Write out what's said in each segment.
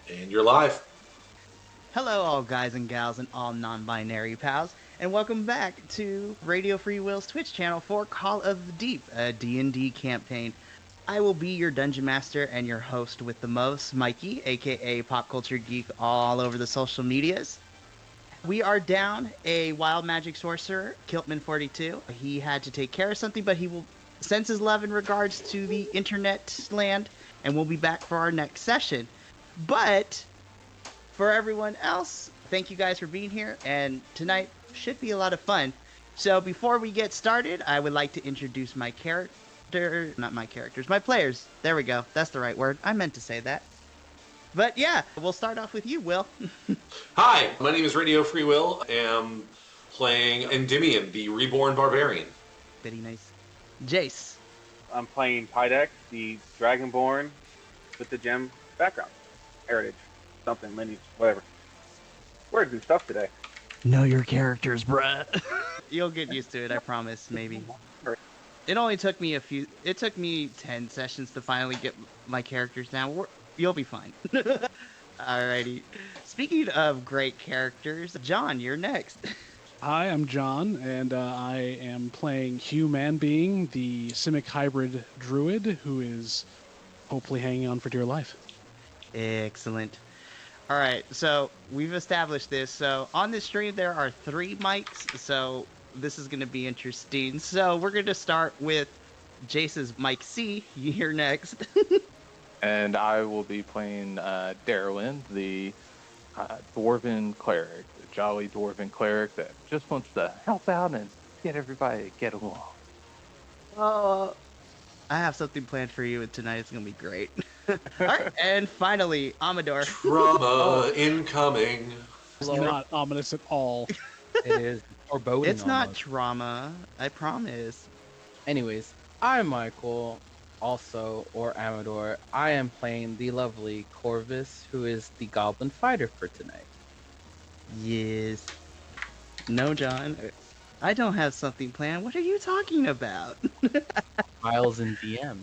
And you're live. Hello, all guys and gals and all non-binary pals, and welcome back to Radio Free Will's Twitch channel for Call of the Deep, a D&D campaign. I will be your dungeon master and your host with the most, Mikey, aka Pop Culture Geek, all over the social medias. We are down a wild magic sorcerer, Kiltman42. He had to take care of something, but he will sends his love in regards to the internet land, and we'll be back for our next session. But for everyone else, thank you guys for being here, and tonight should be a lot of fun. So before we get started, I would like to introduce my not my characters, my players. There we go. That's the right word. I meant to say that. But yeah, we'll start off with you, Will. Hi, my name is Radio Free Will. I am playing Endymion, the reborn barbarian. Very nice. Jace. I'm playing Pydex, the Dragonborn with the gem background. Heritage. Something, lineage, whatever. Words and stuff today. Know your characters, bruh. You'll get used to it, I promise, maybe. It only took me it took me 10 sessions to finally get my characters down. You'll be fine. Alrighty. Speaking of great characters, John, you're next. Hi, I'm John, and I am playing Hugh Manbeing, the Simic hybrid druid, who is hopefully hanging on for dear life. Excellent. All right, so we've established this. So on this stream, there are 3 mics, so this is going to be interesting. So we're going to start with Jace's Mike C. You're next. And I will be playing Darwin, the dwarven cleric, the jolly dwarven cleric that just wants to help out and get everybody to get along. Oh, I have something planned for you tonight. It's going to be great. All right, and finally, Amador. Trauma incoming. It's not ominous at all. It is foreboding. It's not almost. trauma, I promise. Anyways, I'm Michael, also, or Amador. I am playing the lovely Corvus, who is the Goblin Fighter for tonight. Yes. No, John. I don't have something planned. What are you talking about? Miles and DM.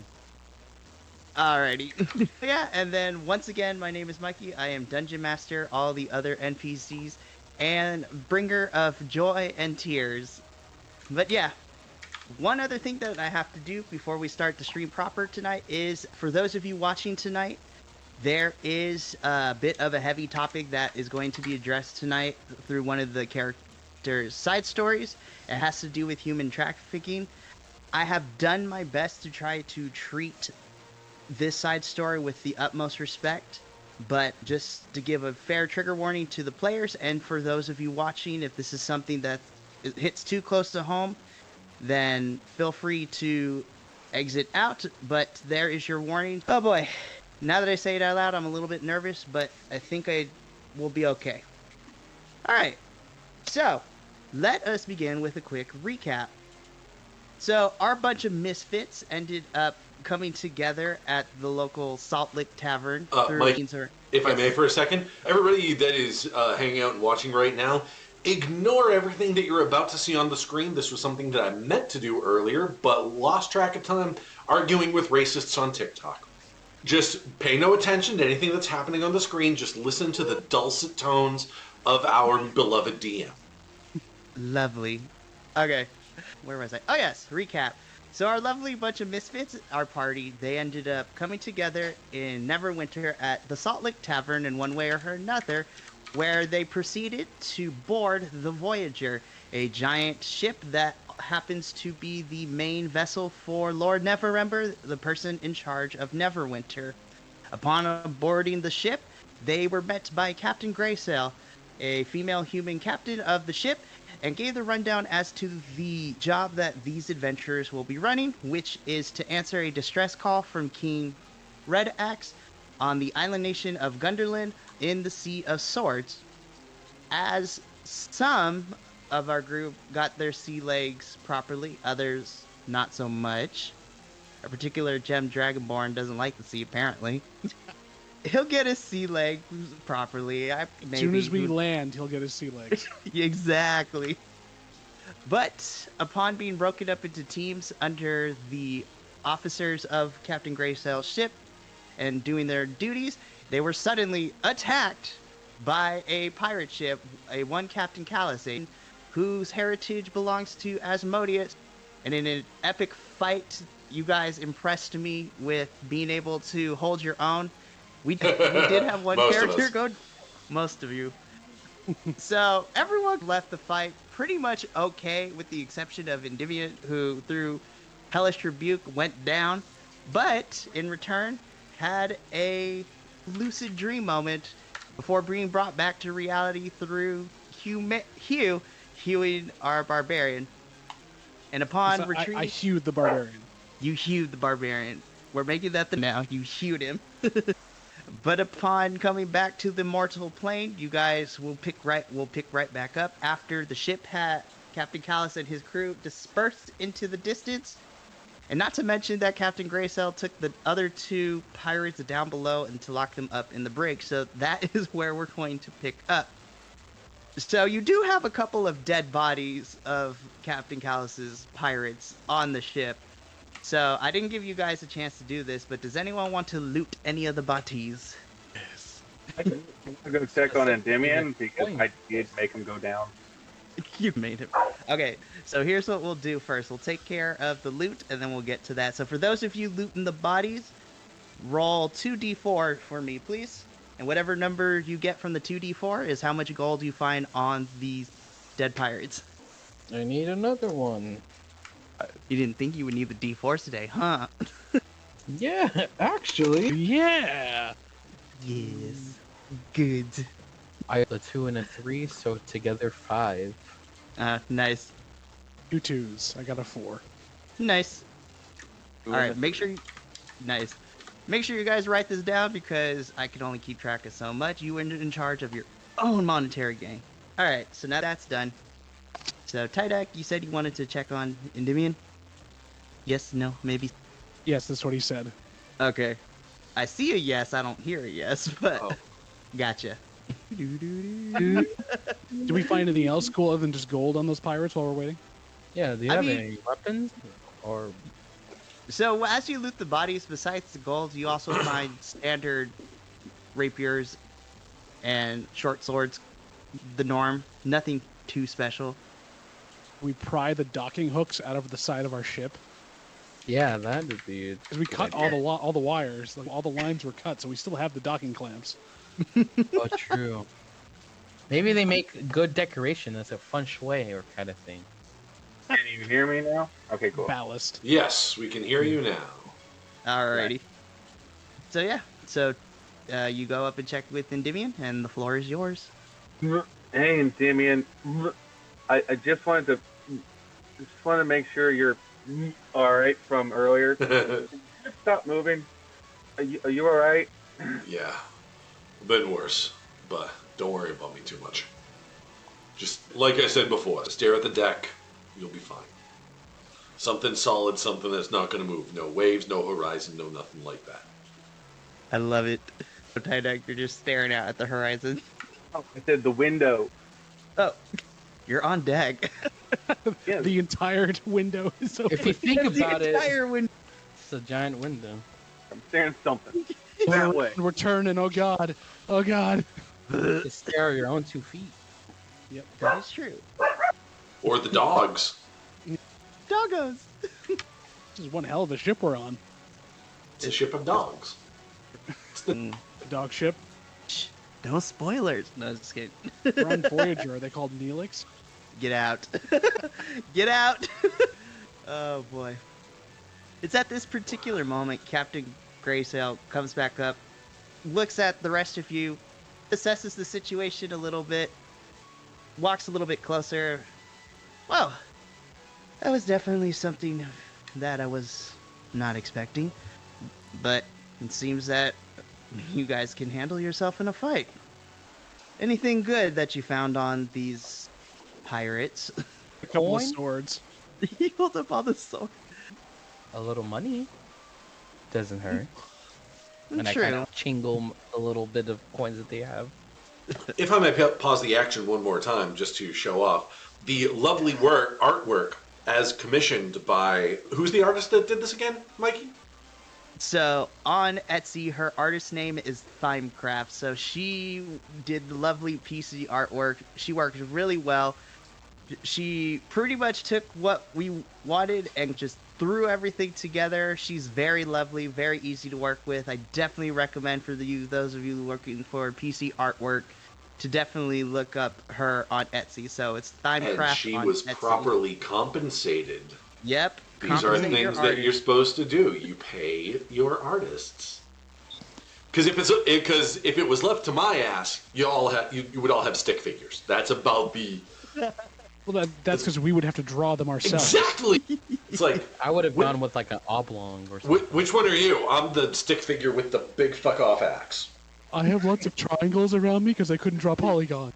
Alrighty. Yeah, and then once again, my name is Mikey. I am Dungeon Master, all the other NPCs, and bringer of joy and tears. But yeah, one other thing that I have to do before we start the stream proper tonight is, for those of you watching tonight, there is a bit of a heavy topic that is going to be addressed tonight through one of the characters' side stories. It has to do with human trafficking. I have done my best to try to treat this side story with the utmost respect, but just to give a fair trigger warning to the players and for those of you watching, if this is something that hits too close to home, then feel free to exit out, but there is your warning. Oh boy, now that I say it out loud, I'm a little bit nervous, but I think I will be okay. Alright, so let us begin with a quick recap. So our bunch of misfits ended up coming together at the local Salt Lick Tavern. Mike, if I may for a second, everybody that is hanging out and watching right now, ignore everything that you're about to see on the screen. This was something that I meant to do earlier, but lost track of time arguing with racists on TikTok. Just pay no attention to anything that's happening on the screen. Just listen to the dulcet tones of our beloved DM. Lovely. Okay, where was I? Oh yes, recap. So our lovely bunch of misfits, our party, they ended up coming together in Neverwinter at the Salt Lick Tavern in one way or another, where they proceeded to board the Voyager, a giant ship that happens to be the main vessel for Lord Neverember, the person in charge of Neverwinter. Upon boarding the ship, they were met by Captain Graysail, a female human captain of the ship, and gave the rundown as to the job that these adventurers will be running, which is to answer a distress call from King Red Axe on the island nation of Gundarlun in the Sea of Swords. As some of our group got their sea legs properly, others not so much. A particular gem dragonborn doesn't like the sea, apparently. He'll get his sea legs properly. As soon as we land, he'll get his sea legs. Exactly. But upon being broken up into teams under the officers of Captain Graysail's ship and doing their duties, they were suddenly attacked by a pirate ship, a one Captain Calisane, whose heritage belongs to Asmodeus. And in an epic fight, you guys impressed me with being able to hold your own. We did have one Most of character us. go. Most of you. So everyone left the fight pretty much okay, with the exception of Endymion, who through hellish rebuke went down, but in return had a lucid dream moment before being brought back to reality through Hugh hewing our barbarian. And upon So retrieving, I hewed the barbarian. you hewed the barbarian. We're making that the now. You hewed him. But upon coming back to the mortal plane, you guys will pick right back up after the ship had Captain Callus and his crew dispersed into the distance. And not to mention that Captain Graycell took the other two pirates down below and to lock them up in the brig. So that is where we're going to pick up. So you do have a couple of dead bodies of Captain Callus's pirates on the ship. So I didn't give you guys a chance to do this, but does anyone want to loot any of the bodies? I can go check on Endymion because I did make him go down. You made it. Okay, so here's what we'll do first. We'll take care of the loot, and then we'll get to that. So for those of you looting the bodies, roll 2d4 for me, please. And whatever number you get from the 2d4 is how much gold you find on these dead pirates. I need another one. You didn't think you would need the d4s today, huh? Yeah, actually. Yeah. Yes. Good. I have a 2 and a 3, so together 5. Nice. 2 2s. I got a 4. Nice. Alright, make sure you... Nice. Make sure you guys write this down because I can only keep track of so much. You are in charge of your own monetary gain. Alright, so now that's done. So, Tydak, you said you wanted to check on Endymion? Yes, no, maybe? Yes, that's what he said. Okay. I see a yes, I don't hear a yes, but... Oh. Gotcha. Did we find anything else cool other than just gold on those pirates while we're waiting? Yeah, do you I have mean- any weapons? Or So, as you loot the bodies, besides the gold, you also find standard rapiers and short swords. The norm. Nothing too special. We pry the docking hooks out of the side of our ship yeah, that would be. because we cut all the wires, like all the lines were cut, so we still have the docking clamps. Oh, true. Maybe they make good decoration as a feng shui or kind of thing. Can you hear me now? Okay, cool. Ballast. Yes, we can hear you now. Alrighty. So yeah, so you go up and check with Endymion, and the floor is yours. Hey, Endymion. I just wanted to make sure you're all right from earlier. Stop moving. Are you all right? Yeah, a bit worse, but don't worry about me too much. Just like I said before, stare at the deck, you'll be fine. Something solid, something that's not going to move. No waves, no horizon, no nothing like that. I love it. So Tydak, you're just staring out at the horizon. Oh, I said the window. Oh, you're on deck. Yeah. The entire window is open. If you think about the it, entire window. it's a giant window. I'm staring at something. That way. We're turning. Oh god. Oh god. You stare at your own 2 feet. Yep. That is true. Or the dogs. Doggos. This is one hell of a ship we're on. It's a ship of dogs. Mm, The dog ship. shh, no spoilers. No, just kidding. We're on Voyager. Are they called Neelix? Get out. Get out. Oh boy. It's at this particular moment Captain Graysail comes back up, looks at the rest of you, assesses the situation a little bit, walks a little bit closer. Well, that was definitely something that I was not expecting, but it seems that you guys can handle yourself in a fight. Anything good that you found on these pirates? A couple of Coin? swords. He pulled up all the sword. A little money doesn't hurt. And I True. kind of chingle a little bit of coins that they have. If I may pause the action one more time just to show off, the lovely artwork as commissioned by... Who's the artist that did this again, Mikey? So on Etsy, her artist name is Thymecraft. So she did the lovely PC artwork. She worked really well. She pretty much took what we wanted and just threw everything together. She's very lovely, very easy to work with. I definitely recommend for those of you looking for PC artwork to definitely look up her on Etsy. So it's Thymecraft And she on was Etsy. properly compensated. Yep. These are compensate your things that artist. you're supposed to do. You pay your artists. Because if it was left to my ass, you would all have stick figures. That's about the Well, that's because we would have to draw them ourselves. exactly. It's like I would have gone with like an oblong or something. which one are you? I'm the stick figure with the big fuck off axe. I have lots of triangles around me because I couldn't draw polygon.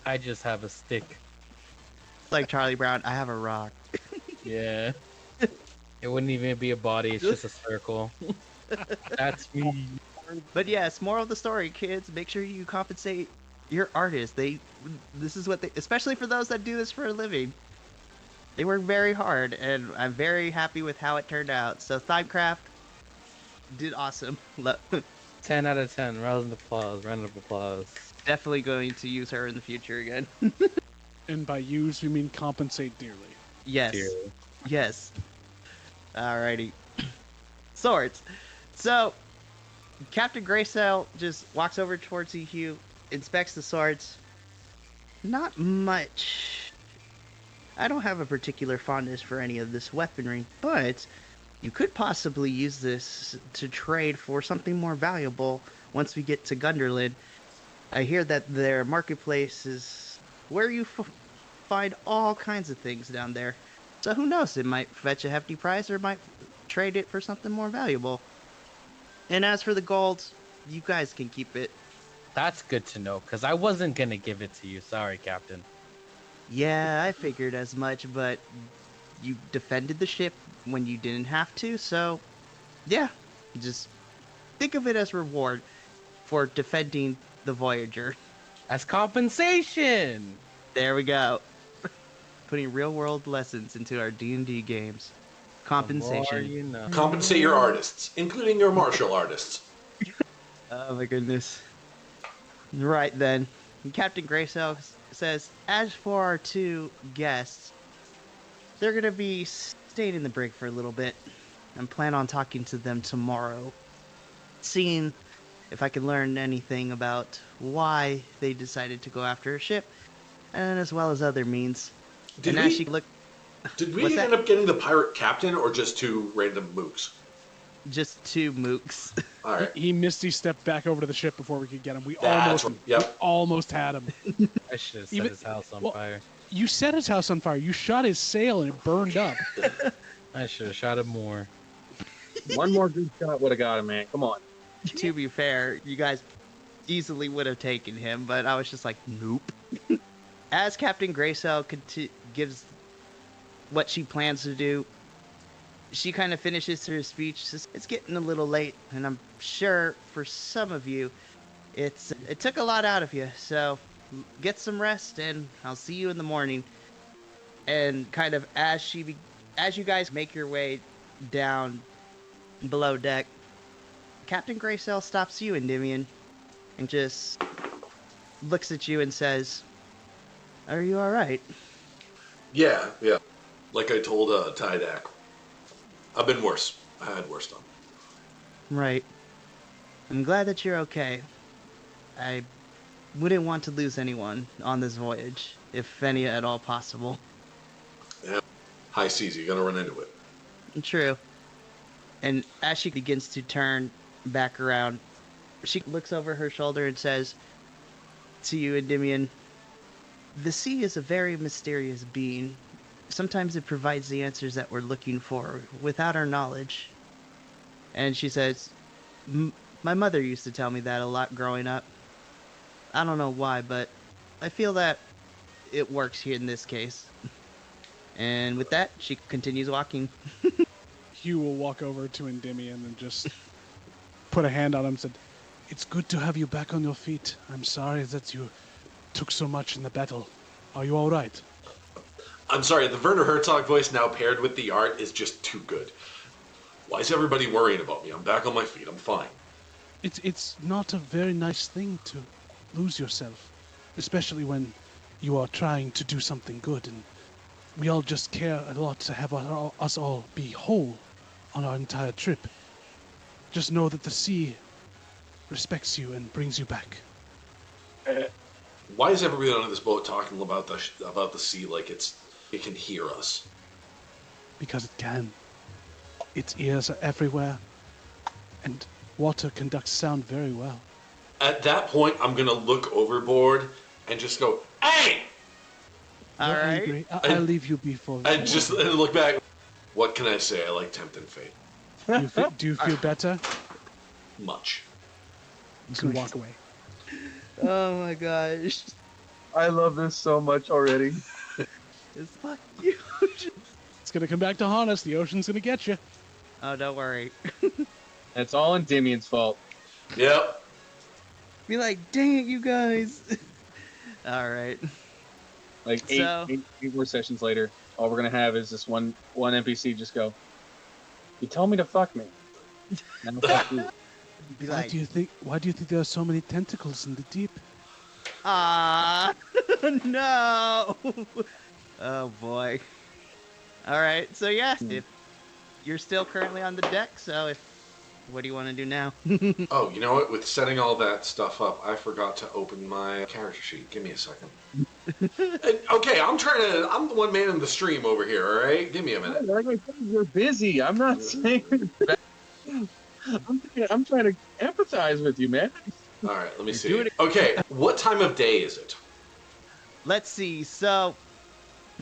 I just have a stick. Like Charlie Brown, I have a rock. Yeah. It wouldn't even be a body, it's just a circle. That's me. But yes, moral of the story, kids, make sure you compensate your artists. This is what they, especially for those that do this for a living. They work very hard, and I'm very happy with how it turned out. So Thymecraft did awesome. 10 out of 10. Round of applause. Round of applause. Definitely going to use her in the future again. And by use, we mean compensate dearly. Yes. Dearly. Yes. Alrighty. Swords. So, Captain Graycell just walks over towards you, inspects the swords. Not much. I don't have a particular fondness for any of this weaponry, but you could possibly use this to trade for something more valuable once we get to Gundarlun. I hear that their marketplace is where you find all kinds of things down there. So who knows? It might fetch a hefty price or might trade it for something more valuable. And as for the gold, you guys can keep it. That's good to know, because I wasn't going to give it to you. Sorry, Captain. Yeah, I figured as much, but you defended the ship when you didn't have to, so yeah, just think of it as reward for defending the Voyager. As compensation! There we go. Putting real-world lessons into our D&D games. The more Compensation. you know. Compensate your artists, including your martial artists. Oh my goodness. Right then, Captain Graycell says, as for our two guests, they're going to be staying in the brig for a little bit and plan on talking to them tomorrow. Seeing if I can learn anything about why they decided to go after a ship, and as well as other means. Did and as we- she looked, Did we What's end that? up getting the pirate captain or just two random mooks? just two mooks. All right. He misty stepped back over to the ship before we could get him. We That's right. Yep. almost had him. I should have set Even- his house on well- fire. You set his house on fire. You shot his sail and it burned up. I should have shot him more. One more good shot would have got him, man. Come on. To be fair, you guys easily would have taken him, but I was just like, nope. As Captain Graycell gives what she plans to do, she kind of finishes her speech. Says, it's getting a little late, and I'm sure for some of you, it took a lot out of you. So get some rest, and I'll see you in the morning. And kind of as you guys make your way down below deck, Captain Graycell stops you, Endymion, and just looks at you and says, "Are you all right?" Yeah. Like I told Tydak, I've been worse. I had worse done. Right. I'm glad that you're okay. I wouldn't want to lose anyone on this voyage, if any at all possible. Yeah. High seas, you're gonna run into it. True. And as she begins to turn back around, she looks over her shoulder and says to you, Endymion, the sea is a very mysterious being. Sometimes it provides the answers that we're looking for without our knowledge. And she says, my mother used to tell me that a lot growing up. I don't know why, but I feel that it works here in this case. And with that, she continues walking. Hugh will walk over to Endymion and just put a hand on him and said, it's good to have you back on your feet. I'm sorry that you took so much in the battle. Are you all right? I'm sorry, the Werner Herzog voice now paired with the art is just too good. Why is everybody worrying about me? I'm back on my feet. I'm fine. It's not a very nice thing to lose yourself, especially when you are trying to do something good, and we all just care a lot to have us all be whole on our entire trip. Just know that the sea respects you and brings you back. Why is everybody on this boat talking about the sea like it can hear us? Because it can. Its ears are everywhere, and water conducts sound very well. At that point, I'm gonna look overboard and just go, "Hey!" All You're right. angry. I'll leave you be for And just look back. What can I say? I like tempting fate. Do you feel better? Much. You can walk away. Oh my gosh. I love this so much already. It's fuck you. It's gonna come back to haunt us. The ocean's gonna get you. Oh, don't worry. It's all Endymion's fault. Yep. Be like, dang it, you guys. All right. Like eight more sessions later, all we're gonna have is this one NPC just go, "You told me to fuck me." Now fuck you. Be Why like, do you think there are so many tentacles in the deep? ah, no. Oh boy. All right. So yeah, if you're still currently on the deck, so what do you want to do now? Oh, you know what? With setting all that stuff up, I forgot to open my character sheet. Give me a second. Okay, I'm the one man in the stream over here, all right? Give me a minute. Like I said, you're busy. I'm not saying. I'm trying to empathize with you, man. All right, let me You're see. doing it. Okay, what time of day is it? Let's see. So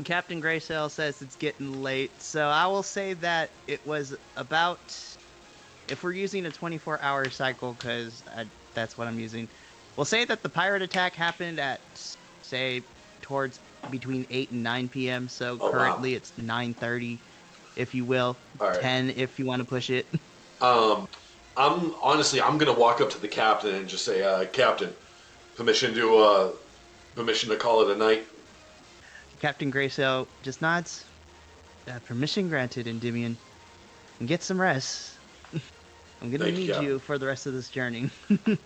Captain Graysail says it's getting late. So I will say that it was about, if we're using a 24-hour cycle, because that's what I'm using, we'll say that the pirate attack happened at, say, towards between 8 and 9 p.m. So Oh, currently wow. it's 9:30, if you will. All right. 10 if you want to push it. I'm gonna walk up to the captain and just say, Captain, permission to call it a night. Captain Graysail just nods. Permission granted, Endymion. And get some rest. I'm gonna Thank need you. you for the rest of this journey.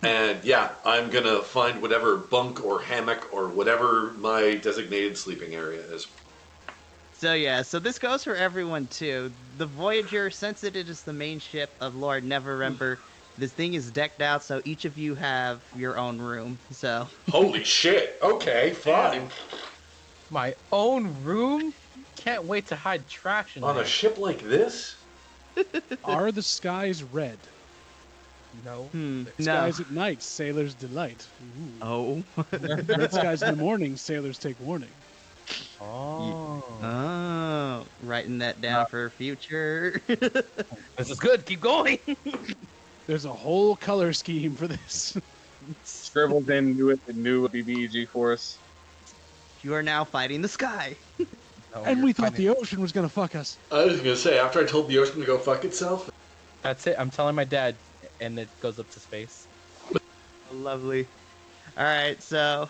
And yeah, I'm gonna find whatever bunk or hammock or whatever my designated sleeping area is. So yeah, so this goes for everyone too. The Voyager, since it is the main ship of Lord Neverember, this thing is decked out, so each of you have your own room. So Holy shit! Okay, fine. My own room? Can't wait to hide trash in On there. a ship like this? Are the skies red? No. no. Skies at night, sailors delight. Ooh. Oh. Red skies in the morning, sailors take warning. Oh. Oh, writing that down for future. This is good. Keep going. There's a whole color scheme for this. Scribbled in new BBEG for us. You are now fighting the sky. No, And you're we thought finding- the ocean was gonna fuck us. I was gonna say, after I told the ocean to go fuck itself. That's it. I'm telling my dad, and it goes up to space. Lovely. All right, so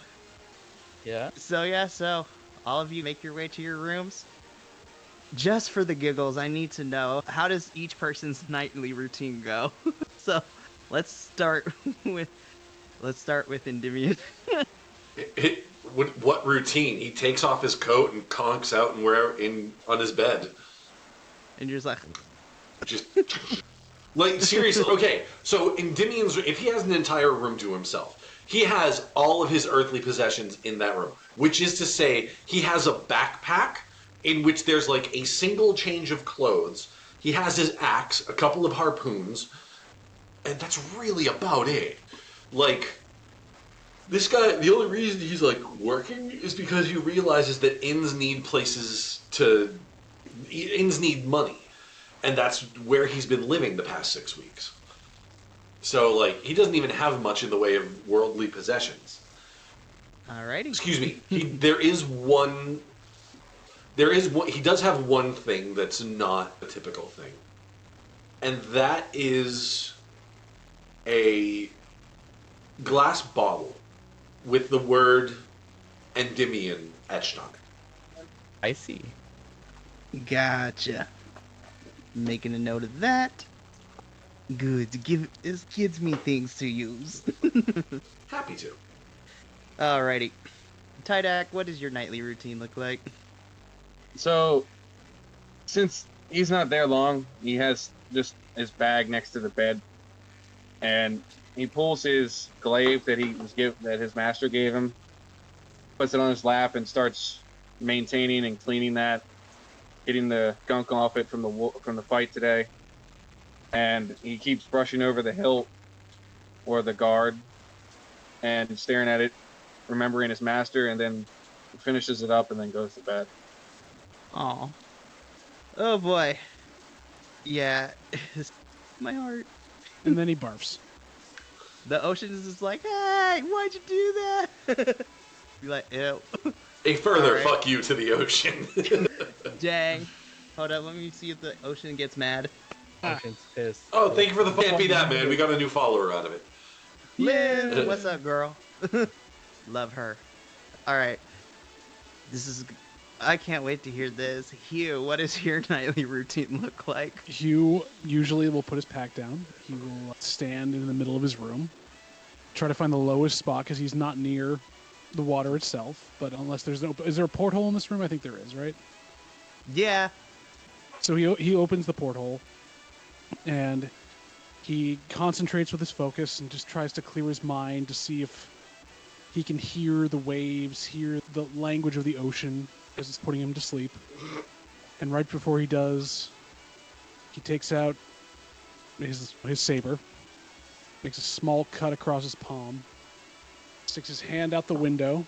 Yeah. So all of you make your way to your rooms. Just for the giggles, I need to know, how does each person's nightly routine go? So let's start with Endymion. What routine? He takes off his coat and conks out and on his bed. And you're just like, Just like seriously. Okay, so Endymion's, if he has an entire room to himself, he has all of his earthly possessions in that room. Which is to say, he has a backpack in which there's like a single change of clothes. He has his axe, a couple of harpoons, and that's really about it. Like, this guy, the only reason he's like working is because he realizes that inns need money. And that's where he's been living the past 6 weeks. So, like, he doesn't even have much in the way of worldly possessions. alrighty. Excuse me. He does have one thing that's not a typical thing. And that is a glass bottle with the word Endymion etched on it. I see. Gotcha. Making a note of that. Good. This gives me things to use. Happy to. Alrighty. Tydak, what does your nightly routine look like? So, since he's not there long, he has just his bag next to the bed, and he pulls his glaive that that his master gave him, puts it on his lap, and starts maintaining and cleaning that, getting the gunk off it from the fight today. And he keeps brushing over the hilt or the guard and staring at it, remembering his master, and then finishes it up and then goes to bed. Aw. Oh boy. Yeah. My heart. And then he barfs. The ocean is just like, hey, why'd you do that? Be like, ew. A further Alright. fuck you to the ocean. Dang. Hold up, let me see if the ocean gets mad. Ocean's pissed. Oh, thank you for the can't be that, man. We got a new follower out of it. Liz, what's up, girl? Love her. Alright. I can't wait to hear this. Hugh, what does your nightly routine look like? Hugh usually will put his pack down. He will stand in the middle of his room, try to find the lowest spot because he's not near the water itself. But unless there's is there a porthole in this room? I think there is, right? Yeah. So he opens the porthole, and he concentrates with his focus and just tries to clear his mind to see if he can hear the waves, hear the language of the ocean as it's putting him to sleep. And right before he does, he takes out his saber, makes a small cut across his palm, sticks his hand out the window,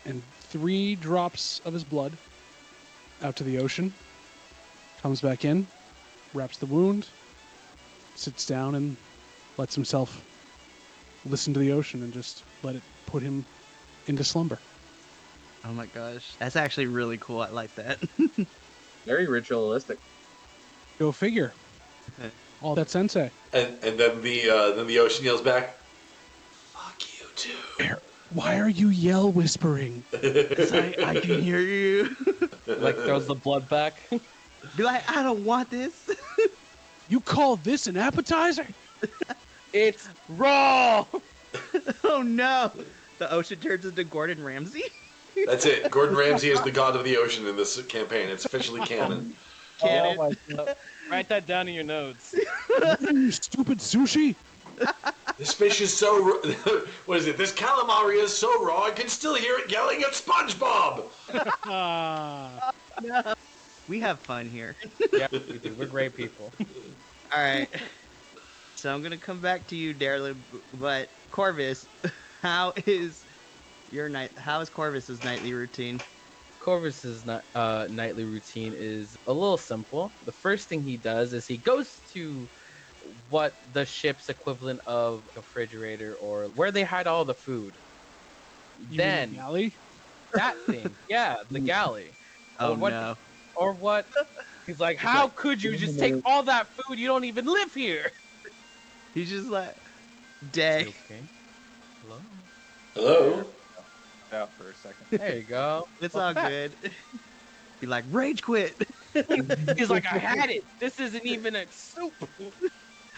and 3 drops of his blood out to the ocean, comes back in, wraps the wound, sits down, and lets himself listen to the ocean and just let it put him into slumber. Oh my gosh. That's actually really cool. I like that. Very ritualistic. Go figure. All that sensei. And then the ocean yells back, "Fuck you too." Why are you yell whispering? 'Cause I can hear you. Like throws the blood back. Be like, I don't want this. You call this an appetizer? It's raw. Oh no. The ocean turns into Gordon Ramsay. That's it. Gordon Ramsay is the god of the ocean in this campaign. It's officially canon. Canon. Oh my God. Write that down in your notes. You stupid sushi! This fish is so... What is it? This calamari is so raw I can still hear it yelling at SpongeBob! No. We have fun here. Yeah, we do. We're great people. Alright. So I'm gonna come back to you, Darlin, but Corvus, how is Corvus's nightly routine? Corvus's nightly routine is a little simple. The first thing he does is he goes to what the ship's equivalent of a refrigerator or where they hide all the food. You Then mean the galley? that thing, yeah, the galley. Oh Or what- no. Or what? He's like, how could you just take all that food? You don't even live here. He's just like, dang. Okay. Hello. Hello? Out for a second. There you go. It's Welcome all back. good. Be like, rage quit. He's like, I had it. This isn't even a soup.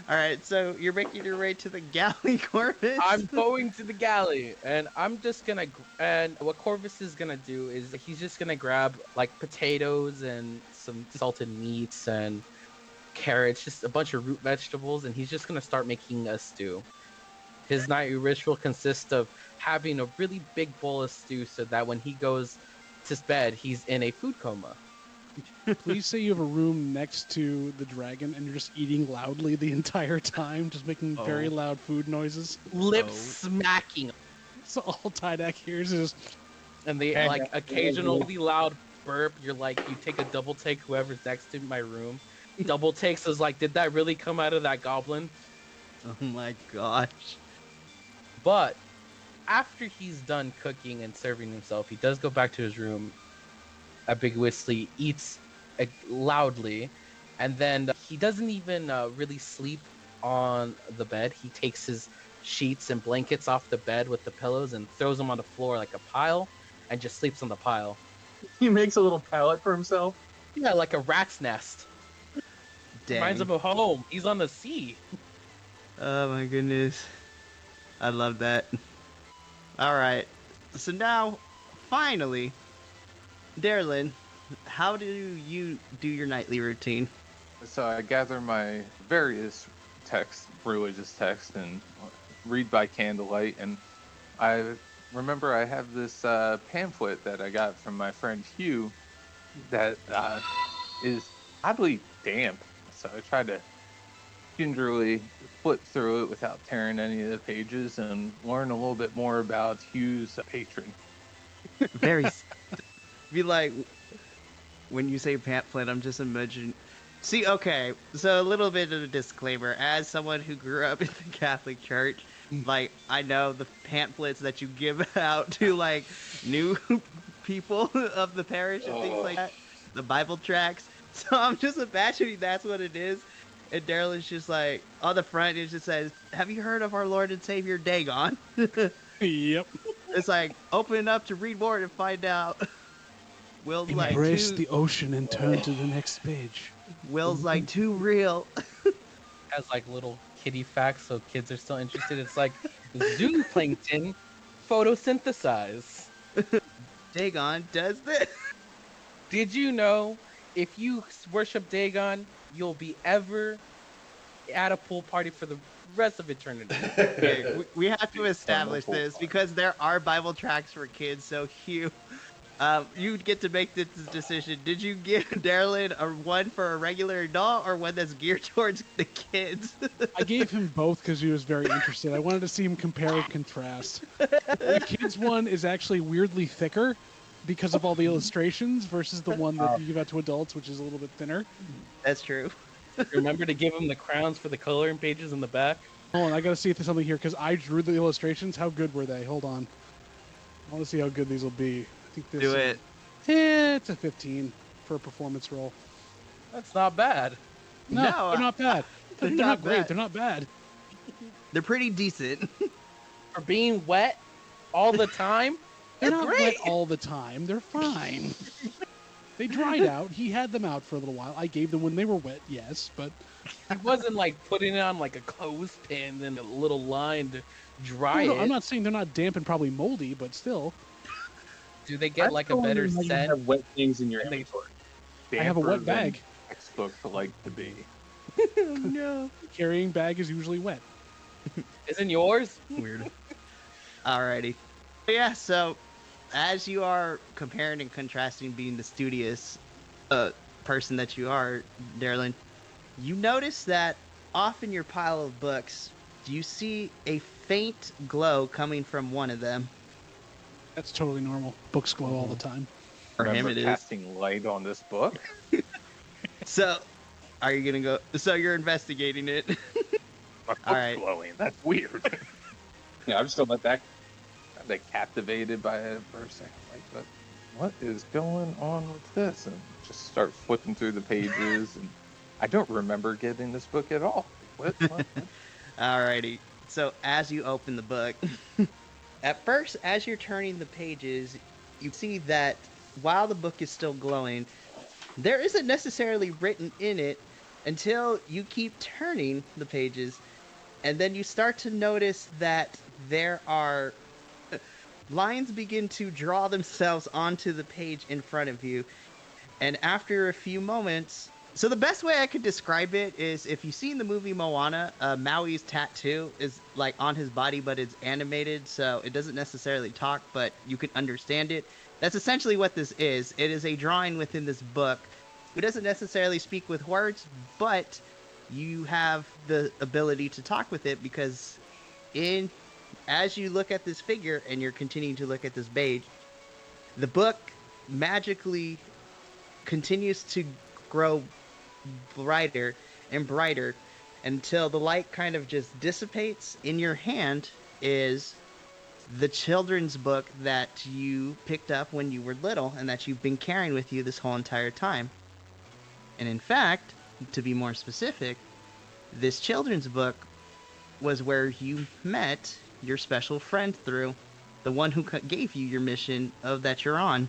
Alright, so you're making your way to the galley, Corvus? I'm going to the galley, and I'm just gonna. And what Corvus is gonna do is he's just gonna grab like potatoes and some salted meats and carrots, just a bunch of root vegetables, and he's just gonna start making a stew. His nightly ritual consists of having a really big bowl of stew, so that when he goes to bed, he's in a food coma. Please say you have a room next to the dragon and you're just eating loudly the entire time, just making very loud food noises. Lips Oh. smacking, So all Tydak hears is, and they like occasionally loud burp. You're like, you take a double take, whoever's next to my room. Double takes is like, did that really come out of that goblin? Oh my gosh. But after he's done cooking and serving himself, he does go back to his room, ambiguously eats loudly, and then he doesn't even really sleep on the bed. He takes his sheets and blankets off the bed with the pillows and throws them on the floor like a pile, and just sleeps on the pile. He makes a little pallet for himself. Yeah, like a rat's nest. Reminds Dang. him of home. He's on the sea. Oh my goodness. I love that. Alright. So now, finally, Darlin, how do you do your nightly routine? So I gather my various texts, religious texts, and read by candlelight. And I remember I have this pamphlet that I got from my friend Hugh that is oddly damp. So I try to gingerly flip through it without tearing any of the pages and learn a little bit more about Hugh's patron. Very. Be like, when you say pamphlet, I'm just imagining. See, okay, so a little bit of a disclaimer. As someone who grew up in the Catholic Church, like, I know the pamphlets that you give out to, like, new people of the parish and things like that, the Bible tracts. So I'm just imagining that's what it is. And Daryl is just like, on the front, it just says, "Have you heard of our Lord and Savior Dagon?" Yep. It's like, open it up to read more and find out. Will's like, Embrace too, the ocean and turn to the next page. Will's like, too real. Has like little kitty facts, so kids are still interested. It's like zooplankton photosynthesize. Dagon does this. Did you know if you worship Dagon, you'll be ever at a pool party for the rest of eternity? Okay, we have to establish this because there are Bible tracts for kids. So Hugh, you get to make this decision. Did you give Darlin one for a regular adult or one that's geared towards the kids? I gave him both because he was very interested. I wanted to see him compare and contrast. The kids one is actually weirdly thicker because of all the illustrations versus the one that you give out to adults, which is a little bit thinner. That's true. Remember to give him the crowns for the coloring pages in the back? Hold on, I gotta see if there's something here because I drew the illustrations. How good were they? Hold on. I want to see how good these will be. I think this Do it. Yeah, it's a 15 for a performance roll. That's not bad. No, No, they're not bad. they're They're not not great. bad. They're not bad. They're pretty decent. For being wet all the time? They're That's not great. wet all the time. They're fine. They dried out. He had them out for a little while. I gave them when they were wet, yes, but It wasn't like putting it on like a clothespin and a little line to dry no, it. I'm not saying they're not damp and probably moldy, but still. Do they get like a better You scent? have wet things in your And they- inventory. I have a Damper wet than bag. Textbooks like to be. No. Carrying bag is usually wet. Isn't yours? Weird. Alrighty. Yeah, so as you are comparing and contrasting being the studious person that you are, Darlin, you notice that off in your pile of books, you see a faint glow coming from one of them. That's totally normal. Books glow all the time. For him Remember it is. casting light on this book? So, are you gonna go? So you're investigating it. My book's Alright. glowing. That's weird. Yeah, I'm just gonna let that. I'm like captivated by it for a second. Like, what is going on with this? And just start flipping through the pages. And I don't remember getting this book at all. What? Alrighty. So as you open the book, at first, as you're turning the pages, you see that while the book is still glowing, there isn't necessarily written in it until you keep turning the pages, and then you start to notice that there are lines begin to draw themselves onto the page in front of you, and after a few moments. So the best way I could describe it is if you've seen the movie Moana, Maui's tattoo is like on his body, but it's animated, so it doesn't necessarily talk, but you can understand it. That's essentially what this is. It is a drawing within this book. It doesn't necessarily speak with words, but you have the ability to talk with it because as you look at this figure and you're continuing to look at this page, the book magically continues to grow brighter and brighter until the light kind of just dissipates. In your hand is the children's book that you picked up when you were little and that you've been carrying with you this whole entire time. And in fact, to be more specific, this children's book was where you met your special friend through, the one who gave you your mission of that you're on.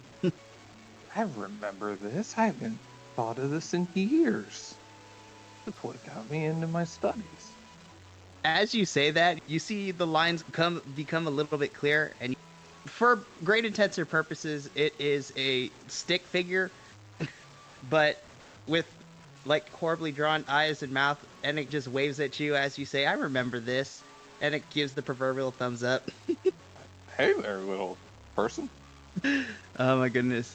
I remember this. I haven't thought of this in years. That's what got me into my studies. As you say that, you see the lines become a little bit clearer, and for great intents or purposes, it is a stick figure, but with like horribly drawn eyes and mouth, and it just waves at you as you say, "I remember this," and it gives the proverbial thumbs up. Hey there, little person. Oh my goodness.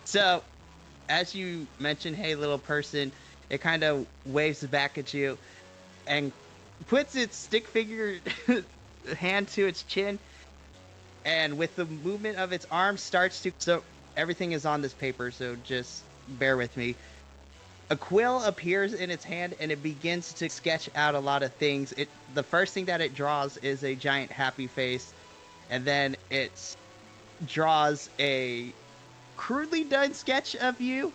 So, as you mentioned, "Hey, little person," it kind of waves back at you and puts its stick figure hand to its chin, and with the movement of its arm starts to, so everything is on this paper, so just bear with me. A quill appears in its hand and it begins to sketch out a lot of things. The first thing that it draws is a giant happy face, and then it draws a crudely done sketch of you.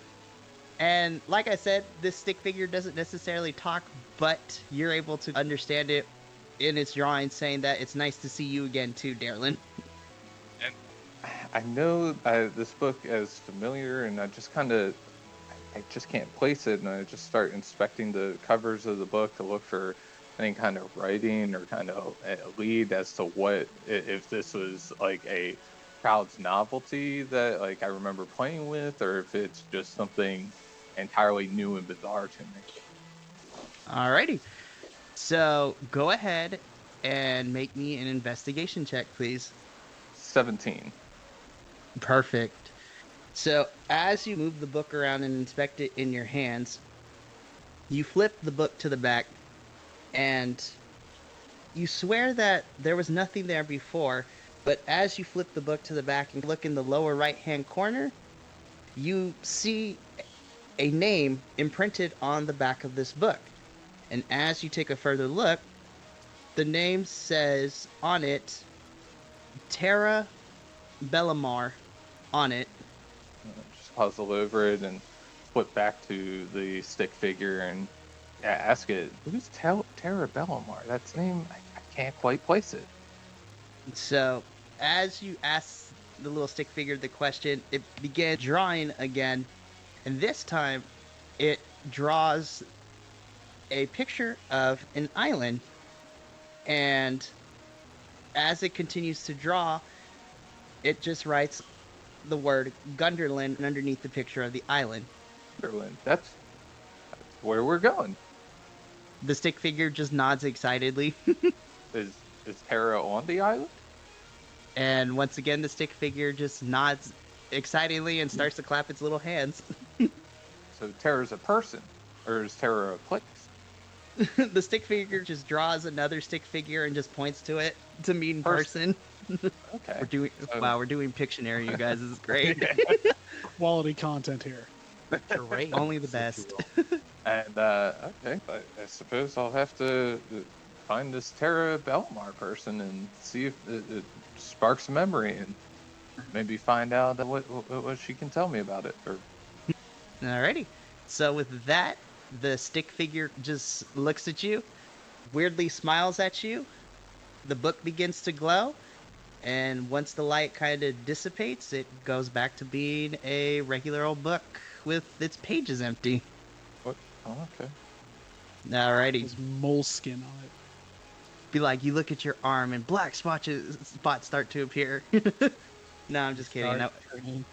And like I said, this stick figure doesn't necessarily talk, but you're able to understand it in its drawing, saying that it's nice to see you again too, Darlin. I know this book is familiar, and I just can't place it, and I just start inspecting the covers of the book to look for any kind of writing or kind of a lead as to what, if this was like a child's novelty that like I remember playing with, or if it's just something entirely new and bizarre to me. Alrighty. So go ahead and make me an investigation check, please. 17. Perfect. So as you move the book around and inspect it in your hands, you flip the book to the back, and you swear that there was nothing there before, but as you flip the book to the back and look in the lower right-hand corner, you see a name imprinted on the back of this book. And as you take a further look, the name says on it, Terra Bellamar on it. Just puzzle over it and flip back to the stick figure and ask it, who's Terra Bellamar? That's name, I can't quite place it. So, as you ask the little stick figure the question, it begins drawing again, and this time it draws a picture of an island, and as it continues to draw, it just writes the word Gundarlun underneath the picture of the island. Gundarlun, that's where we're going. The stick figure just nods excitedly. Is Terra on the island? And once again, the stick figure just nods excitedly and starts to clap its little hands. So Terra's a person, or is Terra a place? The stick figure just draws another stick figure and just points to it to mean person. Okay. We're doing Pictionary, you guys. This is great. Quality content here. Great. Only the best. And okay, I suppose I'll have to find this Terra Belmar person and see if it sparks a memory, and maybe find out what she can tell me about it. Or Alrighty. So with that, the stick figure just looks at you, weirdly smiles at you. The book begins to glow, and once the light kind of dissipates, it goes back to being a regular old book with its pages empty. what? Oh, okay. Alrighty. There's moleskin on it. Be like, you look at your arm and black spots start to appear. No, I'm just kidding.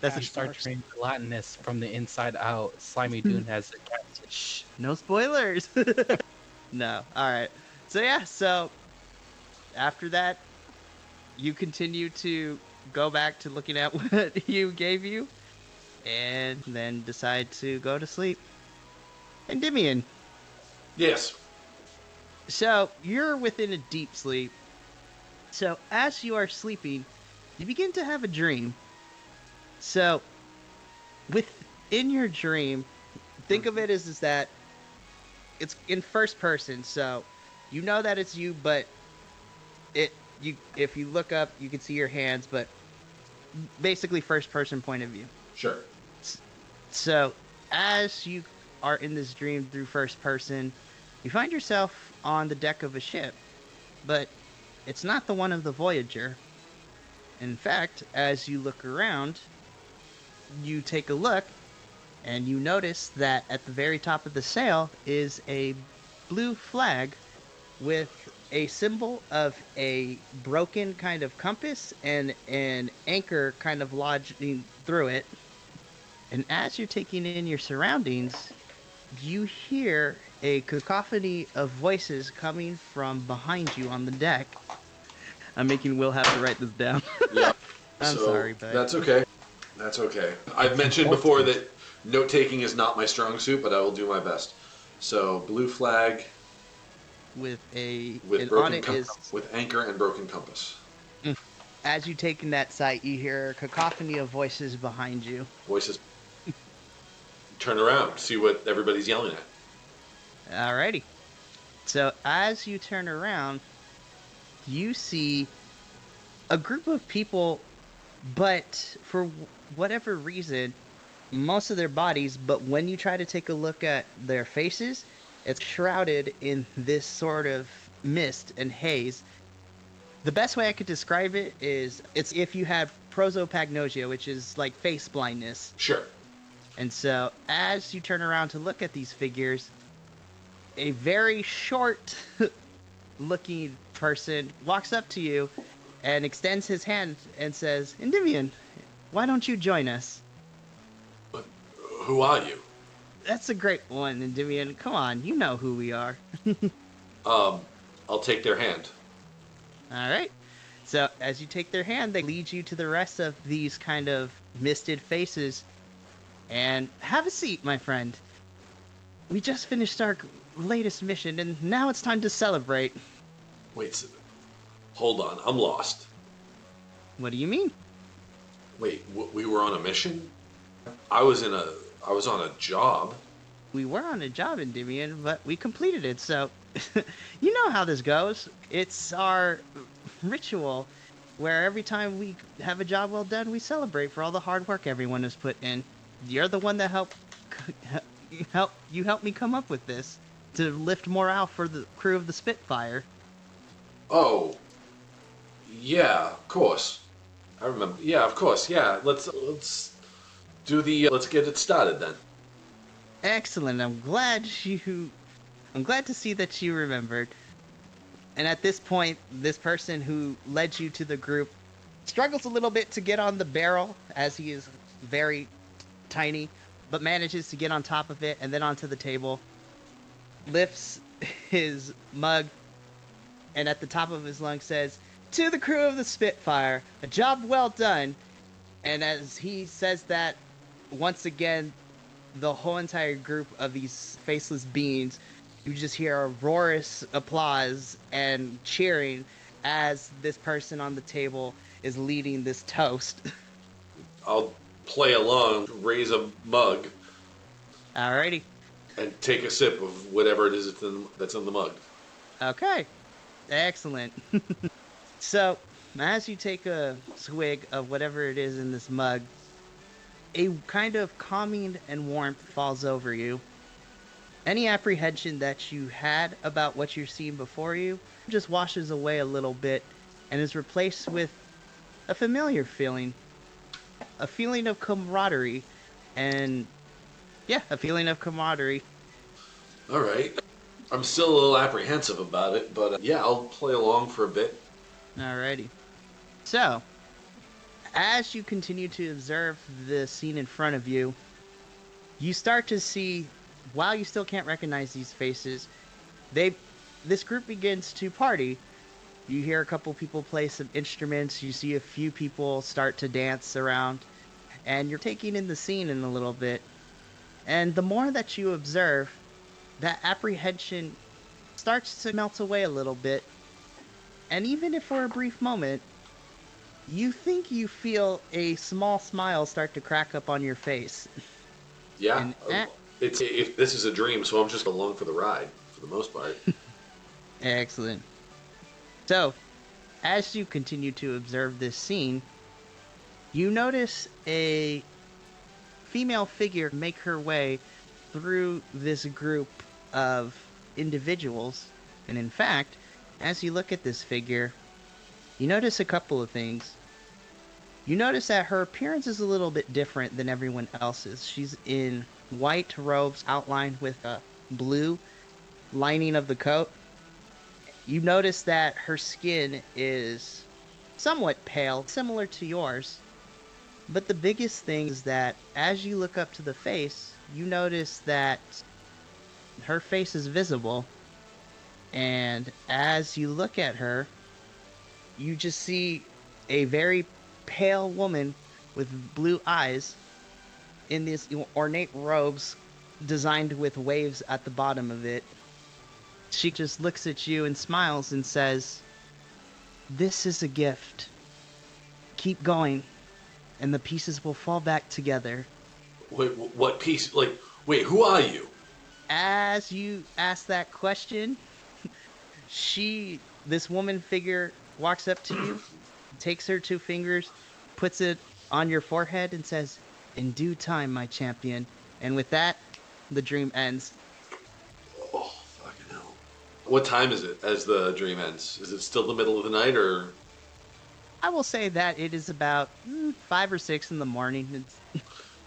That's a Start turning gelatinous from the inside out. Slimy Dune has a cat. Shh, no spoilers. No. All right. So yeah, so after that, you continue to go back to looking at what you gave you, and then decide to go to sleep. Endymion, Yes. so you're within a deep sleep. So as you are sleeping, you begin to have a dream. So within your dream, think of it as that it's in first person. So you know that it's you, but if you look up, you can see your hands, but basically first person point of view. Sure. So as you are in this dream through first person, you find yourself on the deck of a ship, but it's not the one of the Voyager. In fact, as you look around, you take a look, And you notice that at the very top of the sail is a blue flag with a symbol of a broken kind of compass and an anchor kind of lodging through it. And as you're taking in your surroundings, you hear a cacophony of voices coming from behind you on the deck. I'm making Will have to write this down. Yeah. I'm So, sorry, bud. That's okay. That's okay. I've mentioned before that note taking is not my strong suit, but I will do my best. So, blue flag With a with and broken on it compass, is, with anchor and broken compass. as you take in that sight, you hear a cacophony of voices behind you. Voices. Turn around, see what everybody's yelling at. Alrighty. So as you turn around, you see a group of people, but for whatever reason, most of their bodies, but when you try to take a look at their faces, it's shrouded in this sort of mist and haze. The best way I could describe it is it's if you had prosopagnosia, which is like face blindness. Sure. And so as you turn around to look at these figures, a very short looking person walks up to you and extends his hand and says, Endymion, why don't you join us? Who are you? That's a great one, Endymion. Come on, you know who we are. I'll take their hand. All right. So as you take their hand, they lead you to the rest of these kind of misted faces. And have a seat, my friend. We just finished our latest mission, and now it's time to celebrate. Wait, hold on. I'm lost. What do you mean? Wait, we were on a mission? I was on a job. We were on a job, Endymion, but we completed it, so you know how this goes. It's our ritual where every time we have a job well done, we celebrate for all the hard work everyone has put in. You're the one that helped me come up with this to lift morale for the crew of the Spitfire. Oh, yeah, of course. I remember. Yeah, of course. Yeah, let's do the. Let's get it started then. Excellent. I'm glad to see that you remembered. And at this point, this person who led you to the group struggles a little bit to get on the barrel, as he is very tiny, but manages to get on top of it and then onto the table, lifts his mug, and at the top of his lungs says, "To the crew of the Spitfire, a job well done." And as he says that, once again, the whole entire group of these faceless beings, you just hear a roarous applause and cheering as this person on the table is leading this toast. I'll play along, raise a mug, Alrighty. and take a sip of whatever it is that's in the mug. Okay. Excellent. So, as you take a swig of whatever it is in this mug, a kind of calming and warmth falls over you. Any apprehension that you had about what you're seeing before you just washes away a little bit and is replaced with a familiar feeling. A feeling of camaraderie. And, yeah, a feeling of camaraderie. All right. I'm still a little apprehensive about it, but yeah, I'll play along for a bit. Alrighty. So, as you continue to observe the scene in front of you, you start to see, while you still can't recognize these faces, this group begins to party. You hear a couple people play some instruments, you see a few people start to dance around, and you're taking in the scene in a little bit. And the more that you observe, that apprehension starts to melt away a little bit. And even if for a brief moment, you think you feel a small smile start to crack up on your face. Yeah. And If this is a dream, so I'm just along for the ride, for the most part. Excellent. So, as you continue to observe this scene, you notice a female figure make her way through this group of individuals. And in fact, as you look at this figure, you notice a couple of things. You notice that her appearance is a little bit different than everyone else's. She's in white robes outlined with a blue lining of the coat. You notice that her skin is somewhat pale, similar to yours. But the biggest thing is that as you look up to the face, you notice that her face is visible. And as you look at her, you just see a very pale woman with blue eyes in these ornate robes designed with waves at the bottom of it. She just looks at you and smiles and says, "This is a gift. Keep going, and the pieces will fall back together." Wait, what piece? Like, wait, who are you? As you ask that question, this woman figure walks up to you, takes her 2 fingers, puts it on your forehead, and says, "In due time, my champion." And with that, the dream ends. Oh, fucking hell. What time is it as the dream ends? Is it still the middle of the night, or? I will say that it is about 5 or 6 in the morning.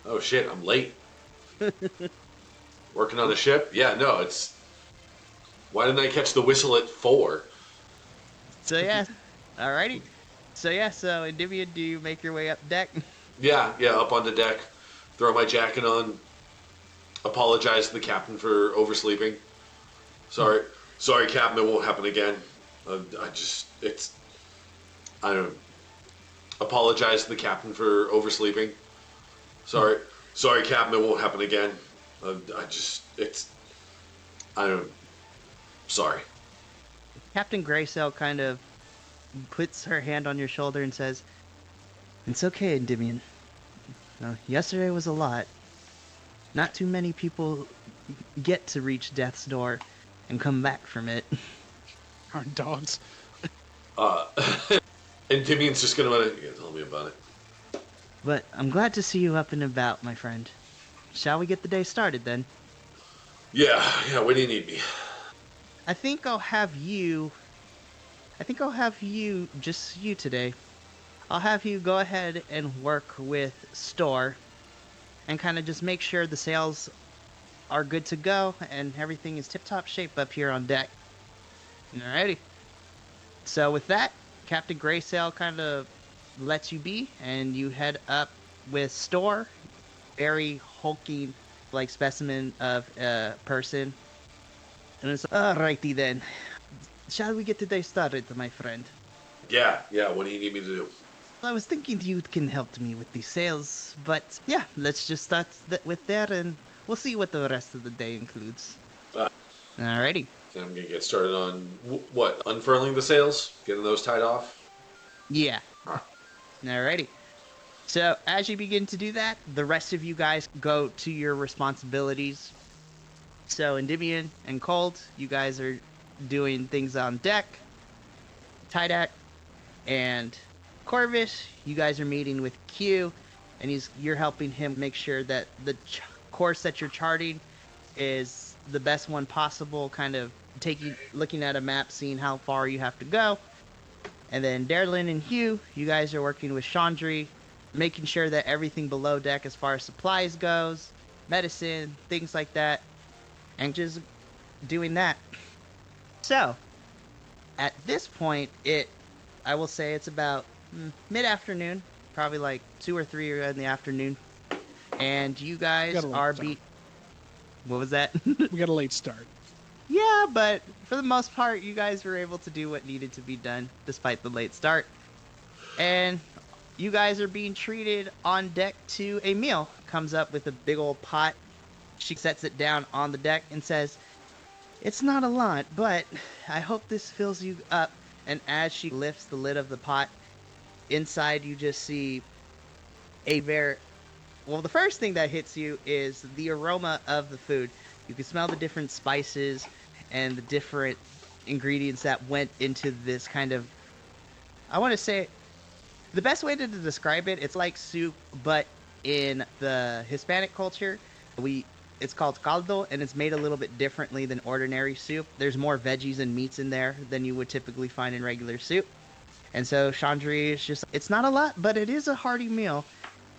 Oh shit, I'm late. Working on the ship? Yeah, no, it's... Why didn't I catch the whistle at 4? So yeah, alrighty. So Endymion, do you make your way up deck? Yeah, up on the deck. Throw my jacket on. Apologize to the captain for oversleeping. Sorry, Captain, it won't happen again. I don't... Apologize to the captain for oversleeping. Sorry, Captain, it won't happen again. Sorry. Captain Graysail kind of puts her hand on your shoulder and says, "It's okay, Endymion. Yesterday was a lot. Not too many people get to reach death's door and come back from it." Our dogs. And Timion's just gonna tell me about it. "But I'm glad to see you up and about, my friend. Shall we get the day started then?" Yeah, where do you need me? I think I'll have you, just you today. I'll have you go ahead and work with Store and kind of just make sure the sails are good to go and everything is tip-top shape up here on deck. Alrighty. So with that, Captain Graysail kind of lets you be, and you head up with Store, very hulking, like, specimen of a person. And it's alrighty then. Shall we get today started, my friend? Yeah, what do you need me to do? I was thinking you can help me with the sales, but yeah, let's just start with that, and we'll see what the rest of the day includes. Alrighty. I'm gonna get started on what? Unfurling the sails, getting those tied off. Yeah. Alrighty. So as you begin to do that, the rest of you guys go to your responsibilities. So Endymion and Cold, you guys are doing things on deck. Tydak and Corvus, you guys are meeting with Q, and you're helping him make sure that the course that you're charting is the best one possible, kind of looking at a map, seeing how far you have to go. And then Gundarlun and Hugh, you guys are working with Chandri, making sure that everything below deck as far as supplies goes, medicine, things like that, and just doing that. So, at this point, I will say it's about mid-afternoon, probably like 2 or 3 in the afternoon, and you guys are What was that? We got a late start. Yeah, but for the most part, you guys were able to do what needed to be done, despite the late start. And you guys are being treated on deck to a meal. Comes up with a big old pot. She sets it down on the deck and says, "It's not a lot, but I hope this fills you up." And as she lifts the lid of the pot, inside you just see the first thing that hits you is the aroma of the food. You can smell the different spices and the different ingredients that went into this kind of, I want to say, the best way to describe it, it's like soup, but in the Hispanic culture, it's called caldo, and it's made a little bit differently than ordinary soup. There's more veggies and meats in there than you would typically find in regular soup. And so Chandri is just, it's not a lot, but it is a hearty meal.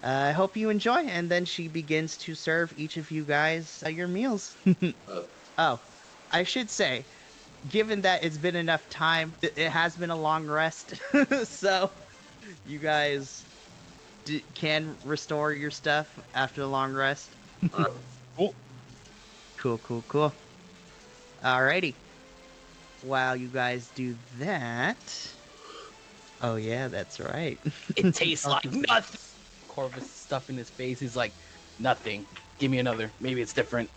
I hope you enjoy. And then she begins to serve each of you guys your meals. Oh, I should say, given that it's been enough time, it has been a long rest. So you guys can restore your stuff after the long rest. Cool. Cool. Alrighty. While you guys do that. Oh, yeah, that's right. It tastes like nothing. Corvus is stuffing his face. He's like, nothing. Give me another. Maybe it's different.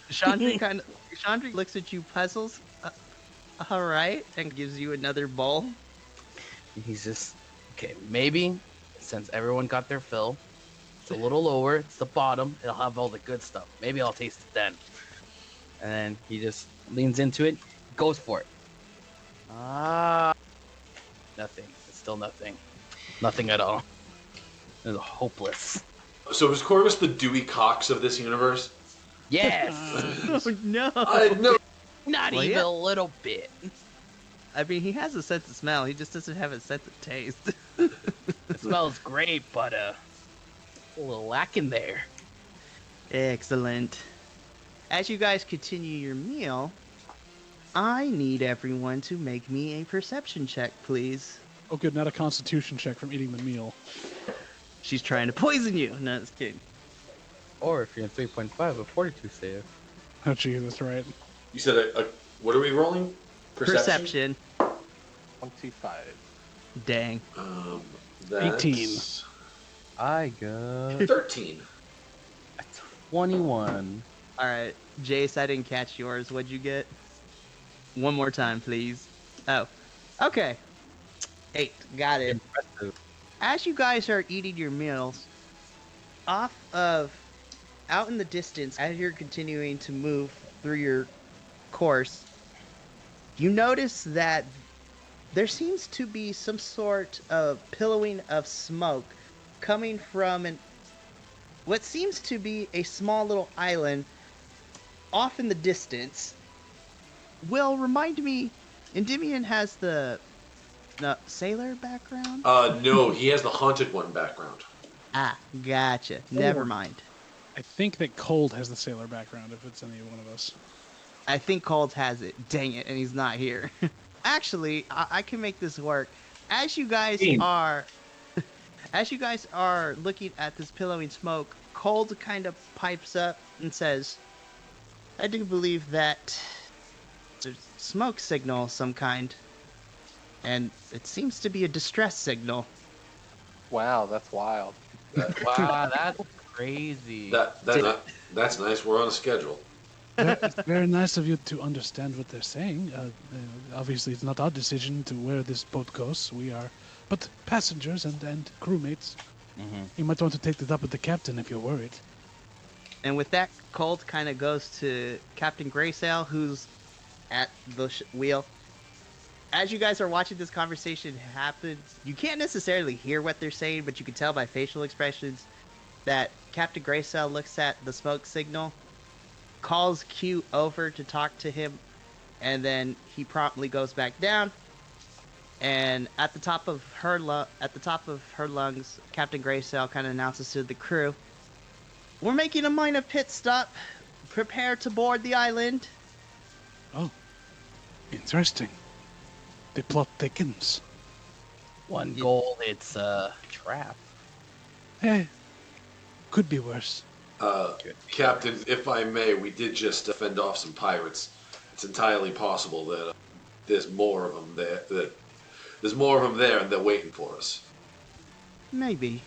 Chandra looks at you, puzzles. All right, and gives you another bowl. He's just, okay, maybe since everyone got their fill, it's a little lower. It's the bottom. It'll have all the good stuff. Maybe I'll taste it then. And then he just leans into it, goes for it. Nothing. It's still nothing. Nothing at all. It's hopeless. So is Corvus the Dewey Cox of this universe? Yes! Oh, no. No. Not Well, even yeah. a little bit. I mean, he has a sense of smell. He just doesn't have a sense of taste. It smells great, but a little lacking there. Excellent. As you guys continue your meal, I need everyone to make me a perception check, please. Oh, good. Not a constitution check from eating the meal. She's trying to poison you. No, just kidding. Or if you're in 3.5, a 42 save. Oh, gee, that's right. You said what are we rolling? Perception. 25. Dang. That's 18. I got 13. 21. All right, Jace, I didn't catch yours. What'd you get? One more time, please. Oh, okay. 8. Got it. Impressive. As you guys are eating your meals, out in the distance, as you're continuing to move through your course, you notice that there seems to be some sort of pillowing of smoke coming from what seems to be a small little island off in the distance. Will, remind me, Endymion has the sailor background? No, he has the haunted one background. Ah, gotcha. Never mind. I think that Cold has the sailor background if it's any one of us. I think Cold has it. Dang it, and he's not here. Actually, I can make this work. As you guys are looking at this pillowing smoke, Cold kind of pipes up and says, I do believe that there's a smoke signal of some kind, and it seems to be a distress signal. Wow, that's wild. Wow, that's crazy. That's nice. We're on a schedule. It's very nice of you to understand what they're saying. Obviously, it's not our decision to where this boat goes. We are but passengers and crewmates. Mm-hmm. You might want to take it up with the captain if you're worried. And with that, Colt kind of goes to Captain Graysail, who's at the wheel. As you guys are watching this conversation happen, you can't necessarily hear what they're saying, but you can tell by facial expressions that Captain Graysail looks at the smoke signal, calls Q over to talk to him, and then he promptly goes back down. And at the top of her lungs, Captain Graysail kind of announces to the crew, "We're making a minor pit stop. Prepare to board the island." Oh, interesting. The plot thickens. One goal, it's a trap. Eh, could be worse. Captain, if I may, we did just fend off some pirates. It's entirely possible that there's more of them there. There's more of them there, and they're waiting for us. Maybe.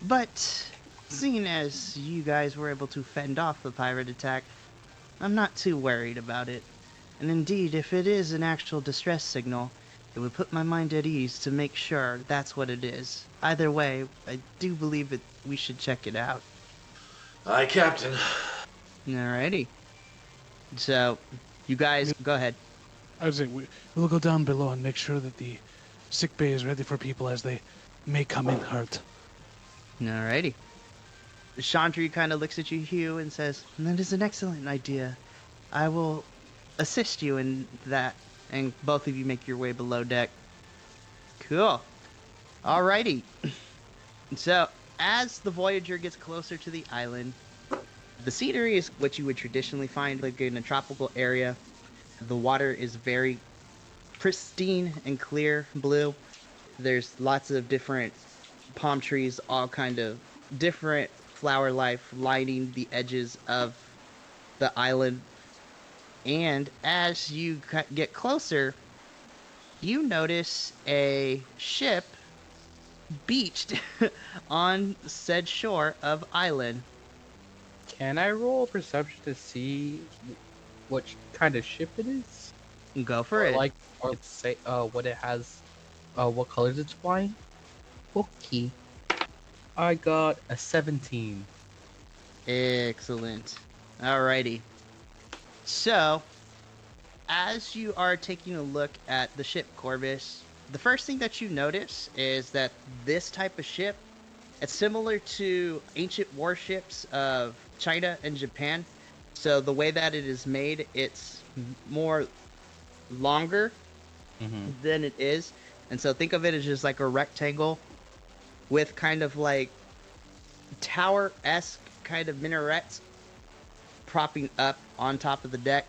But seeing as you guys were able to fend off the pirate attack, I'm not too worried about it. And indeed, if it is an actual distress signal, it would put my mind at ease to make sure that's what it is. Either way, I do believe we should check it out. Aye, Captain. Alrighty. So, you guys, go ahead. I would say we'll go down below and make sure that the sick bay is ready for people as they may come in hurt. Alrighty. Chandra kind of looks at you, Hugh, and says, "That is an excellent idea. I will assist you in that." And both of you make your way below deck. Cool. Alrighty. So, as the Voyager gets closer to the island, the scenery is what you would traditionally find like in a tropical area. The water is very pristine and clear blue. There's lots of different palm trees, all kind of different flower life lining the edges of the island. And as you get closer, you notice a ship beached on said shore of island. Can I roll perception to see what kind of ship it is? Go for Or it. like, or say, what it has, what colors it's flying? Okay. I got a 17. Excellent. Alrighty. So, as you are taking a look at the ship Corvus, the first thing that you notice is that this type of ship, it's similar to ancient warships of China and Japan. So the way that it is made, it's more longer Mm-hmm. than it is. And so think of it as just like a rectangle with kind of like tower-esque kind of minarets propping up on top of the deck.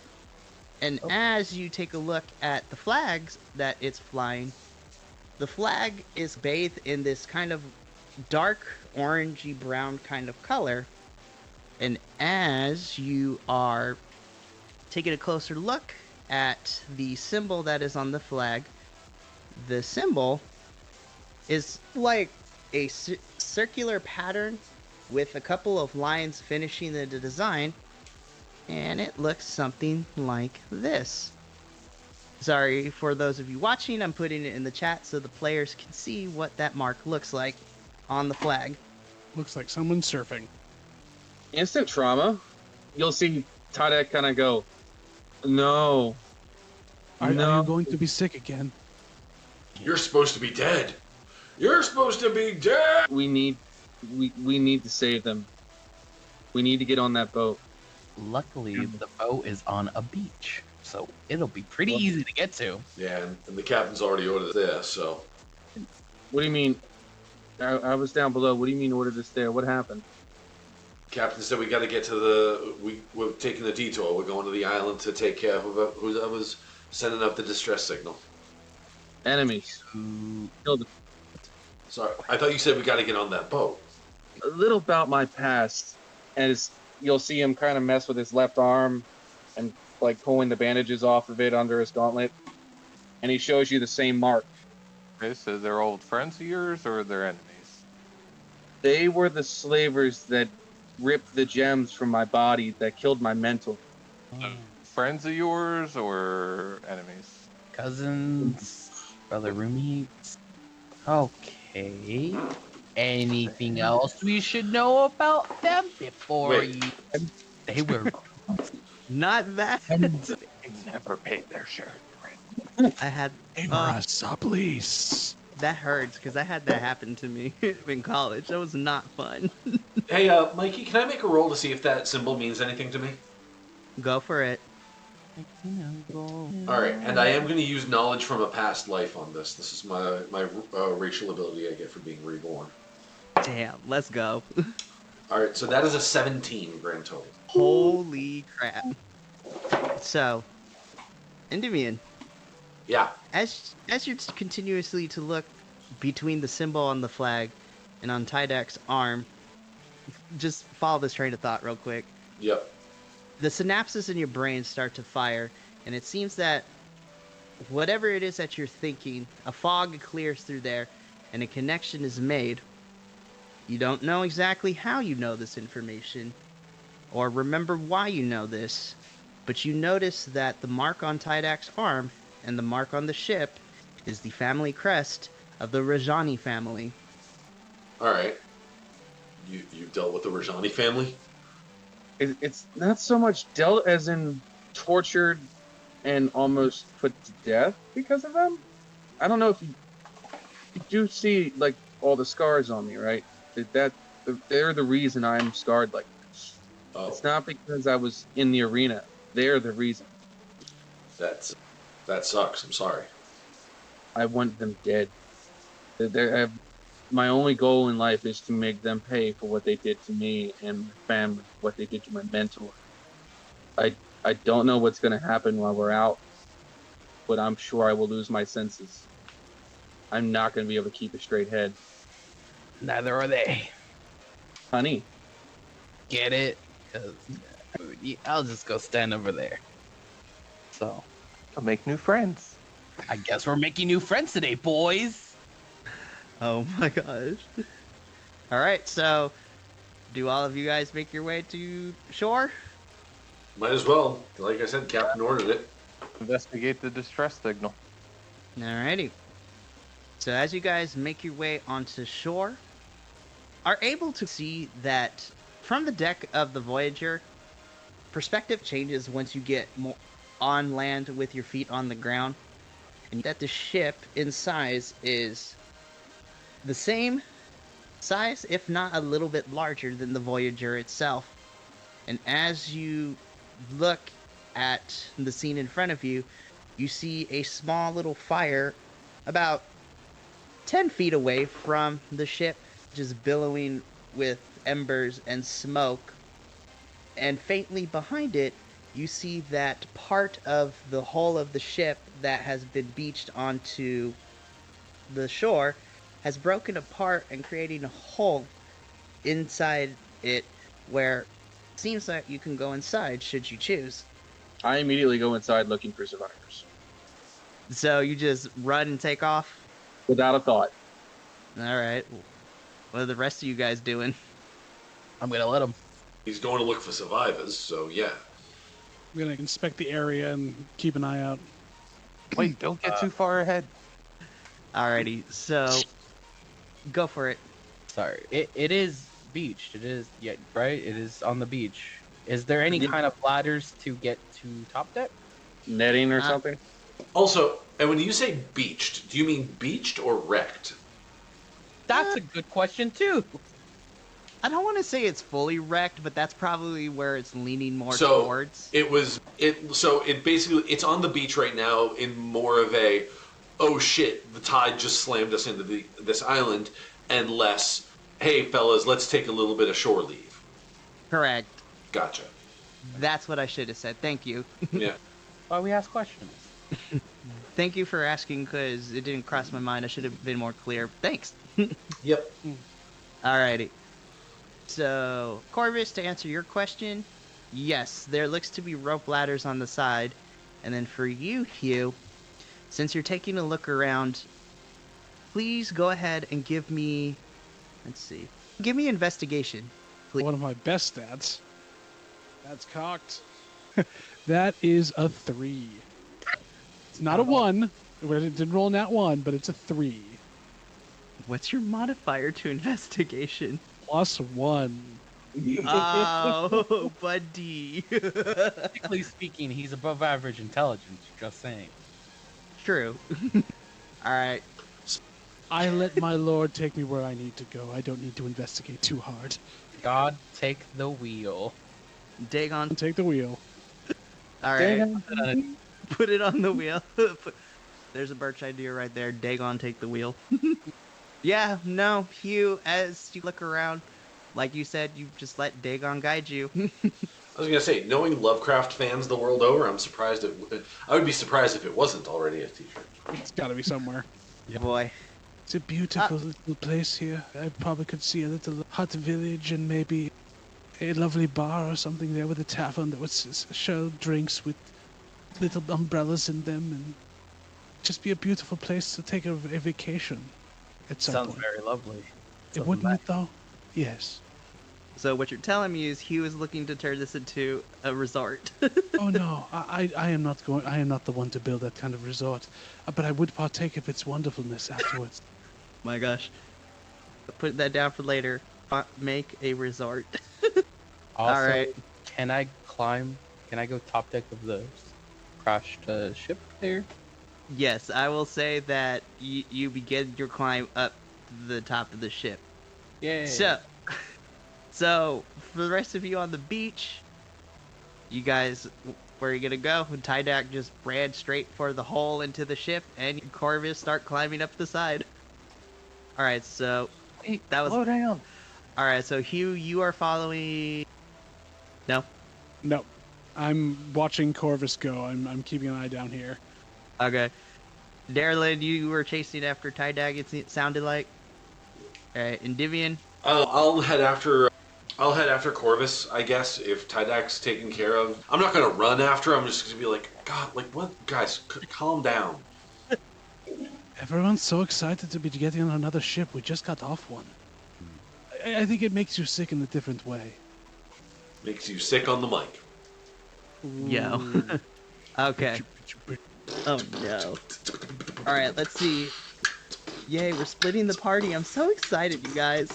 And as you take a look at the flags that it's flying, the flag is bathed in this kind of dark orangey brown kind of color. And as you are taking a closer look at the symbol that is on the flag, the symbol is like a circular pattern with a couple of lines finishing the design, and it looks something like this. Sorry for those of you watching, I'm putting it in the chat so the players can see what that mark looks like on the flag. Looks like someone's surfing. Instant trauma. You'll see Tadek kind of go, no. Are No. you going to be sick again? You're supposed to be dead. You're supposed to be dead. We need to save them. We need to get on that boat. Luckily, the boat is on a beach, so it'll be pretty easy to get to. Yeah, and the captain's already ordered this, so. What do you mean? I was down below. What do you mean ordered this there? What happened? Captain said we got to get to the. We're taking the detour. We're going to the island to take care of whoever's sending up the distress signal. Enemies. Killed them. Sorry, I thought you said we got to get on that boat. A little about my past, as you'll see him kind of mess with his left arm and like pulling the bandages off of it under his gauntlet, and he shows you the same mark. Okay, so they're old friends of yours or they're enemies? They were the slavers that ripped the gems from my body that killed my mental. Friends of yours or enemies? Cousins, brother roommates. Okay. Anything else we should know about them before Wait. you? They were. Not that. They never paid their share. I had Please. that hurts because I had that happen to me in college. That was not fun. Hey, Mikey, can I make a roll to see if that symbol means anything to me? Go for it. All right, and I am going to use knowledge from a past life on this. This is my racial ability I get for being reborn. Damn, let's go. All right, so that is a 17 grand total. Holy crap. So, Endymion, Yeah. as you're continuously to look between the symbol on the flag and on Tydak's arm, just follow this train of thought real quick. Yep. The synapses in your brain start to fire, and it seems that whatever it is that you're thinking, a fog clears through there, and a connection is made. You don't know exactly how you know this information, or remember why you know this, but you notice that the mark on Tydak's arm and the mark on the ship is the family crest of the Rajani family. All right. You've dealt with the Rajani family? It's not so much dealt as in tortured and almost put to death because of them. I don't know if you do see like all the scars on me, right? They're the reason I'm scarred like this. Oh, It's not because I was in the arena. They're the reason. that sucks. I'm sorry. I want them dead. my only goal in life is to make them pay for what they did to me and my family, what they did to my mentor. I don't know what's going to happen while we're out, but I'm sure I will lose my senses. I'm not going to be able to keep a straight head. Neither are they. Honey, Get it? 'Cause I'll just go stand over there. So, I'll make new friends. I guess we're making new friends today, boys. Oh my gosh. All right, so do all of you guys make your way to shore? Might as well. Like I said, Captain ordered it. Investigate the distress signal. Alrighty. So as you guys make your way onto shore, are able to see that from the deck of the Voyager, perspective changes once you get more on land with your feet on the ground, and that the ship in size is the same size, if not a little bit larger than the Voyager itself. And as you look at the scene in front of you, you see a small little fire about 10 feet away from the ship, just billowing with embers and smoke. And faintly behind it, you see that part of the hull of the ship that has been beached onto the shore has broken apart and creating a hole inside it where it seems like you can go inside should you choose. I immediately go inside looking for survivors. So you just run and take off? Without a thought. Alright. What are the rest of you guys doing? I'm gonna let him. He's going to look for survivors, so yeah. I'm gonna inspect the area and keep an eye out. Wait, don't get too far ahead. Alrighty, so go for it. Sorry. It is beached. It is, yeah, right? It is on the beach. Is there any kind of ladders to get to top deck? Netting or something? Also, and when you say beached, do you mean beached or wrecked? That's a good question, too. I don't want to say it's fully wrecked, but that's probably where it's leaning more So towards. it basically it's on the beach right now in more of a oh shit, the tide just slammed us into this island, and less, hey fellas, let's take a little bit of shore leave. Correct. Gotcha. That's what I should have said. Thank you. Yeah. Why we ask questions? Thank you for asking, because it didn't cross my mind. I should have been more clear. Thanks. Yep. Alrighty. So, Corvus, to answer your question, yes, there looks to be rope ladders on the side. And then for you, Hugh, since you're taking a look around, please go ahead and give me, let's see, give me investigation, please. One of my best stats. That's cocked. That is a 3. It's not a 1. It didn't roll nat 1, but it's a 3. What's your modifier to investigation? +1. Oh, buddy. Technically speaking, he's above average intelligence, just saying. True. Alright. I let my lord take me where I need to go. I don't need to investigate too hard. God, take the wheel. Dagon. Take the wheel. Alright. Put it on the wheel. There's a Birch idea right there. Dagon, take the wheel. Yeah, no, Hugh, as you look around, like you said, you just let Dagon guide you. I was gonna say, knowing Lovecraft fans the world over, I would be surprised if it wasn't already a t-shirt. It's got to be somewhere. Yeah, boy. It's a beautiful little place here. I probably could see a little hut village and maybe a lovely bar or something there with a tavern that would sell drinks with little umbrellas in them, and just be a beautiful place to take a vacation at some Sounds point. very lovely. It wouldn't it though? Yes. So what you're telling me is Hugh is looking to turn this into a resort. Oh no, I am not going. I am not the one to build that kind of resort, but I would partake of its wonderfulness afterwards. My gosh. Put that down for later. Make a resort. Also, Alright. Can I go top deck of the crashed ship there? Yes, I will say that you begin your climb up the top of the ship. Yeah. So for the rest of you on the beach, you guys, where are you gonna go? Tydak just ran straight for the hole into the ship, and Corvus start climbing up the side. All right, so Hey, that was slow down. all right. So Hugh, you are following. No. No, I'm watching Corvus go. I'm keeping an eye down here. Okay. Darlin, you were chasing after Tydag. It sounded like. All right, Endymion. I'll head after. I'll head after Corvus, I guess, if Tydak's taken care of. I'm not gonna run after him. I'm just gonna be like, God, like what, guys? Calm down. Everyone's so excited to be getting on another ship. We just got off one. I think it makes you sick in a different way. Makes you sick on the mic. Yo. Okay. Oh no. All right, let's see. Yay, we're splitting the party. I'm so excited, you guys.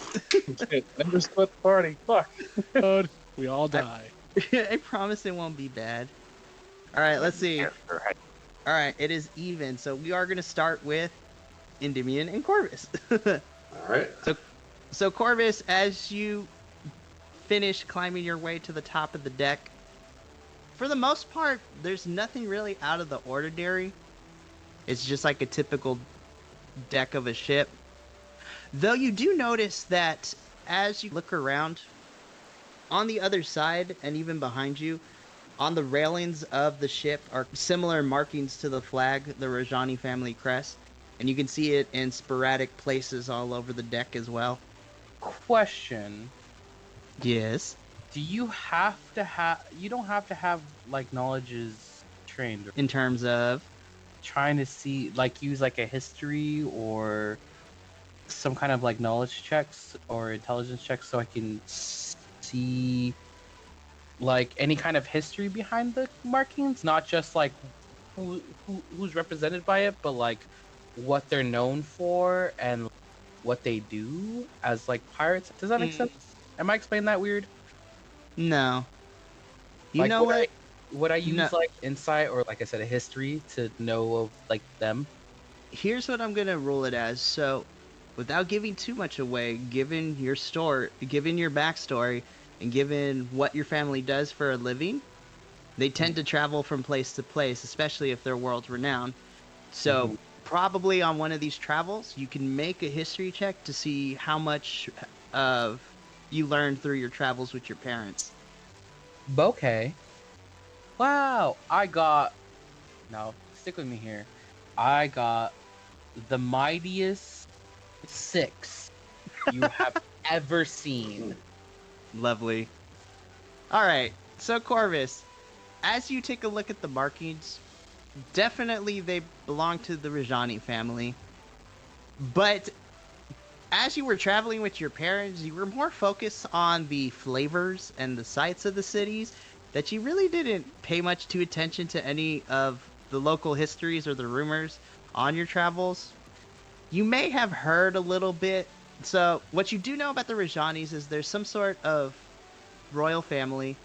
Never split the party. Fuck. God, we all die. I promise it won't be bad. All right, let's see. All right, it is even. So we are going to start with Endymion and Corvus. All right. So Corvus, as you finish climbing your way to the top of the deck, for the most part, there's nothing really out of the ordinary. It's just like a typical deck of a ship. Though you do notice that as you look around, on the other side and even behind you, on the railings of the ship are similar markings to the flag, the Rajani family crest, and you can see it in sporadic places all over the deck as well. Question: Yes. Do you have to have? You don't have to have like knowledges trained. In terms of Trying to see, like, use like a history or some kind of like knowledge checks or intelligence checks, so I can see like any kind of history behind the markings, not just like who's represented by it, but like what they're known for and what they do as like pirates. Does that make sense? Am I explaining that weird? no. You Like, know what? Would I use No. like insight or, like I said, a history to know of like them? Here's what I'm gonna rule it as. So, without giving too much away, given your backstory, and given what your family does for a living, they tend to travel from place to place, especially if they're world renowned. So, probably on one of these travels, you can make a history check to see how much of you learned through your travels with your parents. Okay. Wow, I got. No, stick with me here. I got the mightiest 6 you have ever seen. Lovely. All right, so Corvus, as you take a look at the markings, definitely they belong to the Rajani family. But as you were traveling with your parents, you were more focused on the flavors and the sights of the cities that you really didn't pay much to attention to any of the local histories or the rumors on your travels. You may have heard a little bit. So what you do know about the Rajanis is there's some sort of royal family,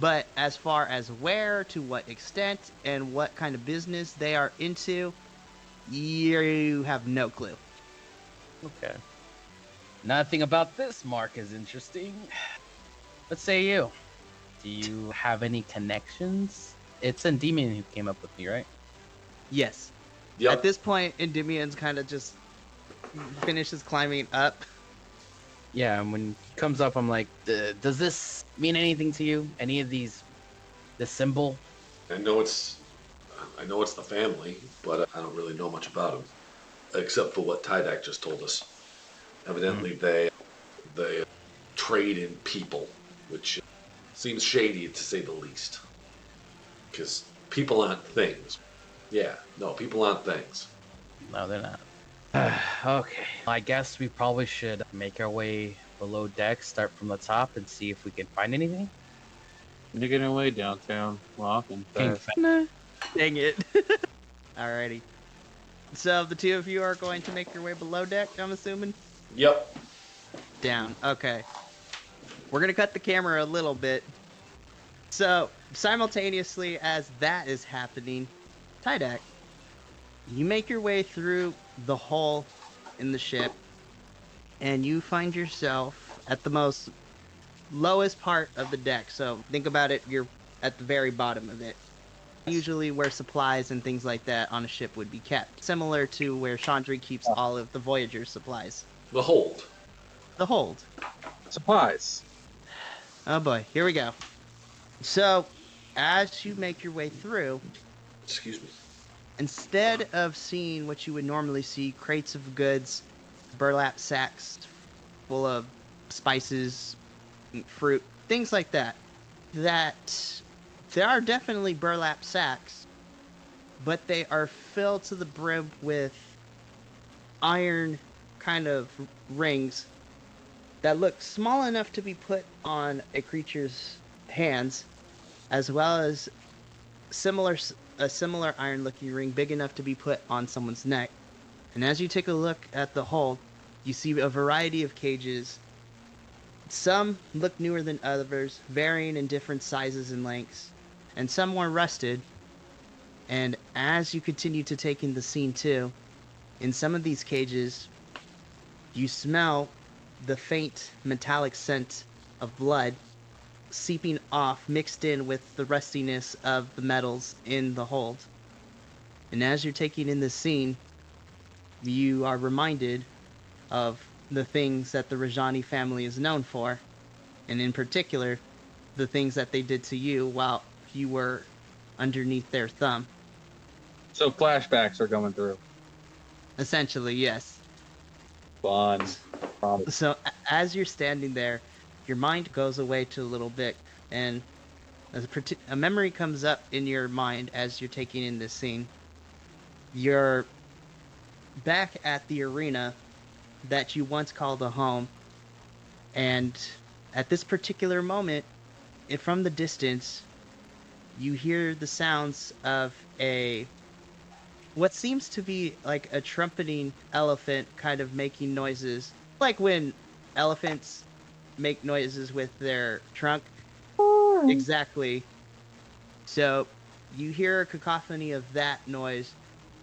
but as far as where, to what extent, and what kind of business they are into, you have no clue. Okay. Nothing about this mark is interesting. Let's say you. Do you have any connections? It's Endymion who came up with me, right? Yes. Yep. At this point, Endymion's kind of just finishes climbing up. Yeah, and when he comes up, I'm like, does this mean anything to you? Any of these, the symbol? I know it's the family, but I don't really know much about them, except for what Tydak just told us. Evidently, they trade in people, which seems shady to say the least. Because people aren't things. Yeah, no, people aren't things. No, they're not. Okay, I guess we probably should make our way below deck, start from the top, and see if we can find anything. Digging our way downtown, walking fast. Dang it. Alrighty. So the two of you are going to make your way below deck, I'm assuming? Yep. Down. Okay. We're going to cut the camera a little bit. So, simultaneously as that is happening, Tydak, you make your way through the hole in the ship, and you find yourself at the most lowest part of the deck. So, think about it, you're at the very bottom of it. Usually where supplies and things like that on a ship would be kept. Similar to where Chandri keeps all of the Voyager's supplies. The hold. The hold. Supplies. Oh boy, here we go. So, as you make your way through, Excuse me. instead of seeing what you would normally see, crates of goods, burlap sacks full of spices, fruit, things like that, that there are definitely burlap sacks, but they are filled to the brim with iron kind of rings that look small enough to be put on a creature's hands, as well as a similar iron looking ring big enough to be put on someone's neck. And as you take a look at the hold, you see a variety of cages. Some look newer than others, varying in different sizes and lengths, and some more rusted. And as you continue to take in the scene too, in some of these cages, you smell the faint metallic scent of blood seeping off, mixed in with the rustiness of the metals in the hold. And as you're taking in this scene, you are reminded of the things that the Rajani family is known for, and in particular, the things that they did to you while you were underneath their thumb. So flashbacks are going through. Essentially, yes. Fun. So as you're standing there, your mind goes away to a little bit, and a memory comes up in your mind as you're taking in this scene. You're back at the arena that you once called a home, and at this particular moment, from the distance, you hear the sounds of what seems to be like a trumpeting elephant kind of making noises, like when elephants make noises with their trunk. Exactly. So you hear a cacophony of that noise,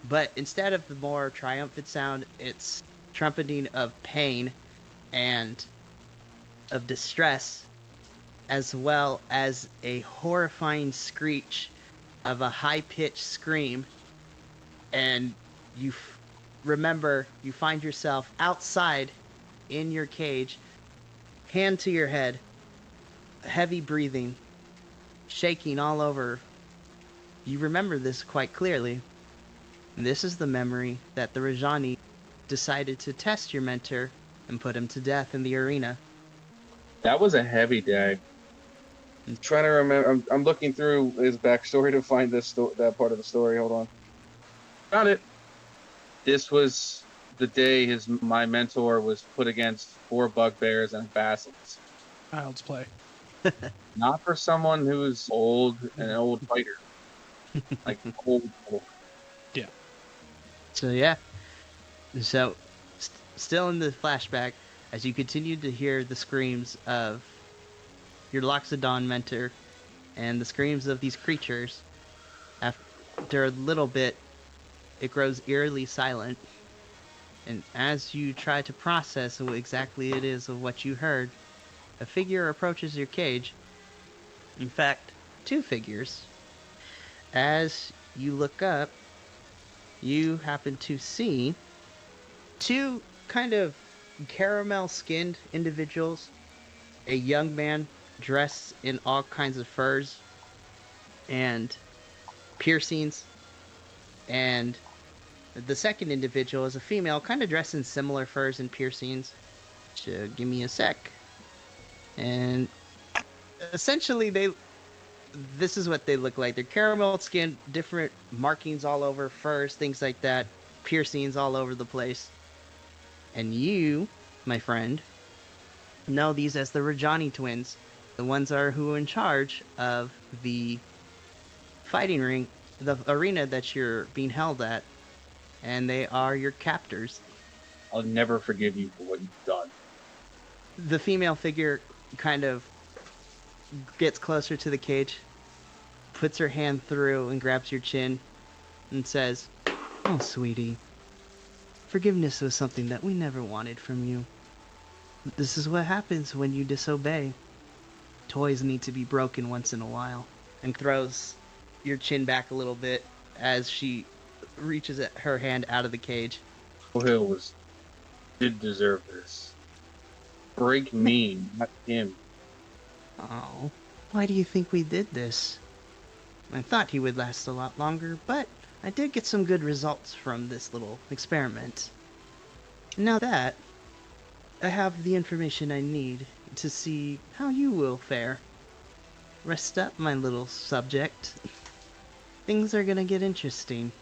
but instead of the more triumphant sound, it's trumpeting of pain and of distress, as well as a horrifying screech of a high-pitched scream. And you remember you find yourself outside in your cage, hand to your head, heavy breathing, shaking all over. You remember this quite clearly. This is the memory that the Rajani decided to test your mentor and put him to death in the arena. That was a heavy day. I'm trying to remember. I'm looking through his backstory to find that part of the story. Hold on. Found it. This was the day my mentor was put against 4 bugbears and basilisk. Child's play. Not for someone who's old, an old fighter. Like old. Yeah. So yeah. So still in the flashback, as you continue to hear the screams of your Loxodon mentor and the screams of these creatures, after a little bit, it grows eerily silent. And as you try to process what exactly it is of what you heard, a figure approaches your cage. In fact, 2 figures. As you look up, you happen to see 2 kind of caramel-skinned individuals. A young man dressed in all kinds of furs and piercings, and the second individual is a female, kind of dressed in similar furs and piercings. So give me a sec. And essentially, this is what they look like. They're caramel skin, different markings all over, furs, things like that, piercings all over the place. And you, my friend, know these as the Rajani twins. The ones who are in charge of the fighting ring, the arena that you're being held at. And they are your captors. I'll never forgive you for what you've done. The female figure kind of gets closer to the cage, puts her hand through and grabs your chin and says, "Oh, sweetie, forgiveness was something that we never wanted from you. This is what happens when you disobey. Toys need to be broken once in a while." And throws your chin back a little bit as she reaches her hand out of the cage. Hill was did deserve this. Break me, not him. Oh, why do you think we did this? I thought he would last a lot longer, but I did get some good results from this little experiment. Now that, I have the information I need to see how you will fare. Rest up, my little subject. Things are gonna get interesting.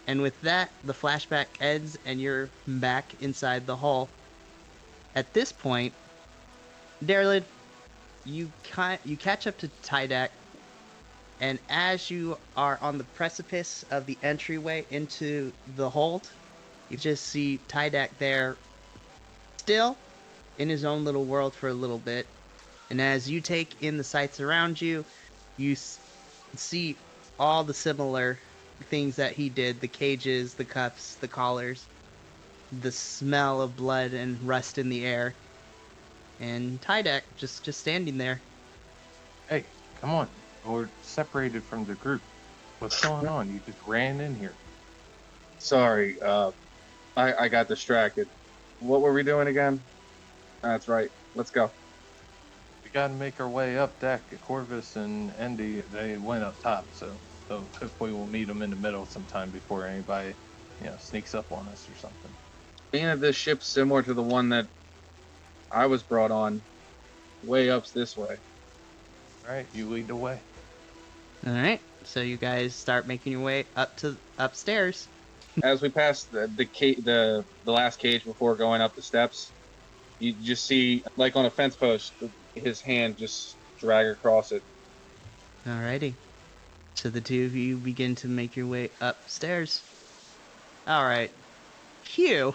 And with that, the flashback ends and you're back inside the hall. At this point, Darlin, you catch up to Tydak, and as you are on the precipice of the entryway into the hold, you just see Tydak there, still in his own little world for a little bit. And as you take in the sights around you, you see all the similar things that he did: the cages, the cuffs, the collars, the smell of blood and rust in the air, and Tydak just standing there. Hey, come on. We're separated from the group. What's going on? You just ran in here. Sorry, I got distracted. What were we doing again? That's right. Let's go. We gotta make our way up deck. Corvus and Andy, they went up top, so hopefully we'll meet them in the middle sometime before anybody, sneaks up on us or something. Being that this ship's similar to the one that I was brought on, way up's this way. All right, you lead the way. All right, so you guys start making your way up to upstairs. As we pass the last cage before going up the steps, you just see, like on a fence post, his hand just drag across it. Alrighty. So the two of you begin to make your way upstairs. Alright. Hugh,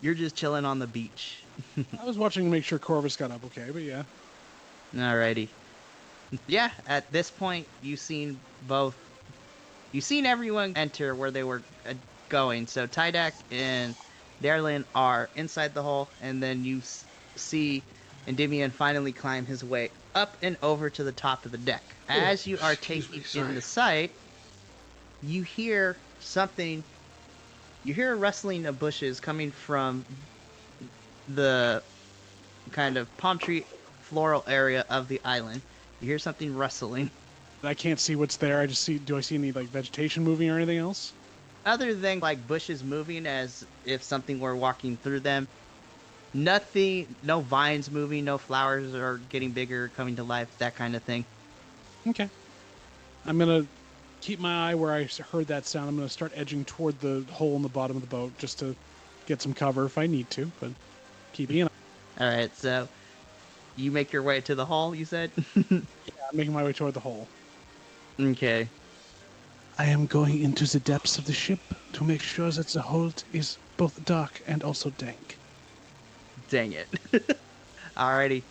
you're just chilling on the beach. I was watching to make sure Corvus got up okay, but yeah. Alrighty. Yeah, at this point, you've seen everyone enter where they were going. So Tydak and Darlin are inside the hole, and then you see Endymion finally climb his way up and over to the top of the deck. As you are taking in the sight, you hear something. You hear a rustling of bushes coming from the kind of palm tree floral area of the island. You hear something rustling. I can't see what's there. Do I see any like vegetation moving or anything else? Other than like bushes moving as if something were walking through them, nothing, no vines moving, no flowers are getting bigger, coming to life, that kind of thing. Okay. I'm going to keep my eye where I heard that sound. I'm going to start edging toward the hole in the bottom of the boat just to get some cover if I need to, but keep an eye. Alright, so you make your way to the hall, you said? Yeah, I'm making my way toward the hole. Okay. I am going into the depths of the ship to make sure that the hold is both dark and also dank. Dang it. Alrighty.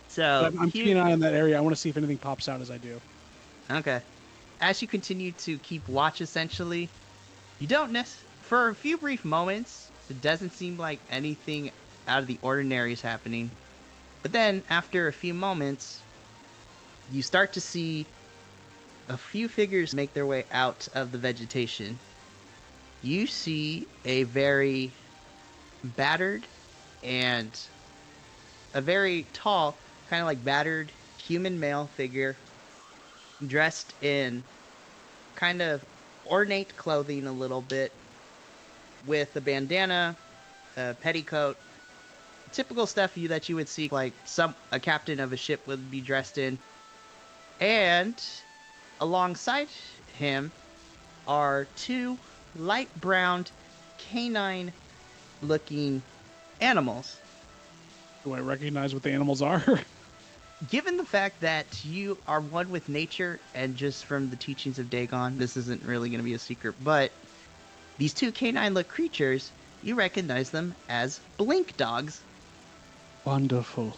So I'm keeping an eye on that area. I want to see if anything pops out as I do. Okay. As you continue to keep watch, essentially, you don't for a few brief moments, it doesn't seem like anything out of the ordinary is happening. But then, after a few moments, you start to see a few figures make their way out of the vegetation. You see a very battered and a very tall, kind of like battered human male figure dressed in kind of ornate clothing a little bit, with a bandana, a petticoat, typical stuff that you would see like a captain of a ship would be dressed in. And alongside him are two light browned canine looking animals. Do I recognize what the animals are? Given the fact that you are one with nature, and just from the teachings of Dagon, this isn't really going to be a secret, but these two canine-look creatures, you recognize them as blink dogs. Wonderful.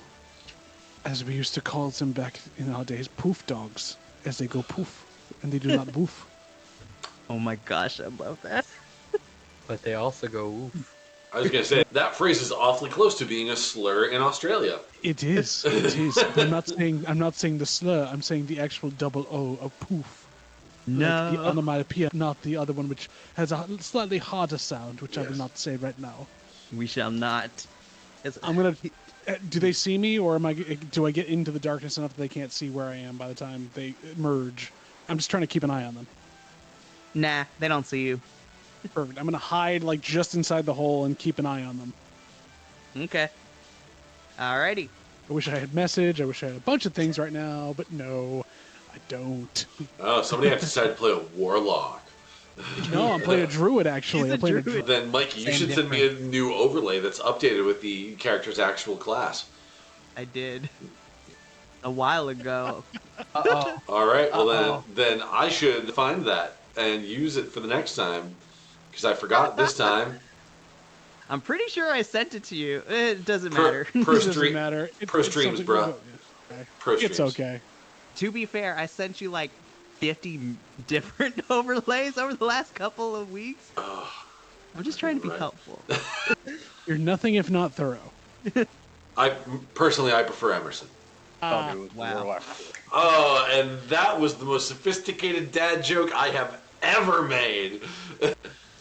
As we used to call them back in our days, poof dogs, as they go poof, and they do not boof. Oh my gosh, I love that. But they also go oof. I was going to say, that phrase is awfully close to being a slur in Australia. It is. It is. I'm not saying the slur. I'm saying the actual double O of poof. No. Like the onomatopoeia, not the other one, which has a slightly harder sound, which I will not say right now. We shall not. I'm gonna. Do they see me, or do I get into the darkness enough that they can't see where I am by the time they merge? I'm just trying to keep an eye on them. Nah, they don't see you. Perfect. I'm gonna hide like just inside the hole and keep an eye on them. Okay. Alrighty. I wish I had message. I wish I had a bunch of things right now, but no, I don't. Oh, somebody has decided to play a warlock. No, I'm playing a druid actually. He's a I'm playing druid. Then, Mikey, you Same should send me a new overlay that's updated with the character's actual class. I did. A while ago. Uh-oh. All right, well Uh-oh. then I should find that and use it for the next time because I forgot this time. I'm pretty sure I sent it to you. It doesn't Pro, matter. pro, It doesn't stream, matter. pro streams, something- bro. Okay. Pro It's streams. okay. To be fair, I sent you like 50 different overlays over the last couple of weeks. Oh, I'm just trying to be Right. helpful. You're nothing if not thorough. I prefer Emerson. Thought it was wow. Warlock. Oh, and that was the most sophisticated dad joke I have ever made. All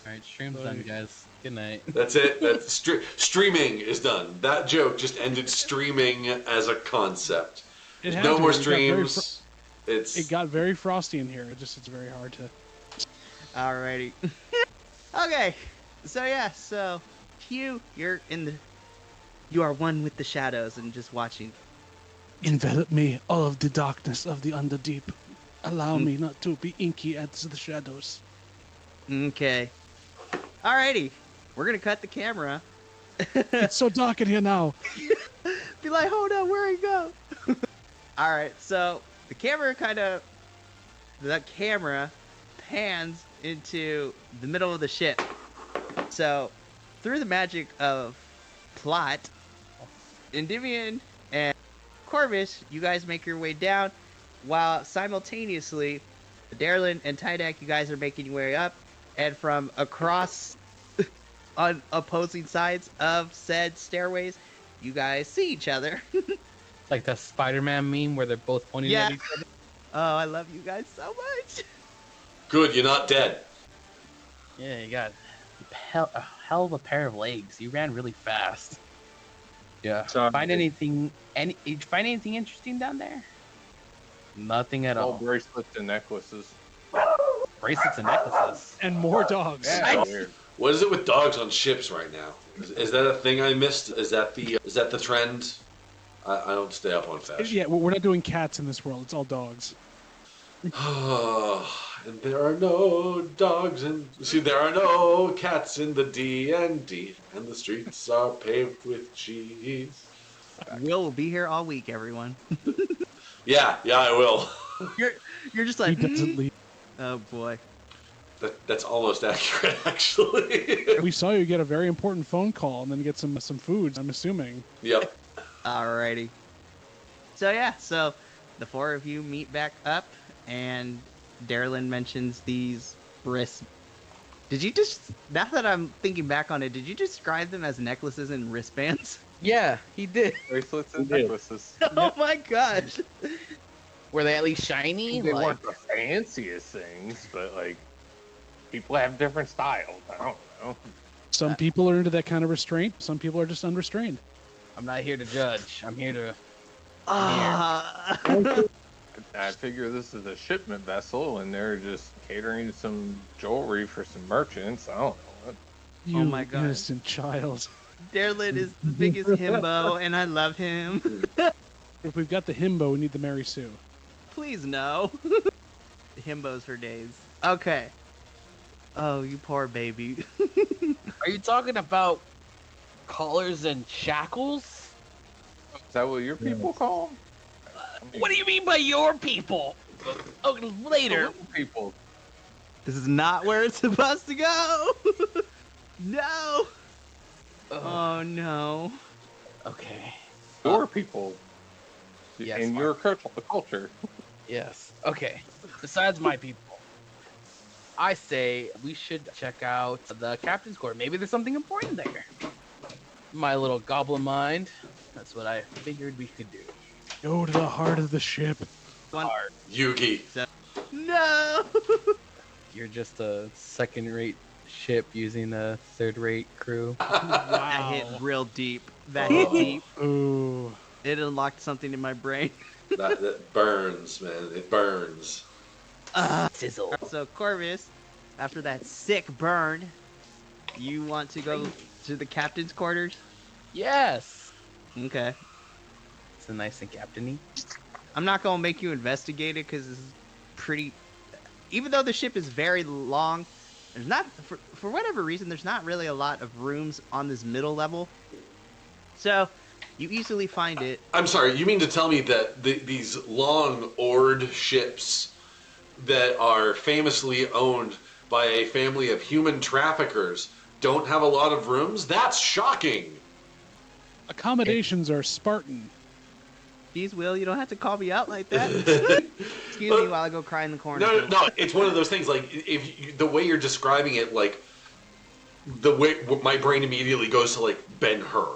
right, stream's done, guys. Good night. That's it. That's streaming is done. That joke just ended streaming as a concept. It had No to. more It got very streams. It's It got very frosty in here. It's very hard to. Alrighty. Okay. So Hugh, you are one with the shadows and just watching. Envelop me, all of the darkness of the underdeep. Allow me not to be inky as the shadows. Okay. Alrighty. We're gonna cut the camera. It's so dark in here now. Be like, hold on, where'd he go? Alright, so the camera pans into the middle of the ship. So, through the magic of plot, Endymion and Corvus, you guys make your way down, while simultaneously, Gundarlun and Tydak, you guys are making your way up, and from across on opposing sides of said stairways, you guys see each other. Like the Spider-Man meme where they're both pointing Yeah. at each other. Oh, I love you guys so much. good. You're not dead. Yeah, you got a hell of a pair of legs. You ran really fast. Yeah. Sorry. Did you find anything interesting down there? Nothing at All all. bracelets and necklaces. Bracelets and necklaces. And more dogs. Yeah, weird. What is it with dogs on ships right now? Is that a thing I missed? Is that the trend? I don't stay up on fashion. Yeah, we're not doing cats in this world. It's all dogs. And there are no dogs there are no cats in the D&D, and the streets are paved with cheese. Will be here all week, everyone. Yeah, I will. You're just He like, doesn't leave. oh boy. That's almost accurate, actually. We saw you get a very important phone call and then get some food, I'm assuming. Yep. Alrighty. So the four of you meet back up, and Darlin mentions these wrist. Did you just, now that I'm thinking back on it, did you describe them as necklaces and wristbands? Yeah, he did. Bracelets and He did. necklaces. Oh my gosh. Were they at least shiny? They Like, weren't the fanciest things, but like people have different styles. I don't know. Some people are into that kind of restraint. Some people are just unrestrained. I'm not here to judge. I'm here to. I figure this is a shipment vessel, and they're just catering some jewelry for some merchants. I don't know. You my God. innocent child. Darlin is the biggest himbo, and I love him. If we've got the himbo, we need the Mary Sue. Please no. The himbos for days. Okay. Oh, you poor baby. Are you talking about collars and shackles? Is that what your people call them? What do you mean by your people? Oh, later. Little people. This is not where it's supposed to go. No. Oh no. Okay. Your people. Yes, in Mark. your culture. Yes. Okay. Besides my people, I say we should check out the captain's quarter. Maybe there's something important there. My little goblin mind. That's what I figured we could do. Go to the heart of the ship. Yugi. No. You're just a second-rate ship using a third-rate crew. That hit real deep. That hit deep. Ooh. It unlocked something in my brain. That burns, man. It burns. Sizzle. So Corvus, after that sick burn, you want to go to the captain's quarters? Yes. Okay. It's a nice and captainy. I'm not gonna make you investigate it because it's pretty. Even though the ship is very long, there's not for whatever reason there's not really a lot of rooms on this middle level. So you easily find it. I'm sorry, you mean to tell me that these long oared ships that are famously owned by a family of human traffickers don't have a lot of rooms? That's shocking. Accommodations are Spartan. Geez, Will, you don't have to call me out like that. Excuse me while I go cry in the corner. No. It's one of those things. Like, the way you're describing it, like the way my brain immediately goes to like Ben-Hur.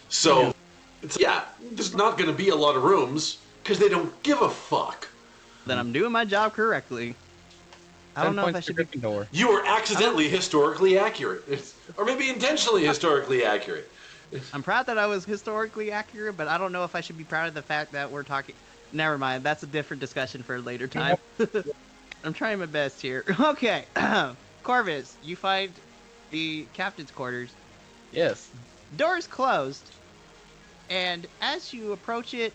So, there's not going to be a lot of rooms because they don't give a fuck. Then I'm doing my job correctly. I don't know if I should be. Gryffindor. You were accidentally historically accurate, or maybe intentionally historically accurate. I'm proud that I was historically accurate, but I don't know if I should be proud of the fact that we're talking. Never mind. That's a different discussion for a later time. I'm trying my best here. Okay. Corvus, you find the captain's quarters. Yes. Door's closed, and as you approach it,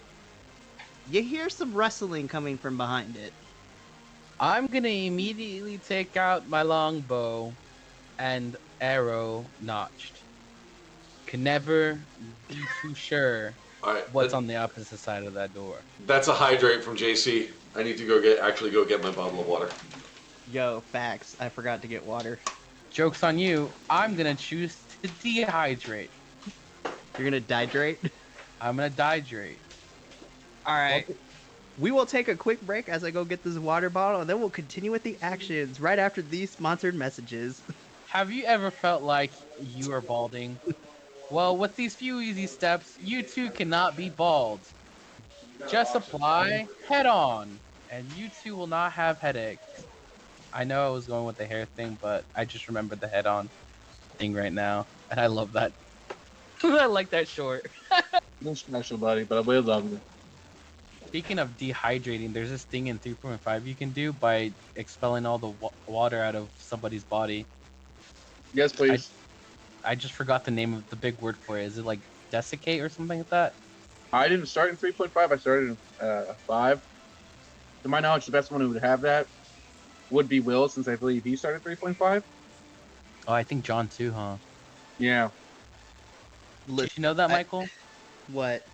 you hear some rustling coming from behind it. I'm gonna immediately take out my longbow and arrow notched. Can never be too sure All right, what's on the opposite side of that door. That's a hydrate from JC. I need to go get my bottle of water. Yo, facts. I forgot to get water. Joke's on you. I'm gonna choose to dehydrate. You're gonna dihydrate? I'm gonna dihydrate. Alright. We will take a quick break as I go get this water bottle, and then we'll continue with the actions right after these sponsored messages. Have you ever felt like you are balding? Well, with these few easy steps, you too cannot be bald. Just apply head on, and you too will not have headaches. I know I was going with the hair thing, but I just remembered the head on thing right now, and I love that. I like that short. No special, buddy, but I will love you. Speaking of dehydrating, there's this thing in 3.5 you can do by expelling all the water out of somebody's body. Yes, please. I just forgot the name of the big word for it. Is it like desiccate or something like that? I didn't start in 3.5. I started in 5. To my knowledge, the best one who would have that would be Will, since I believe he started 3.5. Oh, I think John too, huh? Yeah. Did you know that, Michael? What?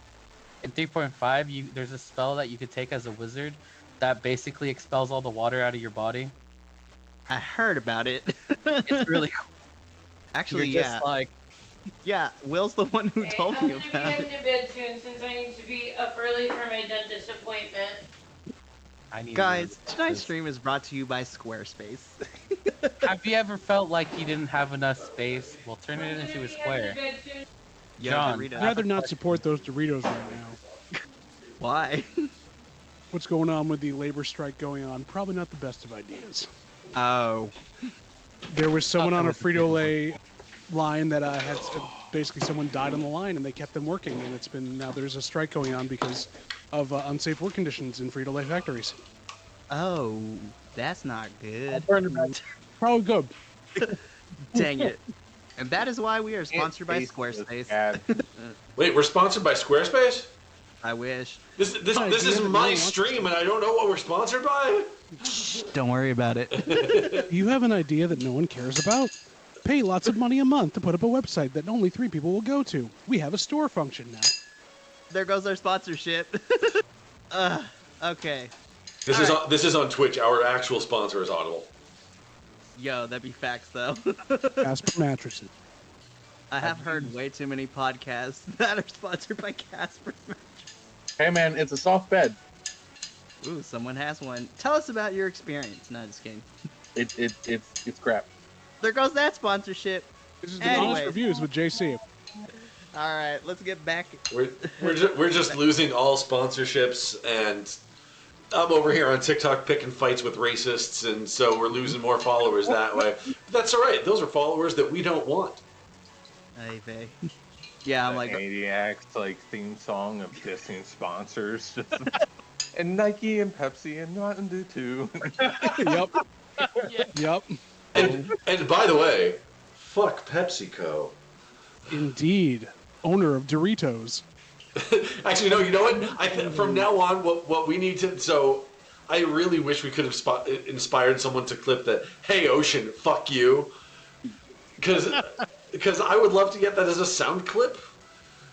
In 3.5, there's a spell that you could take as a wizard that basically expels all the water out of your body. I heard about it. It's really cool. Actually, You're yeah. just like, Yeah, Will's the one who told me I'm about gonna it. be heading to bed soon since I need to be up early for my dentist appointment. I need Guys, to- tonight's stream is brought to you by Squarespace. Have you ever felt like you didn't have enough space? Well, turn it into a square. Yo, John, Dorito. I'd rather not support those Doritos right now. Why? What's going on with the labor strike going on? Probably not the best of ideas. Oh. There was someone on a Frito-Lay line that had basically someone died on the line and they kept them working, and now there's a strike going on because of unsafe work conditions in Frito-Lay factories. Oh, that's not good. Probably good. Dang it. And that is why we are sponsored by Squarespace. Wait, we're sponsored by Squarespace? I wish. This Hi, is do you have my any stream, and I don't know what we're sponsored by. Don't worry about it. You have an idea that no one cares about? Pay lots of money a month to put up a website that only 3 people will go to. We have a store function now. There goes our sponsorship. Okay. This is on Twitch. Our actual sponsor is Audible. Yo, that'd be facts though. Casper mattresses. I have heard way too many podcasts that are sponsored by Casper. Hey, man, it's a soft bed. Ooh, someone has one. Tell us about your experience. No, just kidding. It's crap. There goes that sponsorship. This is the honest Anyways. reviews with JC. All right, let's get back. We're just losing all sponsorships, and I'm over here on TikTok picking fights with racists, and so we're losing more followers that way. That's all right. Those are followers that we don't want. Hey, Vay. Yeah, I'm The like, Maniacs like theme song of dissing sponsors, just and Nike and Pepsi and Mountain Dew too. Yep. Yep. And by the way, fuck PepsiCo. Indeed. Owner of Doritos. Actually, no. You know what? From now on, what we need to. So, I really wish we could have inspired someone to clip the "Hey Ocean, fuck you," because I would love to get that as a sound clip,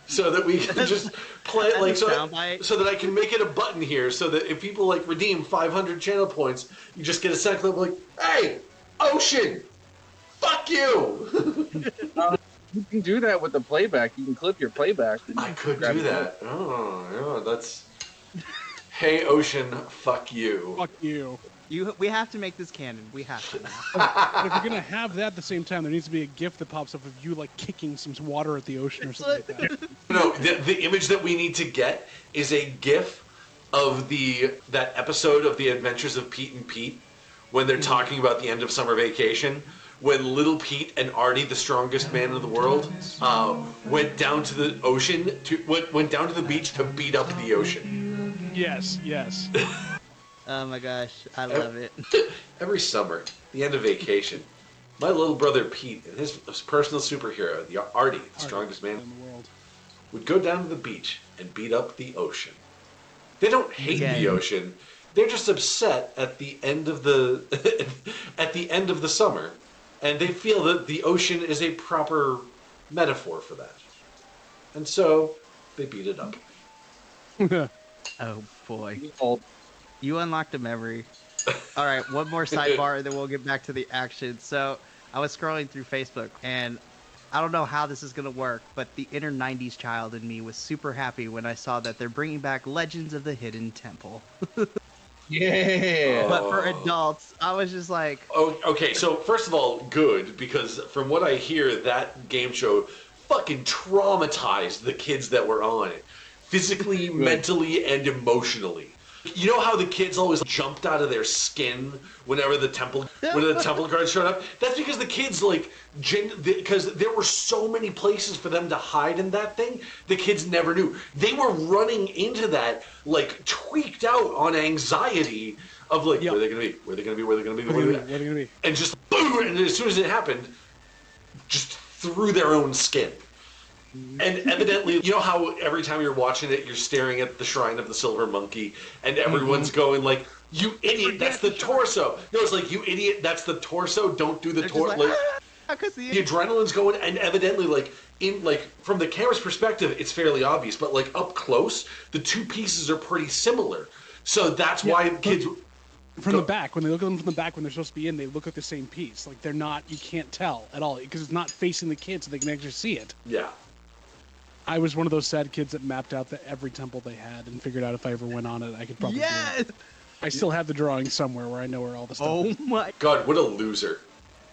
so that we can just play it like so that I can make it a button here, so that if people like redeem 500 channel points, you just get a sound clip like, "Hey Ocean, fuck you." You can do that with the playback. You can clip your playback. I could do that. Oh, yeah, that's. Hey Ocean, fuck you. Fuck you. we have to make this canon. We have to now. But if you're gonna have that at the same time, there needs to be a GIF that pops up of you like kicking some water at the ocean or something like that. No, the image that we need to get is a GIF of that episode of The Adventures of Pete and Pete when they're talking about the end of summer vacation. When Little Pete and Artie, the strongest man in the world, went down to the ocean went down to the beach to beat up the ocean. Yes, yes. Oh my gosh, I love it. Every summer, the end of vacation, my little brother Pete and his personal superhero, the Artie, the strongest man in the world, would go down to the beach and beat up the ocean. They don't hate Again. the ocean; they're just upset at the end of the at the end of the summer. And they feel that the ocean is a proper metaphor for that. And so, they beat it up. Oh boy. Oh, You unlocked a memory. All right, one more sidebar, and then we'll get back to the action. So, I was scrolling through Facebook, and I don't know how this is going to work, but the inner 90s child in me was super happy when I saw that they're bringing back Legends of the Hidden Temple. yeah. But for adults, I was just like... Oh, okay, so first of all, good, because from what I hear, that game show fucking traumatized the kids that were on it. Physically, mentally, and emotionally. You know how the kids always jumped out of their skin whenever the temple guards showed up? That's because the kids because there were so many places for them to hide in that thing. The kids never knew. They were running into that like tweaked out on anxiety of like, where are they gonna be? Where are they gonna be? Where are they gonna be? where are they gonna be? And just boom! And as soon as it happened, just through their own skin. And evidently, you know how every time you're watching it, you're staring at the shrine of the silver monkey, and everyone's going like, "You idiot! That's the torso." No, it's like, "You idiot! That's the torso. Don't do the torso." The adrenaline's going, and evidently, from the camera's perspective, it's fairly obvious, but like up close, the two pieces are pretty similar. So that's why kids. From the back, when they look at them from the back when they're supposed to be in, they look like the same piece. Like they're not. You can't tell at all because it's not facing the kids, so they can actually see it. Yeah. I was one of those sad kids that mapped out every temple they had and figured out if I ever went on it, I could probably do it. I still have the drawing somewhere where I know where all the stuff is. Oh my... God, what a loser.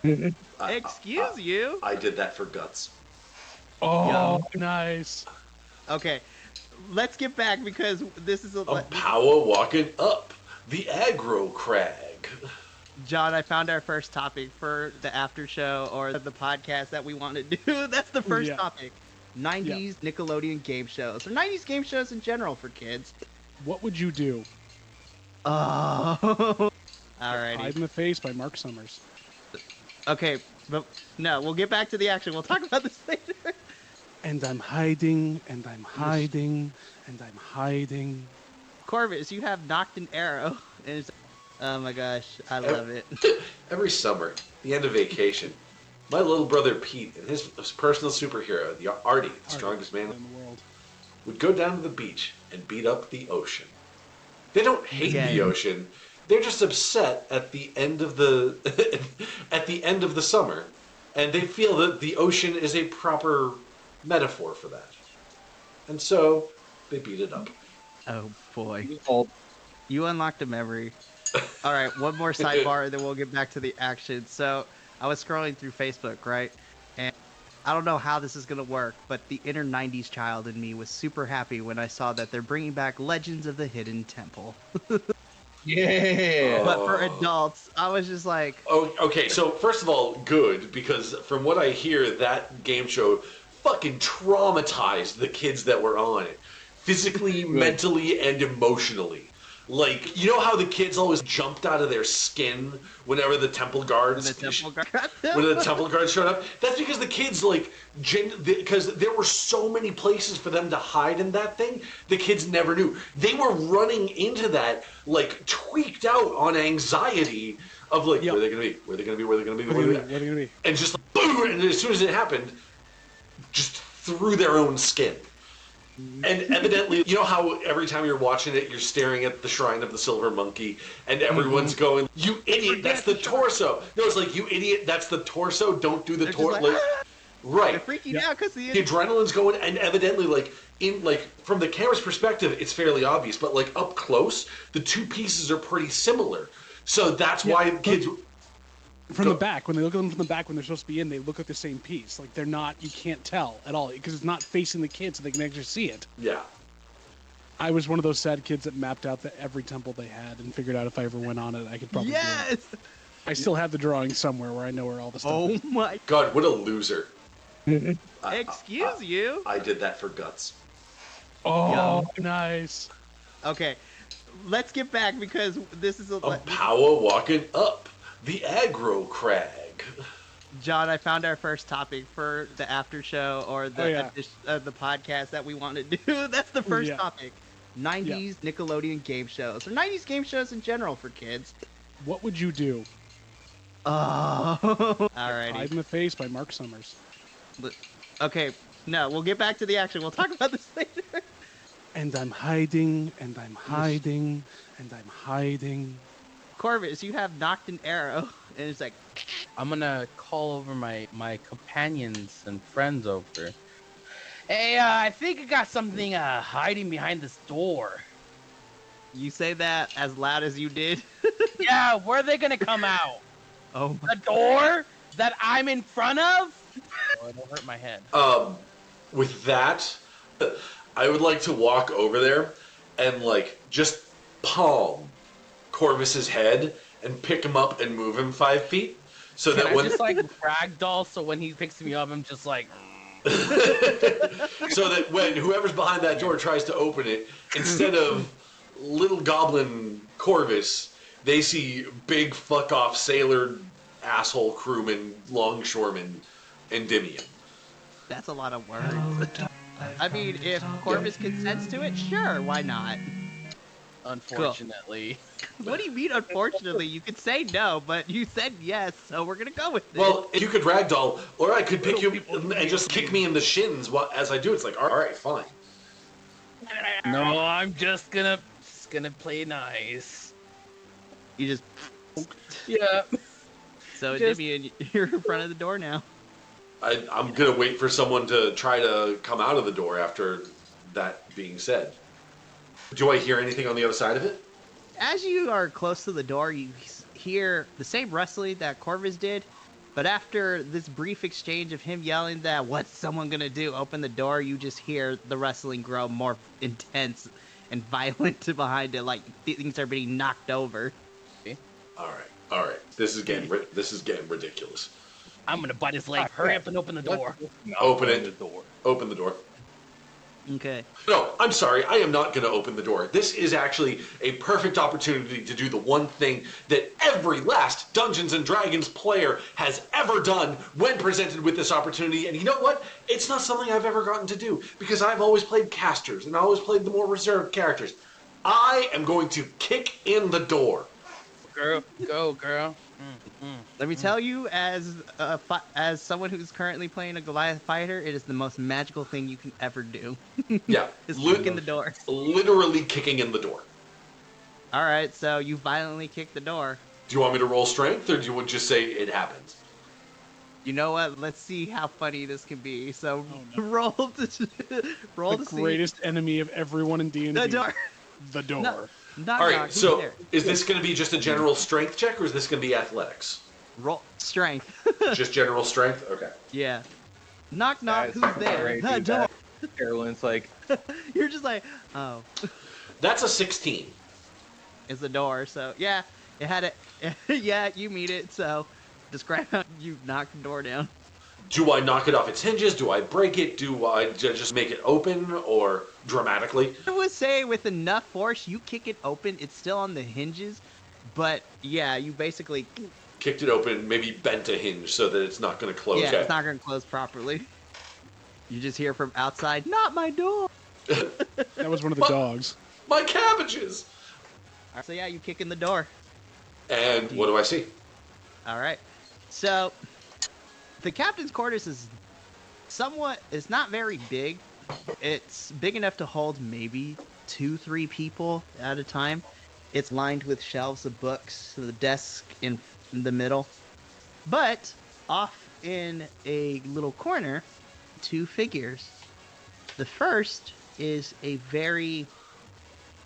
Excuse you? I did that for guts. Oh, nice. Okay, let's get back because this is a... Power walking up the aggro crag. John, I found our first topic for the after show or the podcast that we want to do. That's the first topic. 90s Nickelodeon game shows. Or 90s game shows in general for kids. What would you do? Oh. Alrighty. Hide in the Face by Mark Summers. Okay, but no, we'll get back to the action. We'll talk about this later. And I'm hiding, and I'm hiding, and I'm hiding. Corvus, you have knocked an arrow. And it's... Oh my gosh, I love it. Every summer, the end of vacation, my little brother Pete and his personal superhero, the Artie, the strongest man in the world, would go down to the beach and beat up the ocean. They don't hate the ocean; they're just upset at the end of the at the end of the summer, and they feel that the ocean is a proper metaphor for that. And so they beat it up. Oh boy. Oh, You unlocked a memory. All right, one more sidebar, and then we'll get back to the action. So I was scrolling through Facebook, right? And I don't know how this is going to work, but the inner 90s child in me was super happy when I saw that they're bringing back Legends of the Hidden Temple. Yeah. But for Oh. adults, I was just like, Oh, okay. So first of all, good, because from what I hear, that game show fucking traumatized the kids that were on it, physically, mentally, and emotionally. Like, you know how the kids always jumped out of their skin whenever the temple guards the temple guard got them. when the temple guards showed up? That's because the kids, like, because there were so many places for them to hide in that thing, the kids never knew. They were running into that, like, tweaked out on anxiety of, like, Yep. where are they going to be? Where are they going to be? Where are they going to be? What Where are are they they gonna be? And just, like, boom! And as soon as it happened, just through their own skin. And evidently, you know how every time you're watching it, you're staring at the shrine of the silver monkey, and everyone's going, "You idiot! That's the torso." No, it's like, "You idiot! That's the torso. Don't do the They're just torso." like, "Ah!" They're Right. freaking Yep. out because The adrenaline's going, and evidently, from the camera's perspective, it's fairly obvious, but like up close, the two pieces are pretty similar. So that's why kids. From Go- the back, when they look at them from the back when they're supposed to be in, they look like the same piece. Like they're not, you can't tell at all because it's not facing the kids, so they can actually see it. Yeah. I was one of those sad kids that mapped out every temple they had and figured out if I ever went on it, I could probably do it. Yes. I still have the drawing somewhere where I know where all the stuff Oh is. my. God, what a loser. Excuse you. I did that for guts. Oh, nice. Okay, let's get back because this is A power walking up the aggro crag. John, I found our first topic for the after show or the Oh, yeah. the podcast that we want to do. That's the first Yeah. topic. 90s Nickelodeon game shows or 90s game shows in general for kids. What would you do? Oh, Hide alrighty. in the Face by Mark Summers. Okay, no, we'll get back to the action. We'll talk about this later. And I'm hiding, and I'm hiding, and I'm hiding. Corvus, you have knocked an arrow, and it's like, I'm gonna call over my companions and friends over. Hey, I think I got something hiding behind this door. you say that as loud as you did. Yeah, where are they gonna come out? Oh, The door that I'm in front of? Oh, it'll hurt my head. With that, I would like to walk over there and like just palm Corvus's head and pick him up and move him 5 feet, so Can that I when just like ragdoll so when he picks me up, I'm just like, so that when whoever's behind that door tries to open it, instead of little goblin Corvus, they see big fuck off sailor asshole crewman longshoreman Endymion. that's a lot of words. I mean, if Corvus consents to it, sure, why not? unfortunately. What do you mean, unfortunately? You could say no, but you said yes, so we're gonna go with it. Well, you could ragdoll, or I could pick you and just kick me in the shins as I do. It's like, all right, fine. No, I'm just gonna play nice. you just. Yeah. So, Just- Endymion, you're in front of the door now. I'm gonna wait for someone to try to come out of the door after that being said. Do I hear anything on the other side of it? As you are close to the door, you hear the same rustling that Corvus did, but after this brief exchange of him yelling that, "What's someone gonna do? Open the door," you just hear the rustling grow more intense and violent behind it, like things are being knocked over. All right. This is getting ridiculous. I'm gonna bite his leg. Hurry up and open the door. Open it. Open the door. Okay. No, I'm sorry. I am not going to open the door. This is actually a perfect opportunity to do the one thing that every last Dungeons and Dragons player has ever done when presented with this opportunity. And you know what? It's not something I've ever gotten to do because I've always played casters and I always played the more reserved characters. I am going to kick in the door. Girl, go, girl. Let me tell you, as someone who's currently playing a Goliath fighter, it is the most magical thing you can ever do. Yeah. Is kick in the door. Literally kicking in the door. All right, so you violently kick the door. Do you want me to roll strength or do you just say it happens? You know what? Let's see how funny this can be. So Oh, no. roll to roll The to greatest enemy of everyone in D&D. see the door. The door. No. Knock, All knock, right, who's so there? is this going to be just a general strength check or is this going to be athletics? Roll strength. Just general strength? Okay. Yeah. Knock, knock. Guys, Who's there? crazy, The door. Carolyn's like, You're just like, oh. That's a 16. is the door. So yeah, it had it. Yeah, you meet it. So describe how you knocked the door down. Do I knock it off its hinges? Do I break it? Do I just make it open or dramatically? I would say with enough force, you kick it open. It's still on the hinges, but yeah, you basically Kicked it open, maybe bent a hinge so that it's not going to close. yeah, Okay. it's not gonna close properly. You just hear from outside, "Not my door." That was one of the What? dogs. My cabbages! So yeah, you kick in the door. And what do I see? All right. So the captain's quarters is it's not very big. It's big enough to hold maybe 2-3 people at a time. It's lined with shelves of books, the desk in the middle. But off in a little corner, 2 figures. The first is a very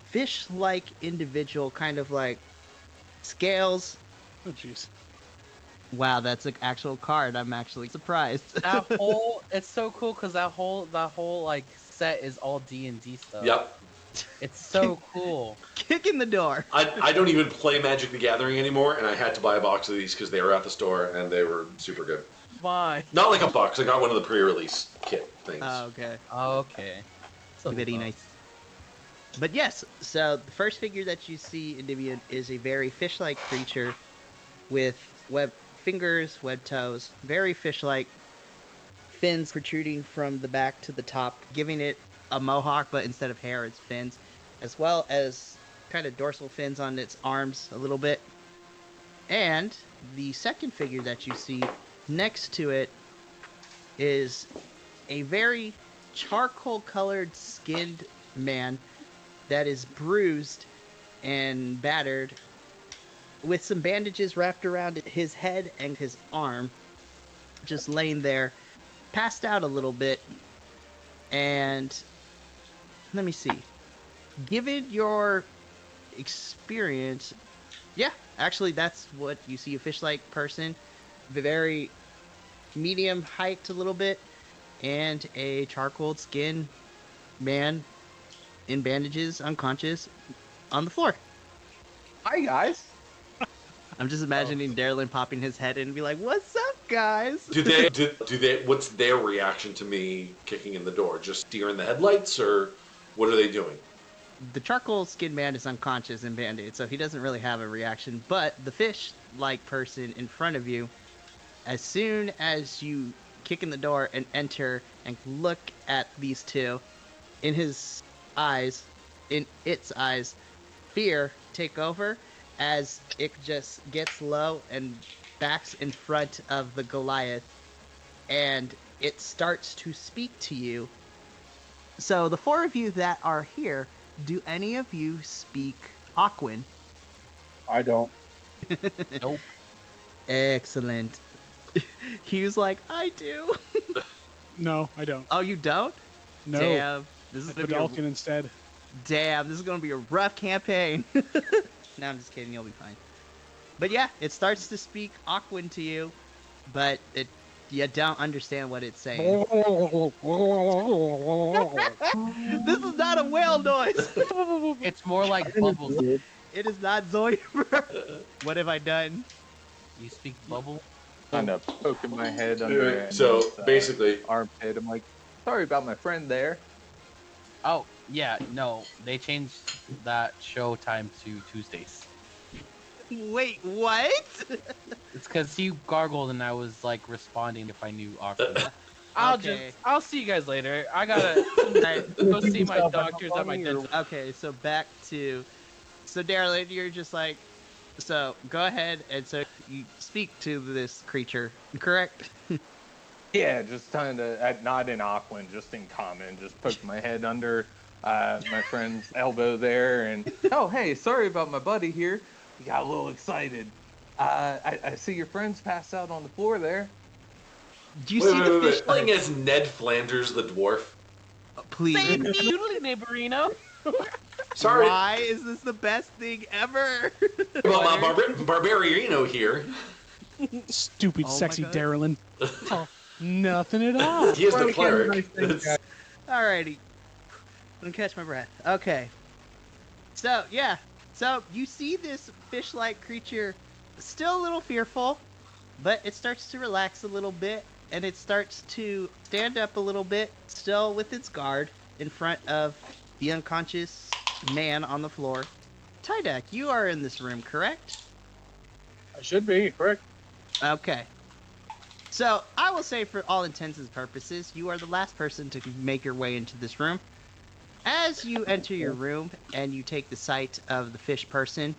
fish-like individual, kind of like scales. Oh, jeez. Wow, that's an actual card. I'm actually surprised. That whole it's so cool because that whole like set is all D&D stuff. Yep. It's so cool. Kick in the door. I don't even play Magic the Gathering anymore, and I had to buy a box of these because they were at the store and they were super good. Why? Not like a box, I got one of the pre-release kit things. Okay. Okay. So Very nice. But yes, so the first figure that you see in Divian is a very fish-like creature with web fingers, web toes, very fish-like fins protruding from the back to the top, giving it a mohawk, but instead of hair, it's fins, as well as kind of dorsal fins on its arms a little bit. And the second figure that you see next to it is a very charcoal-colored skinned man that is bruised and battered with some bandages wrapped around his head and his arm, just laying there, passed out a little bit. And let me see. Given your experience, yeah, actually that's what you see, a fish-like person, very medium height a little bit, and a charcoal skin man in bandages, unconscious, on the floor. Hi guys. I'm just imagining Darylin popping his head in and be like, "What's up, guys?" Do they? What's their reaction to me kicking in the door? Just deer in the headlights, or what are they doing? The charcoal skin man is unconscious and band-aid, so he doesn't really have a reaction. But the fish-like person in front of you, as soon as you kick in the door and enter and look at these two, in its eyes, fear take over as it just gets low and backs in front of the Goliath, and it starts to speak to you. So the 4 of you that are here, do any of you speak Aquan? I don't. Nope. Excellent. He was like, I do. No, I don't. Oh, you don't? No. Damn. This is gonna be Vidalkin instead. Damn, this is gonna be a rough campaign. No, I'm just kidding. You'll be fine. But yeah, it starts to speak Aquan to you, but you don't understand what it's saying. This is not a whale noise. It's more like bubbles. It is not Zoidberg. What have I done? You speak bubble? Kind of poking my head under. So his, basically, armpit. I'm like, sorry about my friend there. Oh, yeah, no. They changed that show time to Tuesdays. Wait, what? It's because he gargled and I was like responding if I knew Aqua. Okay. I'll see you guys later. I gotta go see my doctors at my dentist. Okay, so back to... So, Darylin, you're just like... So, go ahead, and so you speak to this creature, correct? Yeah, just kind of not in Aquan, just in common. Just poked my head under my friend's elbow there, and oh hey, sorry about my buddy here. We got a little excited. I see your friends passed out on the floor there. Do you see the fish? Playing as Ned Flanders the dwarf. Please. Doodly neighborino. Sorry, Why is this the best thing ever? well, my Barbarino here. Stupid, Oh my sexy God. Darylin. Oh, nothing at all. He is the cleric. That's- Alrighty. Let me catch my breath. Okay. So, yeah. So you see this fish-like creature, still a little fearful, but it starts to relax a little bit, and it starts to stand up a little bit, still with its guard, in front of the unconscious man on the floor. Tydak, you are in this room, correct? I should be, correct. Okay. So, I will say for all intents and purposes, you are the last person to make your way into this room. As you enter your room and you take the sight of the fish person,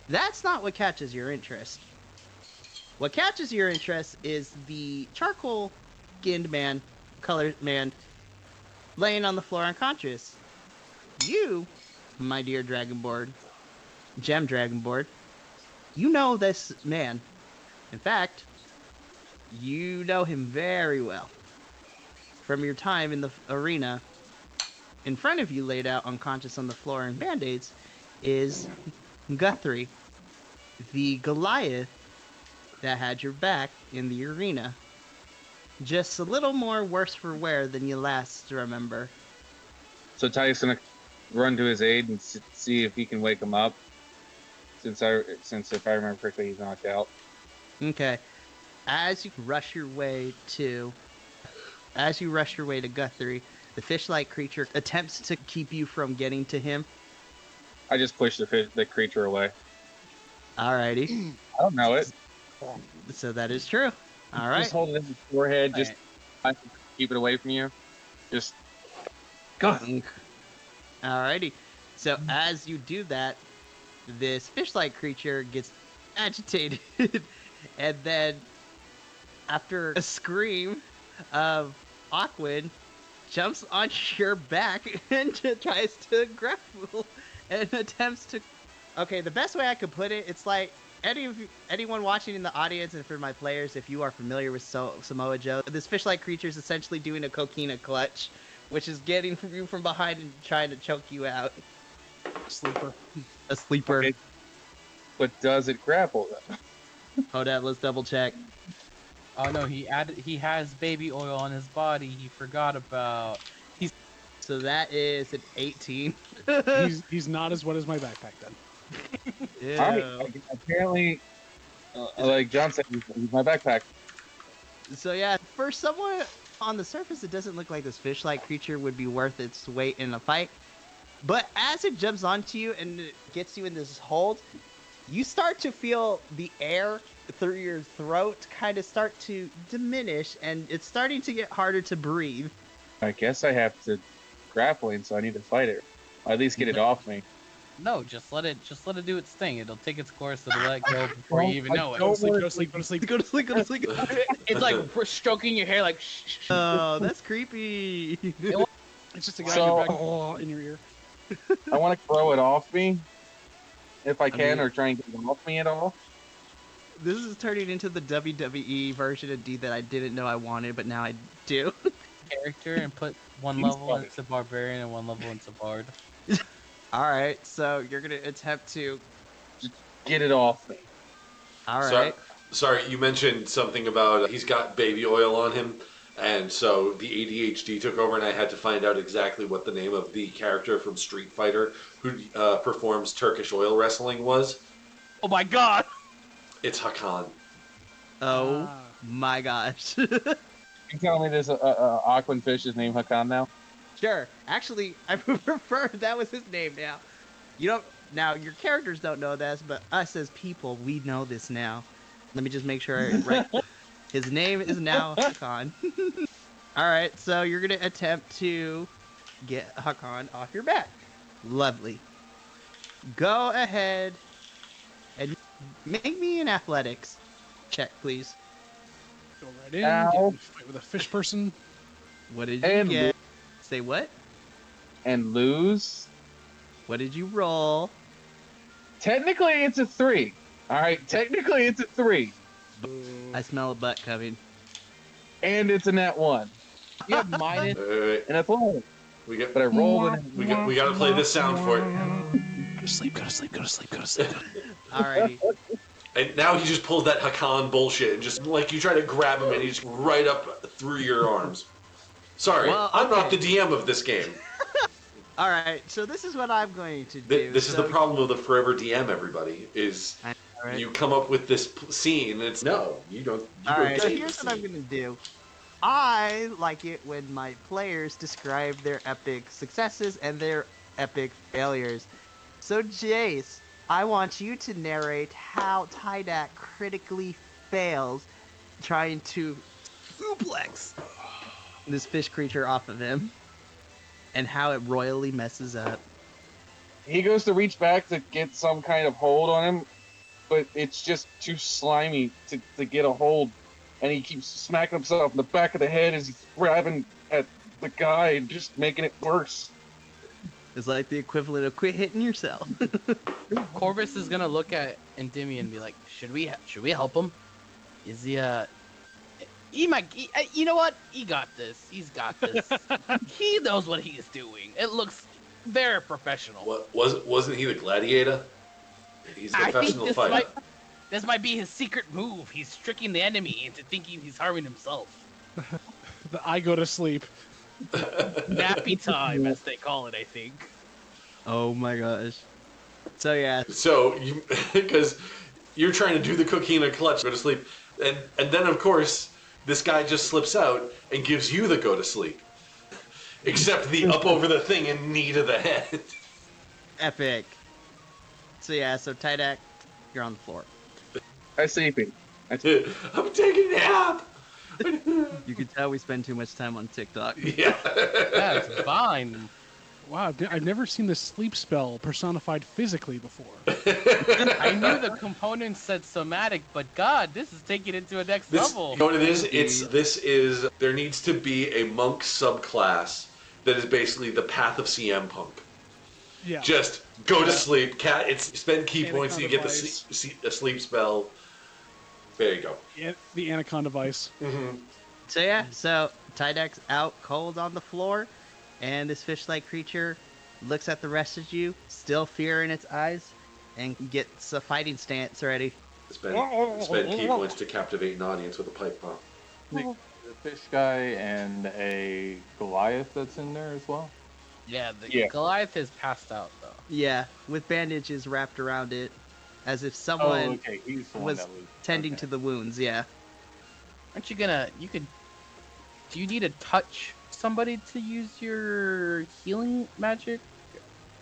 that's not what catches your interest. What catches your interest is the charcoal skinned man, colored man, laying on the floor unconscious. You, my dear Dragonboard, Gem Dragonboard, you know this man. In fact, you know him very well. From your time in the arena, in front of you, laid out unconscious on the floor in band-aids, is Guthrie, the Goliath that had your back in the arena. Just a little more worse for wear than you last remember. So Ty's gonna run to his aid and see if he can wake him up. Since if I remember correctly, he's knocked out. Okay. As you rush your way to Guthrie, the fish-like creature attempts to keep you from getting to him. I just push the creature away. Alrighty. I don't know it. So that is true. Alright. Just hold it in his forehead. Just keep it away from you. Just go. Alrighty. So as you do that, this fish-like creature gets agitated, and then after a scream of Aquin, jumps on your back and tries to grapple and attempts to. Okay, the best way I could put it, it's like anyone watching in the audience, and for my players, if you are familiar with Samoa Joe, this fish-like creature is essentially doing a coquina clutch, which is getting you from behind and trying to choke you out. Sleeper. A sleeper. Okay. But does it grapple though? Hold on, let's double check. Oh no, he has baby oil on his body. He forgot about. So that is an 18. He's not as wet as my backpack then. Ew. All right. Apparently, like John said, he's my backpack. So yeah, for someone on the surface, it doesn't look like this fish-like creature would be worth its weight in a fight. But as it jumps onto you and it gets you in this hold, you start to feel the air through your throat kind of start to diminish, and it's starting to get harder to breathe. I guess I have to grapple him, so I need to fight it. Or at least get it off me. No, just let it do its thing. It'll take its course. It'll let go before you even know it. Go to sleep. Go to sleep. Go to sleep, go to sleep. It's like stroking your hair, like shh. Oh, that's creepy. It's just a guy So- in your back, in your ear. I want to throw it off me, if I can, mean- or try and get it off me at all. This is turning into the WWE version of D that I didn't know I wanted, but now I do. Character and put one He's level funny. into barbarian and one level into bard. Alright, so you're gonna attempt to. Get it off me. Alright. Sorry, you mentioned something about he's got baby oil on him, and so the ADHD took over, and I had to find out exactly what the name of the character from Street Fighter who performs Turkish oil wrestling was. Oh my god! It's Hakan. Oh Ah. my gosh. You tell me there's a Aquan fish is named Hakan now? Sure. Actually, I would prefer if that was his name now. You don't. Now, your characters don't know this, but us as people, we know this now. Let me just make sure I right. His name is now Hakan. Alright, so you're going to attempt to get Hakan off your back. Lovely. Go ahead and make me an athletics check, please. Go right in. Ow. Get in a fight with a fish person. What did you And get? Say what? And lose? What did you roll? Technically, it's a 3. All right, technically it's a 3, I smell a butt coming. and it's a net 1, You have minus. Wait. and it's low. We got But I rolled it. we got to play this sound for it. Go to sleep. Go to sleep. Go to sleep. Go to sleep. Alrighty. And now he just pulls that Hakan bullshit and just like you try to grab him and he's right up through your arms. Sorry, Well, I'm not okay. the DM of this game. All right, so this is what I'm going to do. This is the So- problem of the forever DM. Everybody is I know, right? you come up with this scene, and it's no, you don't. You All don't right, get so the here's what I'm scene. gonna do. I like it when my players describe their epic successes and their epic failures. So Jace, I want you to narrate how Tydak critically fails trying to suplex this fish creature off of him, and how it royally messes up. He goes to reach back to get some kind of hold on him, but it's just too slimy to get a hold. And he keeps smacking himself in the back of the head as he's grabbing at the guy and just making it worse. It's like the equivalent of quit hitting yourself. Corvus is gonna look at Endymion and be like, "Should we help him? Is he you know what? He got this. He's got this. He knows what he's doing. It looks very professional." What wasn't he the gladiator? He's a I think professional fighter. this might be his secret move. He's tricking the enemy into thinking he's harming himself. I go to sleep. Nappy time, as they call it, I think. Oh my gosh. So yeah, So you because you're trying to do the cookie in a clutch, go to sleep, and then of course this guy just slips out and gives you the go to sleep. Except the up over the thing and knee to the head. epic. So yeah, so Tydak, you're on the floor. I'm sleeping. I'm taking a nap. You can tell we spend too much time on TikTok. Yeah. That's fine. Wow, I've never seen the sleep spell personified physically before. I knew the components said somatic, but God, this is taking it to a next This, level. you know what it is? There needs to be a monk subclass that is basically the path of CM Punk. Yeah. Just go to sleep, cat. It's spend key Anaconda points and you get Vice. the sleep spell. There you go. The Anaconda Vice. Mm-hmm. So yeah, so Tydak's out cold on the floor, and this fish-like creature looks at the rest of you, still fear in its eyes, and gets a fighting stance ready. Spend key points to captivate an audience with a pipe bomb. The fish guy and a Goliath that's in there as well. Yeah, the Yeah. Goliath is passed out though. Yeah, with bandages wrapped around it, as if Oh, someone okay. He's the one was that was tending okay. to the wounds. Yeah. Aren't you gonna? Do you need to touch somebody to use your healing magic?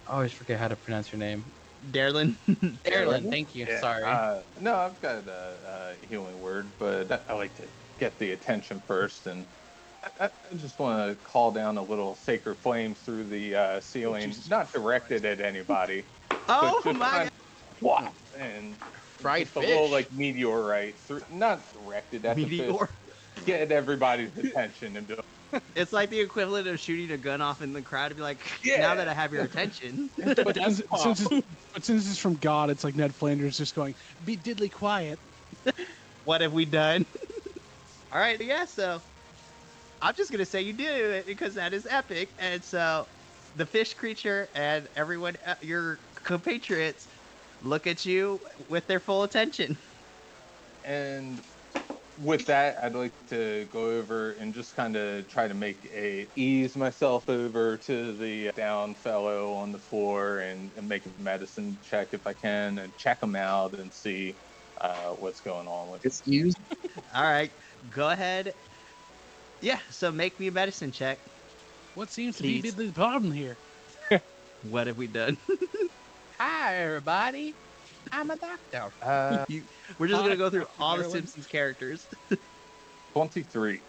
I always forget how to pronounce your name. Darlin. Erlen, thank you. Yeah, Sorry. no, I've got a healing word, but I like to get the attention first, and I just want to call down a little sacred flame through the ceiling, Jesus not directed at anybody. Oh but just my kind god. of whop, and Fried just a little fish. like meteorite through, not directed at the Meteor. fish, get everybody's attention and be like, It's like the equivalent of shooting a gun off in the crowd to be like, now Yeah. that I have your attention. But since it's from God, it's like Ned Flanders just going, "Be diddly quiet." What have we done? All right, yeah, so I'm just going to say you do it because that is epic. And so the fish creature and everyone, your compatriots, look at you with their full attention. And with that, I'd like to go over and just kind of try to ease myself over to the down fellow on the floor and make a medicine check if I can, and check him out and see what's going on with it. It's used. All right, go ahead. Yeah, so make me a medicine check. What seems to be Please. the problem here? What have we done? Hi, everybody. I'm a doctor. We're just going to go through all the Marilyn. Simpsons characters. 23.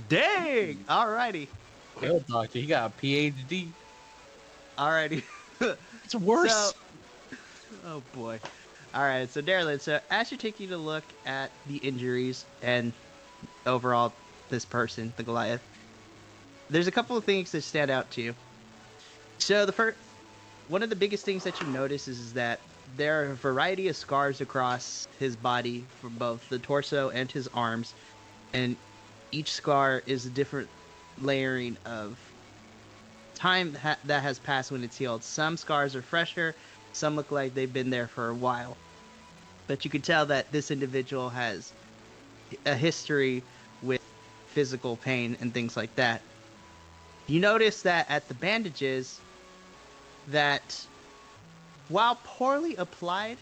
Dang! Alrighty. Real doctor. He got a PhD. Alrighty. It's worse. So, oh boy. Alright, so Darlin, so as you're taking a look at the injuries and overall this person, the Goliath, there's a couple of things that stand out to you. So one of the biggest things that you notice is that there are a variety of scars across his body from both the torso and his arms, and each scar is a different layering of time that has passed when it's healed. Some scars are fresher, some look like they've been there for a while. But you can tell that this individual has a history with physical pain and things like that. You notice that at the bandages, that, while poorly applied,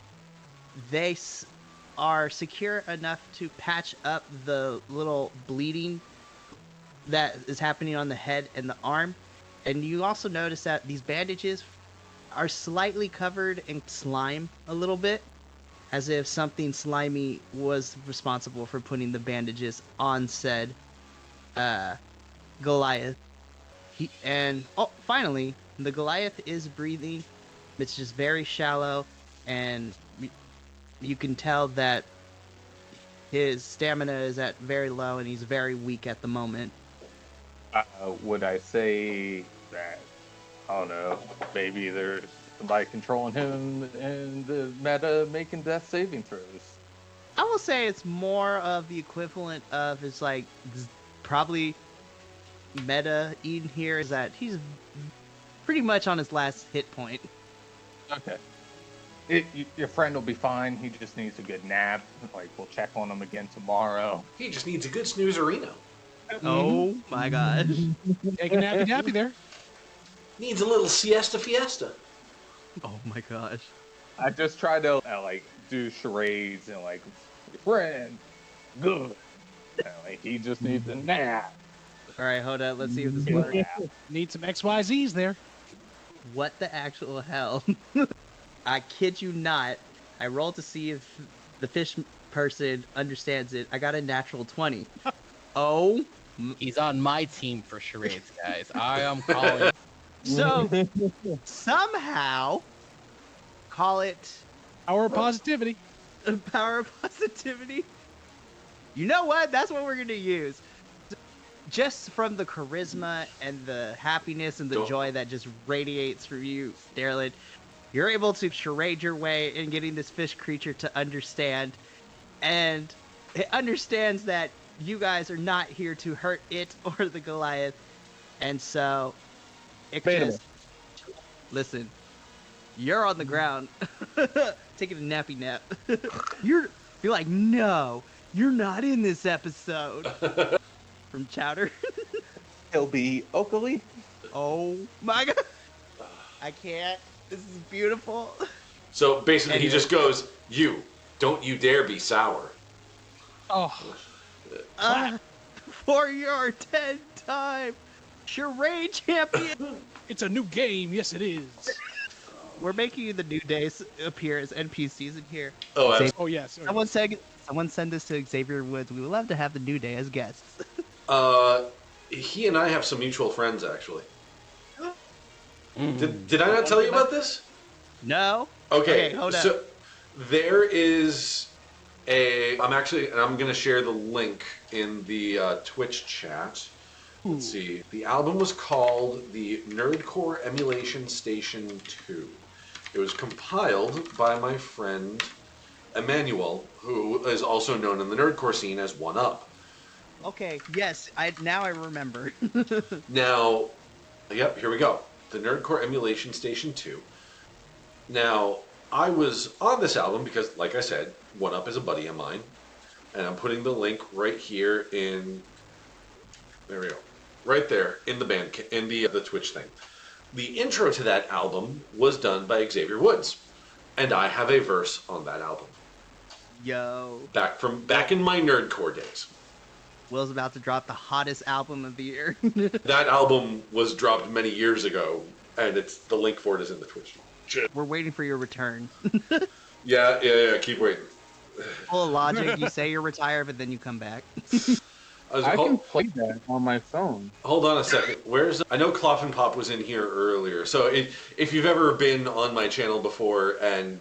are secure enough to patch up the little bleeding that is happening on the head and the arm. And you also notice that these bandages are slightly covered in slime a little bit, as if something slimy was responsible for putting the bandages on said Goliath. Finally, the Goliath is breathing. It's just very shallow, and you can tell that his stamina is at very low, and he's very weak at the moment. Would I say that, I don't know, maybe there's somebody controlling him and the meta making death saving throws? I will say it's more of the equivalent of it's like probably meta Eden here is that he's pretty much on his last hit point. Okay. Your friend will be fine. He just needs a good nap. Like, we'll check on him again tomorrow. He just needs a good snoozerino. Oh my gosh. Take a nappy nappy there. Needs a little siesta fiesta. Oh my gosh. I just try to do charades and your friend, good. And, he just needs a nap. All right, hold on. Let's see if this works. Need some XYZs there. What the actual hell? I kid you not. I rolled to see if the fish person understands it. I got a natural 20. Oh. He's on my team for charades, guys. I am calling. So, somehow, call it Our positivity. power of positivity. You know what? That's what we're going to use. Just from the charisma and the happiness and the joy that just radiates from you, Gundarlun, you're able to charade your way in getting this fish creature to understand. And it understands that you guys are not here to hurt it or the Goliath. And so, it just... Listen, you're on the ground taking a nappy nap. You're like, no, you're not in this episode. From Chowder. He'll be Oakley. Oh my god. I can't. This is beautiful. So basically, he just goes, don't you dare be sour. Oh, For your 10-time charade champion. it's a new game. Yes, it is. We're making the New Days appear as NPCs in here. Oh, Oh, yes. Someone send this to Xavier Woods. We would love to have the New Day as guests. he and I have some mutual friends, actually. Did I not tell you about this? No. Okay, hold so up. there is I'm going to share the link in the Twitch chat. Let's see. The album was called the Nerdcore Emulation Station 2. It was compiled by my friend Emmanuel, who is also known in the nerdcore scene as One Up. Okay, yes, now I remember. Now, yep, here we go. The Nerdcore Emulation Station 2. Now, I was on this album because, like I said, One Up is a buddy of mine. And I'm putting the link right here in... There we go. Right there in the band, in the Twitch thing. The intro to that album was done by Xavier Woods. And I have a verse on that album. Yo. Back in my nerdcore days. Will's about to drop the hottest album of the year. That album was dropped many years ago, and the link for it is in the Twitch. We're waiting for your return. Yeah, keep waiting. Full of logic, you say you're retired, but then you come back. I can play that on my phone. Hold on a second. I know Cloth and Pop was in here earlier, so if you've ever been on my channel before, and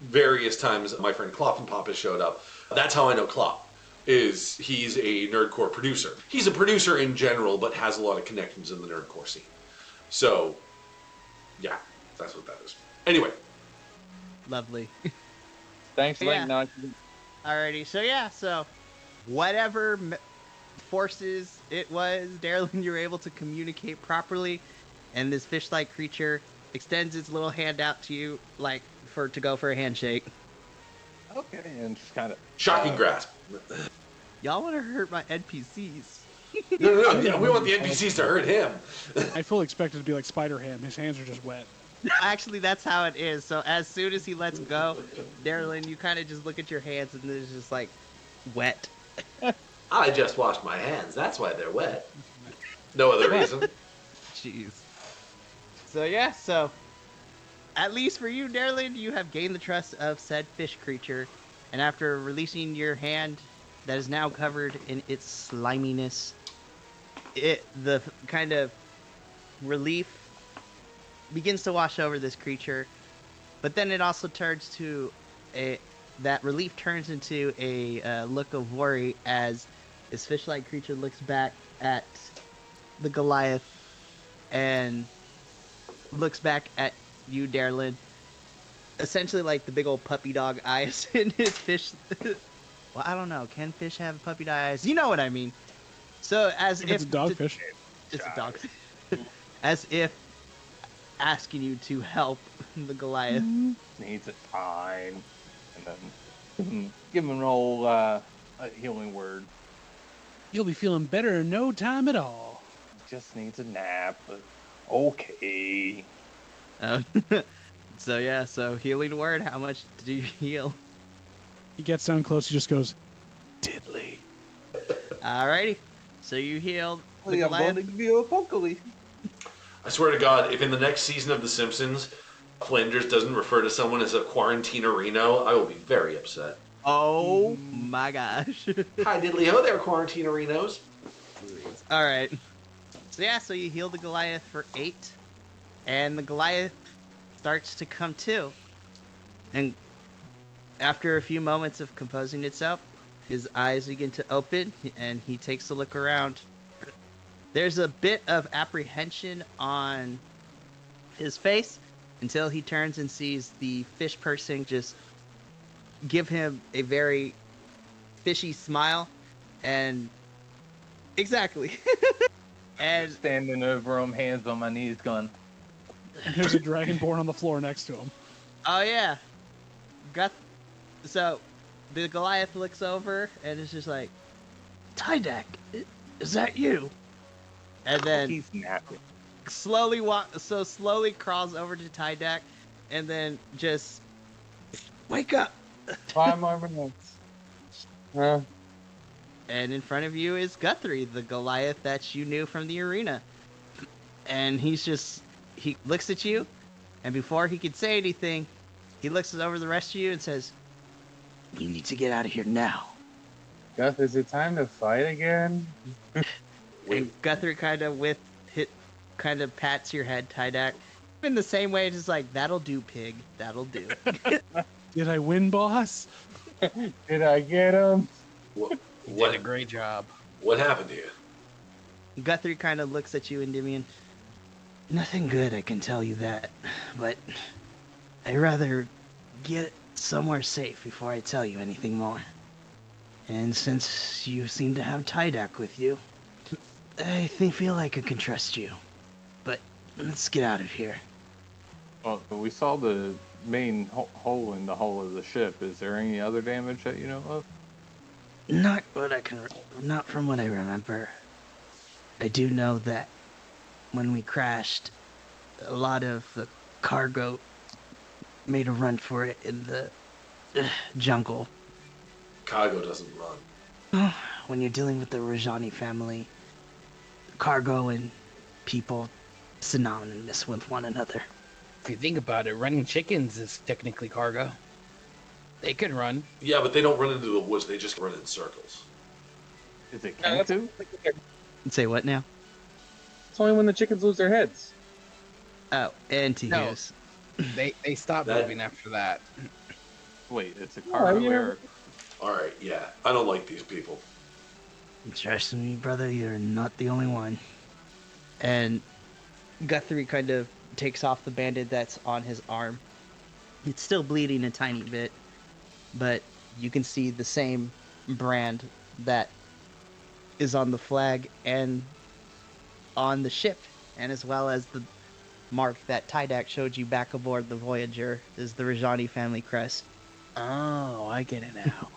various times my friend Cloth and Pop has showed up, that's how I know Cloth. He's a nerdcore producer. He's a producer in general, but has a lot of connections in the nerdcore scene. So, yeah, that's what that is. Anyway. Lovely. Thanks, Yeah. Link. Alrighty, so whatever forces it was, Gundarlun, you were able to communicate properly, and this fish-like creature extends its little hand out to you, like to go for a handshake. Okay, and just kind of... Shocking grasp. Y'all want to hurt my NPCs? No. Yeah, we want the NPCs to hurt him. I fully expected it to be like Spider-Ham. His hands are just wet. Actually, that's how it is. So as soon as he lets go, Darylin, you kind of just look at your hands and it's just like wet. I just washed my hands. That's why they're wet. No other reason. Jeez. So yeah, so at least for you, Darylin, you have gained the trust of said fish creature, and after releasing your hand that is now covered in its sliminess, the kind of relief begins to wash over this creature, but then it also turns to that relief turns into a look of worry as this fish-like creature looks back at the Goliath and looks back at you, Darylin. Essentially, like the big old puppy dog eyes in his fish. Well, I don't know. Can fish have puppy dog eyes? You know what I mean. So, as if It's a dogfish. it's a dog. As if asking you to help the Goliath. Needs a time. And then give him an old a healing word. You'll be feeling better in no time at all. Just needs a nap, but okay. So yeah, so healing word. How much do you heal? He gets down close. He just goes, diddly. Alrighty. So you healed the I'm Goliath. going to give you a pokely. I swear to God, if in the next season of The Simpsons, Flanders doesn't refer to someone as a quarantinerino, I will be very upset. Oh my gosh. Hi, diddly ho there, quarantinerinos. All right. So yeah, so you heal the Goliath for 8, and the Goliath starts to come to. And after a few moments of composing itself, his eyes begin to open, and he takes a look around. There's a bit of apprehension on his face until he turns and sees the fish person just give him a very fishy smile, and exactly. And Standing over him, hands on my knees, going, And there's a dragonborn on the floor next to him. oh yeah, so the Goliath looks over and is just like, Tydak, is that you? And then he's napping. slowly crawls over to Tydak, and then just wake up. 5 more minutes. Huh? And in front of you is Guthrie, the Goliath that you knew from the arena. And he looks at you, and before he could say anything, he looks over the rest of you and says, you need to get out of here now. Guth, is it time to fight again? And Guthrie kind of pats your head, Tydak. In the same way, just like, that'll do, pig. That'll do. Did I win, boss? Did I get him? You did a What, great job. what happened to you? Guthrie kind of looks at you, Endymion. Nothing good, I can tell you that. But I'd rather get somewhere safe before I tell you anything more. And since you seem to have Tydak with you, I feel like I can trust you. But let's get out of here. Well, we saw the main hole in the hull of the ship. Is there any other damage that you know of? Not from what I remember. I do know that when we crashed, a lot of the cargo made a run for it in the jungle. Cargo doesn't run. When you're dealing with the Rajani family, cargo and people synonymous with one another. If you think about it, running chickens is technically cargo. They can run. Yeah, but they don't run into the woods, they just run in circles. Is it Yeah, Kentu? Say what now? It's only when the chickens lose their heads. Oh, Antihus. They stopped That- moving after that. Wait, it's a Oh, cargo yeah. or Alright, yeah. I don't like these people. Trust me, brother, you're not the only one. And Guthrie kind of takes off the bandage that's on his arm. It's still bleeding a tiny bit, but you can see the same brand that is on the flag and on the ship, and as well as the mark that Tydak showed you back aboard the Voyager is the Rajani family crest. Oh, I get it now.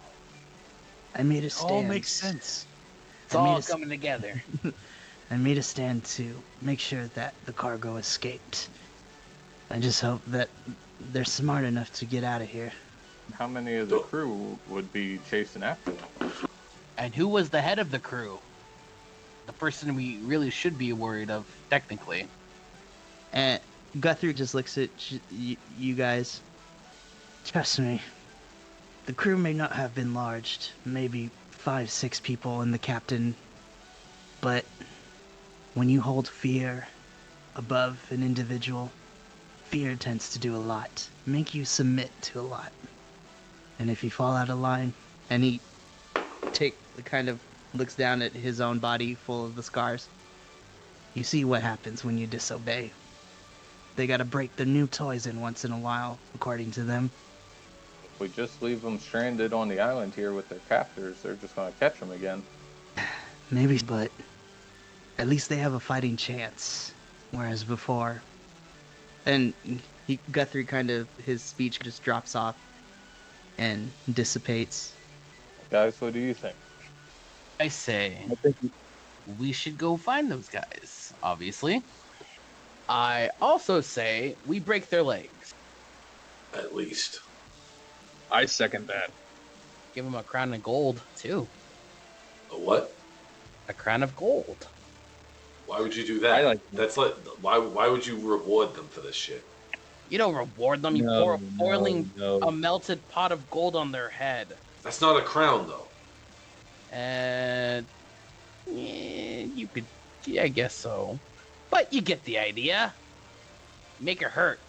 I made a It all stand. makes sense. It's I made all a s- coming together. I made a stand to make sure that the cargo escaped. I just hope that they're smart enough to get out of here. How many of the crew would be chasing after them? And who was the head of the crew? The person we really should be worried of, technically. And Guthrie just looks at you guys. Trust me, the crew may not have been large, maybe 5, 6 people and the captain, but when you hold fear above an individual, fear tends to do a lot, make you submit to a lot. And if you fall out of line, and he kind of looks down at his own body full of the scars, you see what happens when you disobey. They gotta break the new toys in once in a while, according to them. If we just leave them stranded on the island here with their captors, they're just going to catch them again. Maybe, but at least they have a fighting chance. Whereas before... And Guthrie his speech just drops off and dissipates. Guys, what do you think? I say, I think we should go find those guys, obviously. I also say we break their legs. At least. I second that. Give them a crown of gold, too. A what? A crown of gold. Why would you do that? I like- That's like why would you reward them for this shit? You don't reward them, you pour a melted pot of gold on their head. That's not a crown though. And you could, I guess so. But you get the idea. Make her hurt.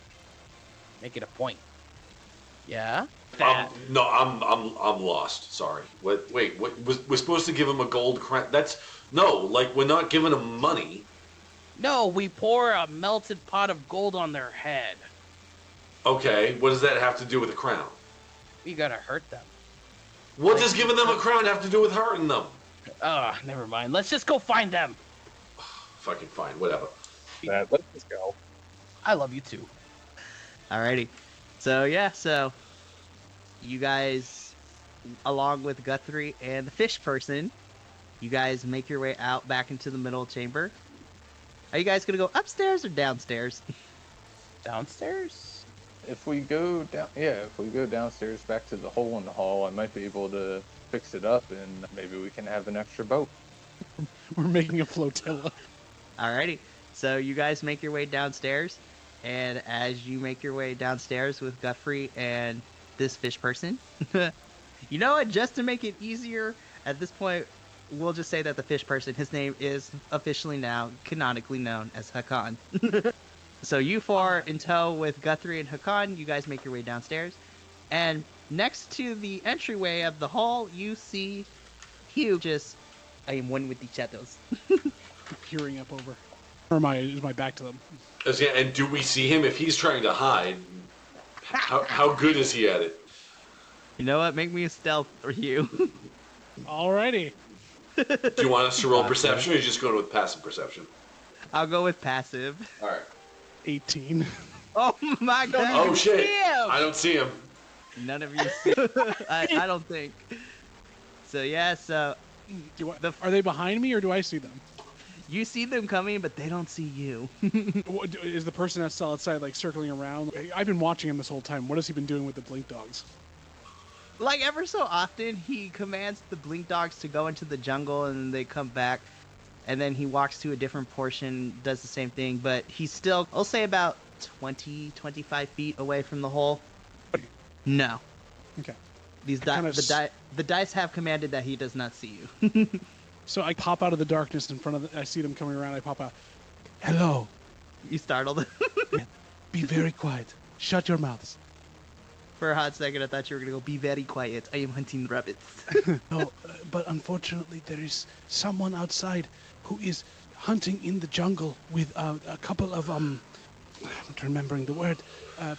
Make it a point. Yeah. No, I'm lost. Sorry. What? Wait. What? We're supposed to give him a gold crown? That's no. Like we're not giving him money. No, we pour a melted pot of gold on their head. Okay. What does that have to do with a crown? We gotta hurt them. What does giving them a crown have to do with hurting them? Never mind. Let's just go find them. Fucking fine. Whatever. Let's just go. I love you too. Alrighty. So you guys, along with Guthrie and the fish person, you guys make your way out back into the middle chamber. Are you guys gonna go upstairs or downstairs? Downstairs? If we go downstairs back to the hole in the hall, I might be able to fix it up, and maybe we can have an extra boat. We're making a flotilla. Alrighty. So you guys make your way downstairs, and as you make your way downstairs with Guthrie and this fish person, you know what? Just to make it easier, at this point, we'll just say that the fish person, his name is officially now canonically known as Hakan. So you four in tow with Guthrie and Hakan, you guys make your way downstairs, and next to the entryway of the hall, you see Hugh. I am one with the shadows. Peering up over. Or is my back to them? And do we see him if he's trying to hide? How good is he at it? You know what? Make me a stealth for you. Alrighty. Do you want us to roll perception, or are you just going with passive perception? I'll go with passive. All right. 18. Oh my god! Oh shit! Damn! I don't see him. None of you see. I don't think. So yeah. So Are they behind me or do I see them? you see them coming, but they don't see you. Is the person that's still outside like circling around? I've been watching him this whole time. What has he been doing with the blink dogs? Like ever so often, he commands the blink dogs to go into the jungle, and they come back. And then he walks to a different portion, does the same thing, but he's still, I'll say about 20, 25 feet away from the hole. No. Okay. The dice have commanded that he does not see you. So I pop out of the darkness in front of I see them coming around. I pop out. Hello. You startled. Be very quiet. Shut your mouths. For a hot second, I thought you were going to go, be very quiet. I am hunting rabbits. No, but unfortunately there is someone outside who is hunting in the jungle with a couple of I'm not remembering the word,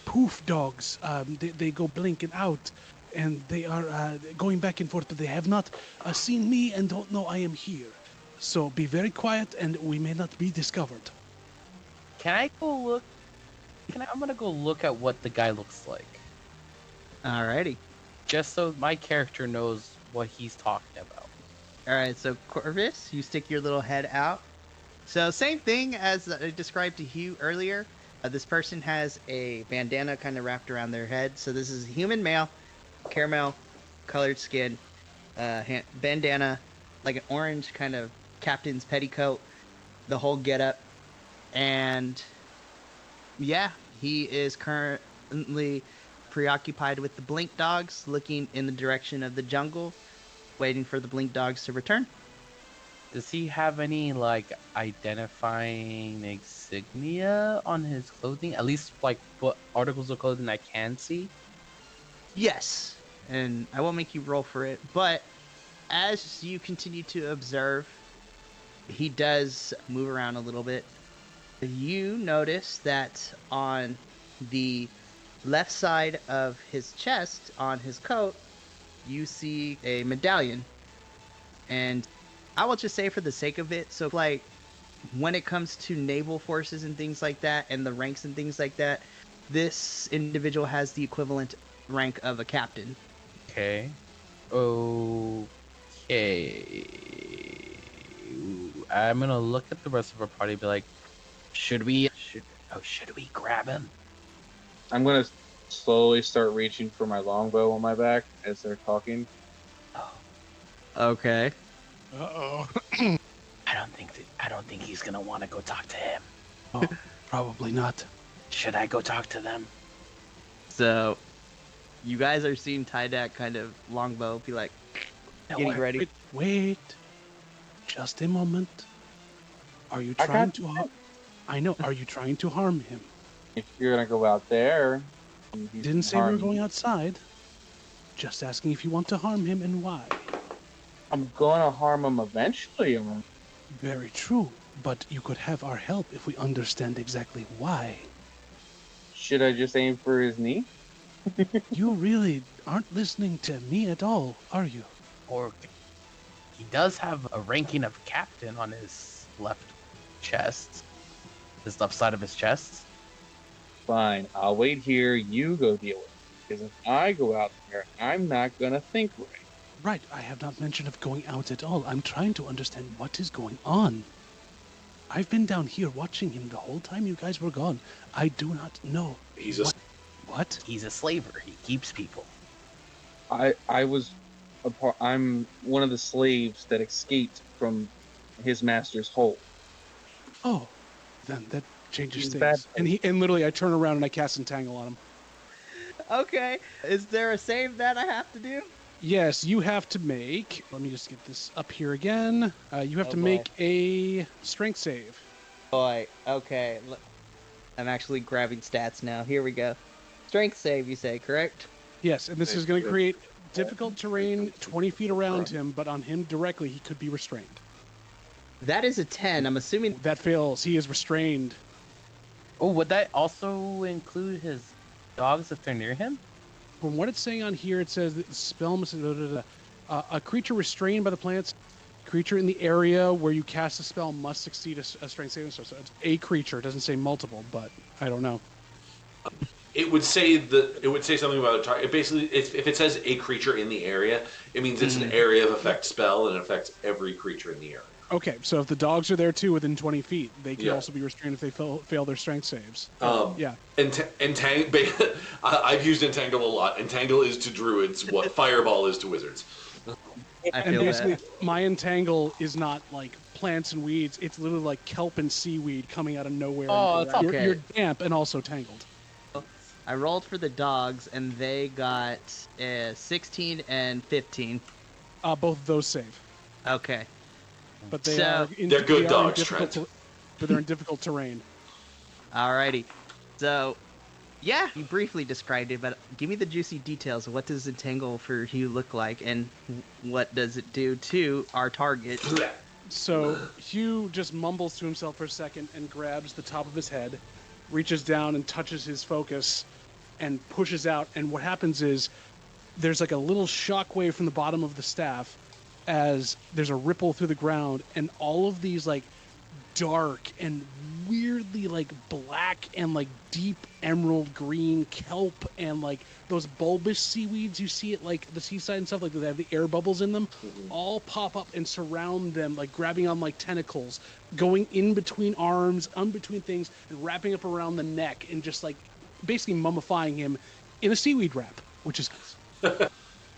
poof dogs. They go blinking out, and they are going back and forth, but they have not seen me and don't know I am here. So be very quiet, and we may not be discovered. Can I go look? I'm gonna go look at what the guy looks like, Alrighty. just so my character knows what he's talking about. Alright, so Corvus, you stick your little head out. So same thing as I described to Hugh earlier. This person has a bandana kind of wrapped around their head. So this is a human male, caramel colored skin, bandana, like an orange kind of captain's petticoat, the whole getup. And yeah, he is currently preoccupied with the blink dogs, looking in the direction of the jungle, waiting for the blink dogs to return. Does he have any like identifying insignia on his clothing? At least like what articles of clothing I can see? Yes, and I won't make you roll for it, but as you continue to observe, he does move around a little bit. You notice that on the left side of his chest, on his coat, you see a medallion. And I will just say for the sake of it, so like when it comes to naval forces and things like that, and the ranks and things like that, this individual has the equivalent rank of a captain. Okay. Okay. I'm gonna look at the rest of our party and be like, should we grab him? I'm gonna slowly start reaching for my longbow on my back as they're talking. Okay. Uh-oh. I don't think he's gonna want to go talk to him. Oh, probably not. Should I go talk to them? So, you guys are seeing Tydak kind of longbow be like, getting ready. Wait. Just a moment. Are you I trying got to harm? I know. Are you trying to harm him? If you're gonna go out there, Didn't say we were going outside. Just asking if you want to harm him and why. I'm gonna harm him eventually. Very true. But you could have our help if we understand exactly why. Should I just aim for his knee? You really aren't listening to me at all, are you? Or he does have a ranking of captain on his left chest, his left side of his chest. Fine, I'll wait here. You go deal with it. Because if I go out there, I'm not gonna think right. Right, I have not mentioned of going out at all. I'm trying to understand what is going on. I've been down here watching him the whole time you guys were gone. I do not know. He's a What? He's a slaver. He keeps people. I'm one of the slaves that escaped from his master's hold. Oh, then that changes He's things. bad. And literally, I turn around and I cast Entangle on him. Okay, is there a save that I have to do? Yes, you have to make. Let me just get this up here again. You have to boy. make a strength save. Boy, okay. I'm actually grabbing stats now. Here we go. Strength save, you say, correct? Yes, and this is going to create difficult terrain 20 feet around him, but on him directly, he could be restrained. That is a 10. I'm assuming. That fails. He is restrained. Oh, would that also include his dogs if they're near him? From what it's saying on here, it says that the spell must a creature restrained by the plants. Creature in the area where you cast the spell must succeed a strength saving throw. So it's a creature. It doesn't say multiple, but I don't know. It would say something about a target. Basically, if it says a creature in the area, it means it's an area of effect spell and it affects every creature in the area. Okay, so if the dogs are there too, within 20 feet, they can Yeah. also be restrained if they fail their strength saves. Yeah. I've used Entangle a lot. Entangle is to druids what Fireball is to wizards. I And feel basically, that. my entangle is not like plants and weeds. It's literally like kelp and seaweed coming out of nowhere. Oh, and it's you're, okay. you're damp and also tangled. I rolled for the dogs, and they got 16 and 15. Both of those save. Okay. But they So- are in, They're good they are in dogs, difficult Trent. but they're in difficult terrain. Alrighty. So, yeah, you briefly described it, but give me the juicy details. What does Entangle for Hugh look like, and what does it do to our target? So Hugh just mumbles to himself for a second and grabs the top of his head, reaches down and touches his focus, and pushes out. And what happens is there's like a little shockwave from the bottom of the staff as there's a ripple through the ground, and all of these like dark and weirdly like black and like deep emerald green kelp and like those bulbous seaweeds you see at like the seaside and stuff, like they have the air bubbles in them, all pop up and surround them, like grabbing on like tentacles, going in between arms, between things, and wrapping up around the neck, and just like basically mummifying him in a seaweed wrap, which is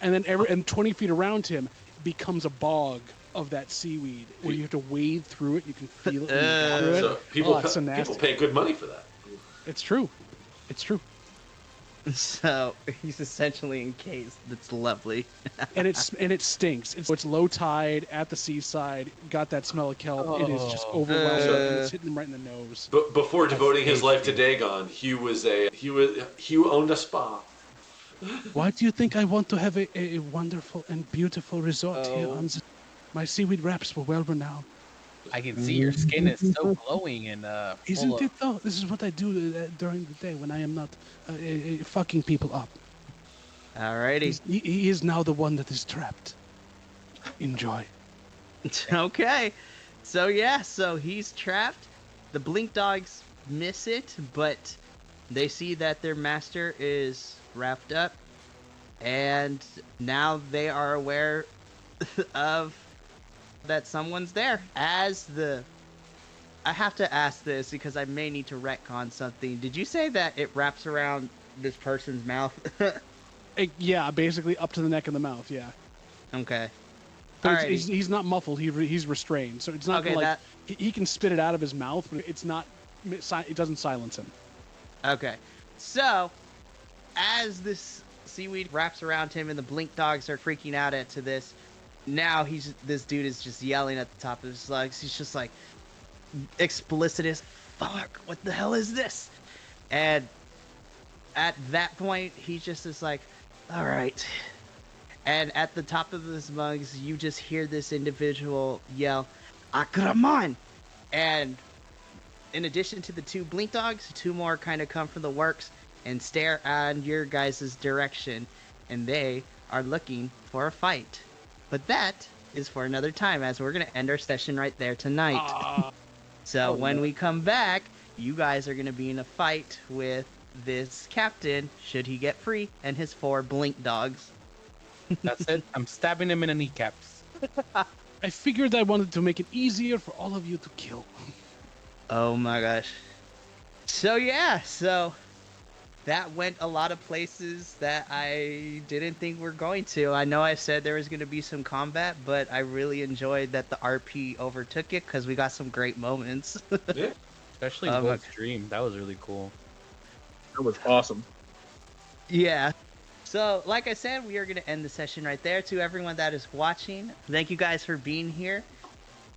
and then 20 feet around him becomes a bog of that seaweed where you have to wade through it. You can feel it when you gather it. So people, it's so nasty. people pay good money for that. It's true. It's true. So he's essentially encased. That's lovely. and it stinks. It's low tide at the seaside. Got that smell of kelp. It is just overwhelming. It's hitting him right in the nose. But before devoting his life to Dagon, Hugh owned a spa. Why do you think I want to have a wonderful and beautiful resort here on the... My seaweed wraps were well renowned. I can see your skin is so glowing and Isn't it though? This is what I do during the day when I am not fucking people up. Alrighty. He is now the one that is trapped. Enjoy. Okay. So he's trapped. The Blink Dogs miss it, but they see that their master is wrapped up, and now they are aware of that someone's there. I have to ask this because I may need to retcon something. Did you say that it wraps around this person's mouth? Yeah, basically up to the neck and the mouth. Yeah. Okay. But he's not muffled. He's restrained, so it's not okay, like he can spit it out of his mouth, but it's not. It doesn't silence him. Okay. So, as this seaweed wraps around him and the Blink Dogs are freaking out to this, now this dude is just yelling at the top of his lungs. He's just like, explicit as fuck, what the hell is this? And at that point, he just is like, all right. And at the top of his lungs, you just hear this individual yell, Akraman! And in addition to the two Blink Dogs, two more kind of come from the works and stare in your guys' direction, and they are looking for a fight. But that is for another time, as we're going to end our session right there tonight. So when we come back, you guys are going to be in a fight with this captain, should he get free, and his 4 Blink Dogs. That's it. I'm stabbing him in the kneecaps. I figured I wanted to make it easier for all of you to kill. Oh my gosh. So that went a lot of places that I didn't think were going to. I know I said there was going to be some combat, but I really enjoyed that the RP overtook it because we got some great moments. Yeah. Especially Wolf's Dream. That was really cool. That was awesome. Yeah. So, like I said, we are going to end the session right there. To everyone that is watching, thank you guys for being here.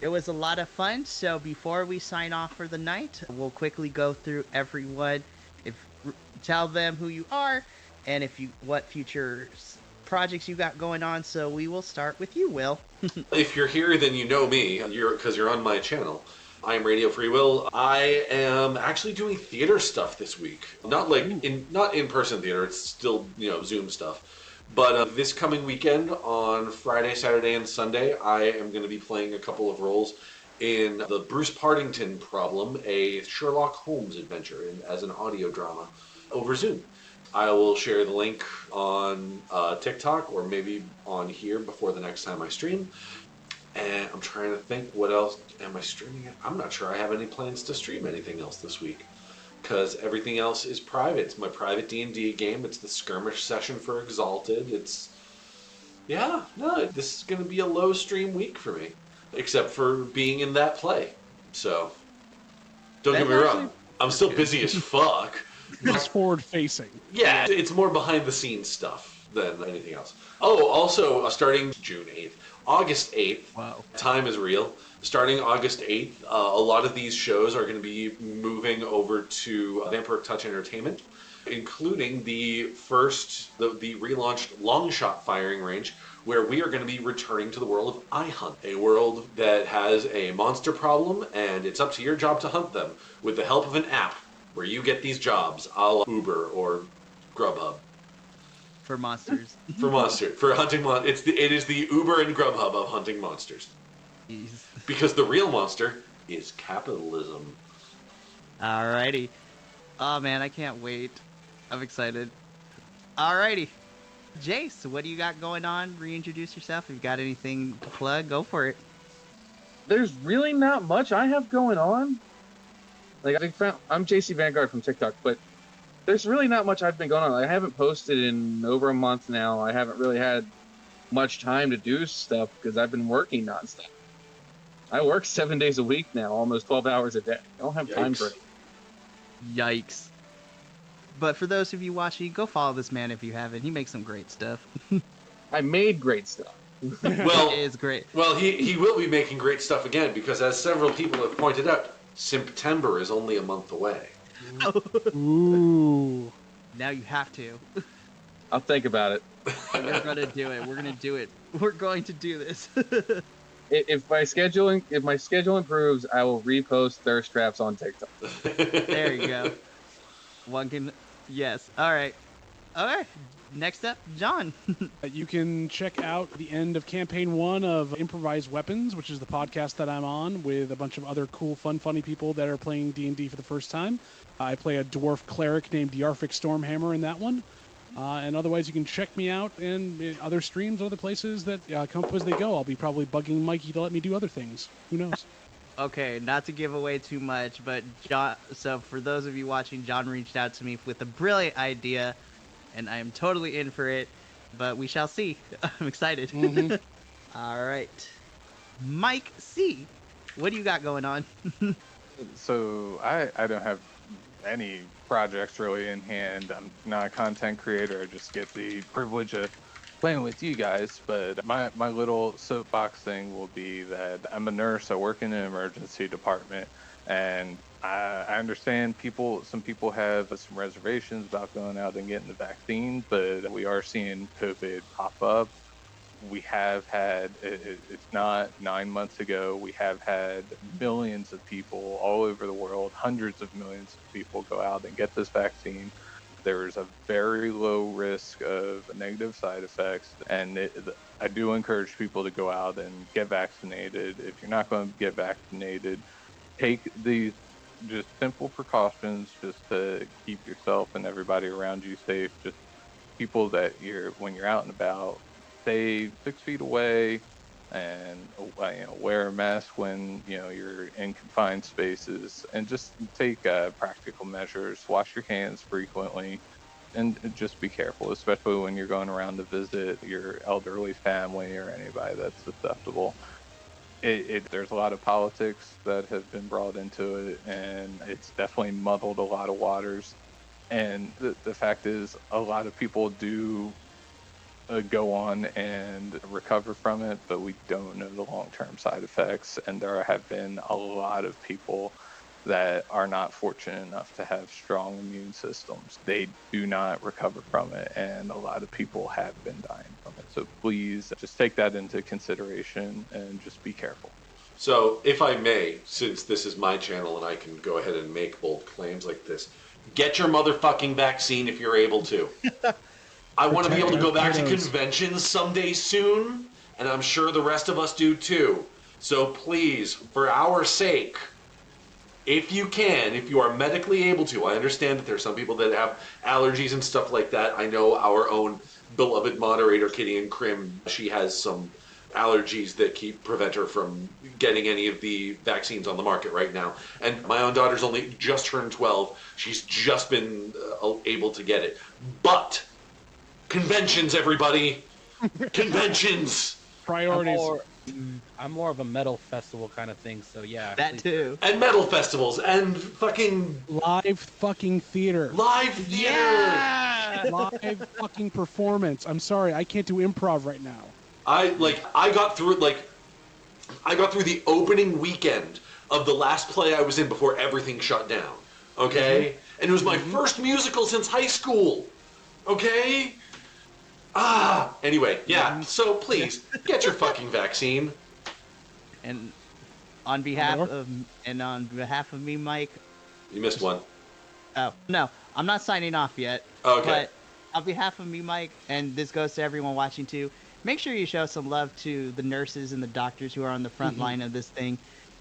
It was a lot of fun. So before we sign off for the night, we'll quickly go through everyone. Tell them who you are and what future projects you got going on. So we will start with you, Will. If you're here, then you know me, because you're on my channel. I am Radio Free Will. I am actually doing theater stuff this week. Not in-person theater. It's still Zoom stuff. But this coming weekend on Friday, Saturday, and Sunday, I am going to be playing a couple of roles in the Bruce Partington Problem, a Sherlock Holmes adventure as an audio drama over Zoom. I will share the link on TikTok or maybe on here before the next time I stream. And I'm trying to think, what else am I streaming? I'm not sure I have any plans to stream anything else this week because everything else is private. It's my private D&D game. It's the skirmish session for Exalted. This is going to be a low stream week for me, except for being in that play. So, don't get me wrong. I'm still busy as fuck. It's forward facing. Yeah, it's more behind the scenes stuff than anything else. Oh, also, starting June 8th, August 8th, wow. Time is real. Starting August 8th, a lot of these shows are going to be moving over to Vampiric Touch Entertainment, including the relaunched Longshot Firing Range, where we are going to be returning to the world of iHunt, a world that has a monster problem, and it's up to your job to hunt them with the help of an app where you get these jobs, a la Uber or Grubhub. For monsters. For hunting monsters. It is the Uber and Grubhub of hunting monsters. Jeez. Because the real monster is capitalism. Alrighty. Oh man, I can't wait. I'm excited. Alrighty. Jace, what do you got going on? Reintroduce yourself. If you got anything to plug, go for it. There's really not much I have going on. Like I'm JC Vanguard from TikTok, but there's really not much I've been going on. I haven't posted in over a month now. I haven't really had much time to do stuff because I've been working nonstop. I work 7 days a week now, almost 12 hours a day. I don't have time for it. Yikes. But for those of you watching, go follow this man if you haven't. He makes some great stuff. I made great stuff. Well, It is great. Well, he will be making great stuff again because, as several people have pointed out, September is only a month away. Ooh. Now you have to. I'll think about it. We're gonna do it. We're gonna do it. We're going to do this. If my schedule improves, I will repost thirst traps on TikTok. There you go. One can. Yes. All right. Okay. Next up, John. You can check out the end of Campaign 1 of Improvised Weapons, which is the podcast that I'm on with a bunch of other cool, fun, funny people that are playing D&D for the first time. I play a dwarf cleric named Yarfik Stormhammer in that one. And otherwise, you can check me out in other streams, other places that come up as they go. I'll be probably bugging Mikey to let me do other things. Who knows? Okay, not to give away too much, but John. So for those of you watching, John reached out to me with a brilliant idea, and I am totally in for it. But we shall see. I'm excited. Mhm. All right, Mike C. What do you got going on? So I don't have any projects really in hand. I'm not a content creator. I just get the privilege of playing with you guys. But my little soapbox thing will be that I'm a nurse. I work in an emergency department, and I understand some people have some reservations about going out and getting the vaccine, but we are seeing COVID pop up. We have had, it's not 9 months ago, we have had millions of people all over the world, hundreds of millions of people go out and get this vaccine. There's a very low risk of negative side effects, and I do encourage people to go out and get vaccinated. If you're not going to get vaccinated, take these just simple precautions just to keep yourself and everybody around you safe. Just people that when you're out and about, stay 6 feet away, and wear a mask when you're in confined spaces, and just take practical measures. Wash your hands frequently, and just be careful, especially when you're going around to visit your elderly family or anybody that's susceptible. There's a lot of politics that have been brought into it, and it's definitely muddled a lot of waters. And the fact is, a lot of people do go on and recover from it, but we don't know the long-term side effects. And there have been a lot of people that are not fortunate enough to have strong immune systems. They do not recover from it, and a lot of people have been dying from it. So please just take that into consideration and just be careful. So, if I may, since this is my channel and I can go ahead and make bold claims like this, get your motherfucking vaccine if you're able to. I want to be able to go back to conventions someday soon, and I'm sure the rest of us do too. So please, for our sake, if you can, if you are medically able to, I understand that there's some people that have allergies and stuff like that. I know our own beloved moderator, Kitty and Crim, she has some allergies that prevent her from getting any of the vaccines on the market right now. And my own daughter's only just turned 12. She's just been able to get it. But conventions, everybody. Conventions. Priorities. I'm more of a metal festival kind of thing, so yeah. That please. too. And metal festivals and fucking Live fucking theater. live theater. Yeah. Live fucking performance. I'm sorry, I can't do improv right now. I got through the opening weekend of the last play I was in before everything shut down. Okay? And it was my first musical since high school. Okay? Anyway, yeah. So please, get your fucking vaccine. And on behalf of me, Mike. You missed one. Oh no, I'm not signing off yet. Okay. But on behalf of me, Mike, and this goes to everyone watching too, make sure you show some love to the nurses and the doctors who are on the front line of this thing.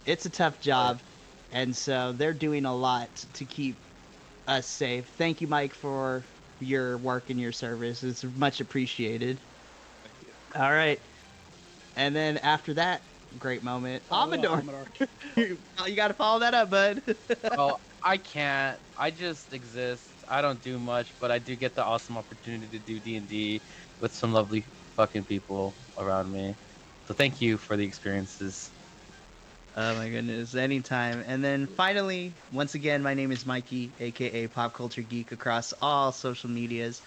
It's a tough job. And so they're doing a lot to keep us safe. Thank you, Mike, for your work and your service. It's much appreciated. All right. And then after that great moment, Amador. You got to follow that up, bud. Oh, I can't. I just exist. I don't do much, but I do get the awesome opportunity to do D&D with some lovely fucking people around me. So thank you for the experiences. Oh my goodness, anytime. And then finally, once again, my name is Mikey, aka Pop Culture Geek, across all social medias.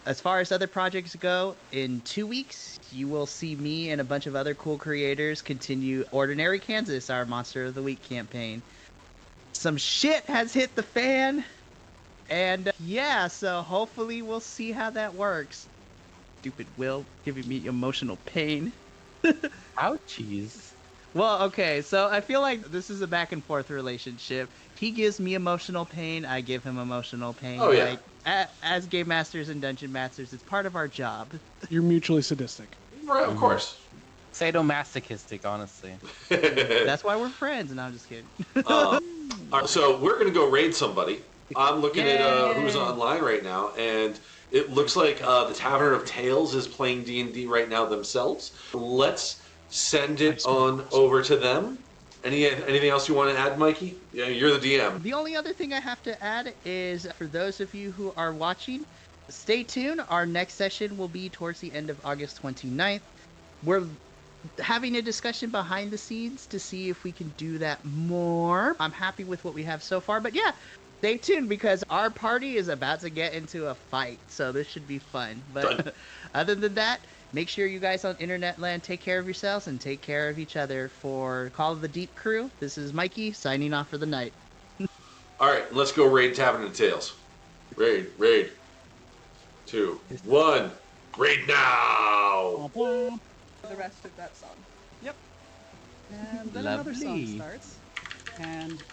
As far as other projects go, in 2 weeks, you will see me and a bunch of other cool creators continue Ordinary Kansas, our Monster of the Week campaign. Some shit has hit the fan, and yeah, so hopefully we'll see how that works. Stupid Will giving me emotional pain. Ouchies. Well, okay, so I feel like this is a back and forth relationship. He gives me emotional pain, I give him emotional pain. Oh, yeah. Like, as game masters and dungeon masters, it's part of our job. You're mutually sadistic. Right, of course. Sadomasochistic, honestly. That's why we're friends, and I'm just kidding. All right, so we're gonna go raid somebody. I'm looking at who's online right now, and it looks like the Tavern of Tales is playing D&D right now themselves. Let's send it on over to them. Anything else you want to add, Mikey? Yeah, you're the DM. The only other thing I have to add is, for those of you who are watching, stay tuned. Our next session will be towards the end of August 29th. We're having a discussion behind the scenes to see if we can do that more. I'm happy with what we have so far, but yeah, stay tuned because our party is about to get into a fight, so this should be fun. But other than that, make sure you guys on Internet Land take care of yourselves and take care of each other. For Call of the Deep crew, this is Mikey signing off for the night. All right, let's go raid Tavern of Tales. Raid. 2, 1. Raid now! The rest of that song. Yep. And then another song Lovely. starts. And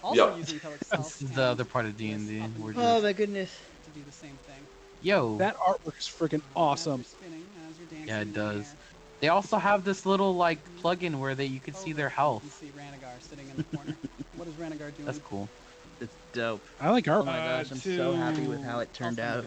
also Yep. using Tell Itself This is the other part of D&D. We're Oh just, my goodness. to do the same thing. yo. That artwork is freaking As awesome. you're spinning, as you're dancing Yeah, it in the does. air. They also have this little like plug-in where you can see their You health. can see Ranagar sitting in the corner. What is Ranagar doing? That's cool. It's dope. I like Oh artwork. my gosh, I'm so happy with how it turned out.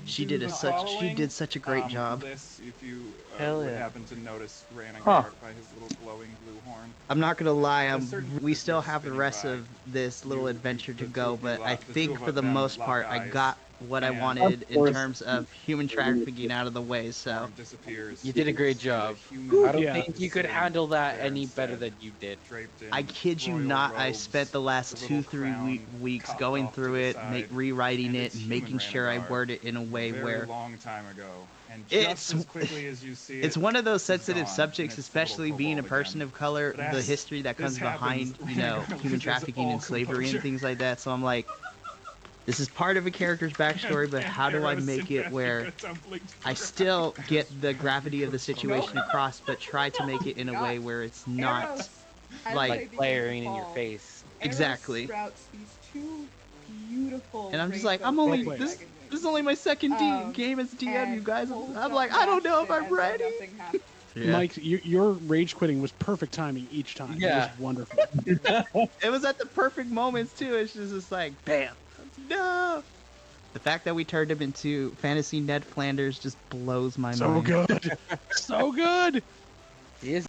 She did such a great job. If you Hell would yeah. happen to notice Ranagar Huh. by his little glowing blue horn. I'm not gonna lie, A certain we still figure have the spinning rest by. of this little adventure to the two go, of you but lock- I the two think of for the them most lock part, I eyes, got what I and- wanted Of in course. terms of human trafficking out of the way, so. Disappears. You did a great job. Human I don't Yeah. think you could handle that any better than you did. draped in I kid you royal not, I robes, spent the last the 2-3 little crown weeks cocked going off to through the it, side, rewriting and it, it's and human making sure I Ranagar word it in a way very where long time ago. And It's- just as quickly as you see it's it, one of those it's sensitive gone, subjects, and it's the little especially being a kobold person again. of color, But the as history that comes this happens, behind, human loses trafficking all and slavery and composure. things like that. So I'm like, this is part of a character's backstory, but how do I make it where I still get the gravity of the situation across, but try to make it in a way where it's not Eros, as like- they Like begin layering to in your fall, face. Eros Exactly. sprouts these two beautiful And I'm just rainbow like, I'm only Wait. this is only my second game as DM, you and guys. pulls I'm up like, I don't know if that I'm as though ready. nothing happened. Mike, your rage quitting was perfect timing each time. Yeah. It was wonderful. It was at the perfect moments too. It's just like, bam, no. The fact that we turned him into fantasy Ned Flanders just blows my So mind. good. So good. He is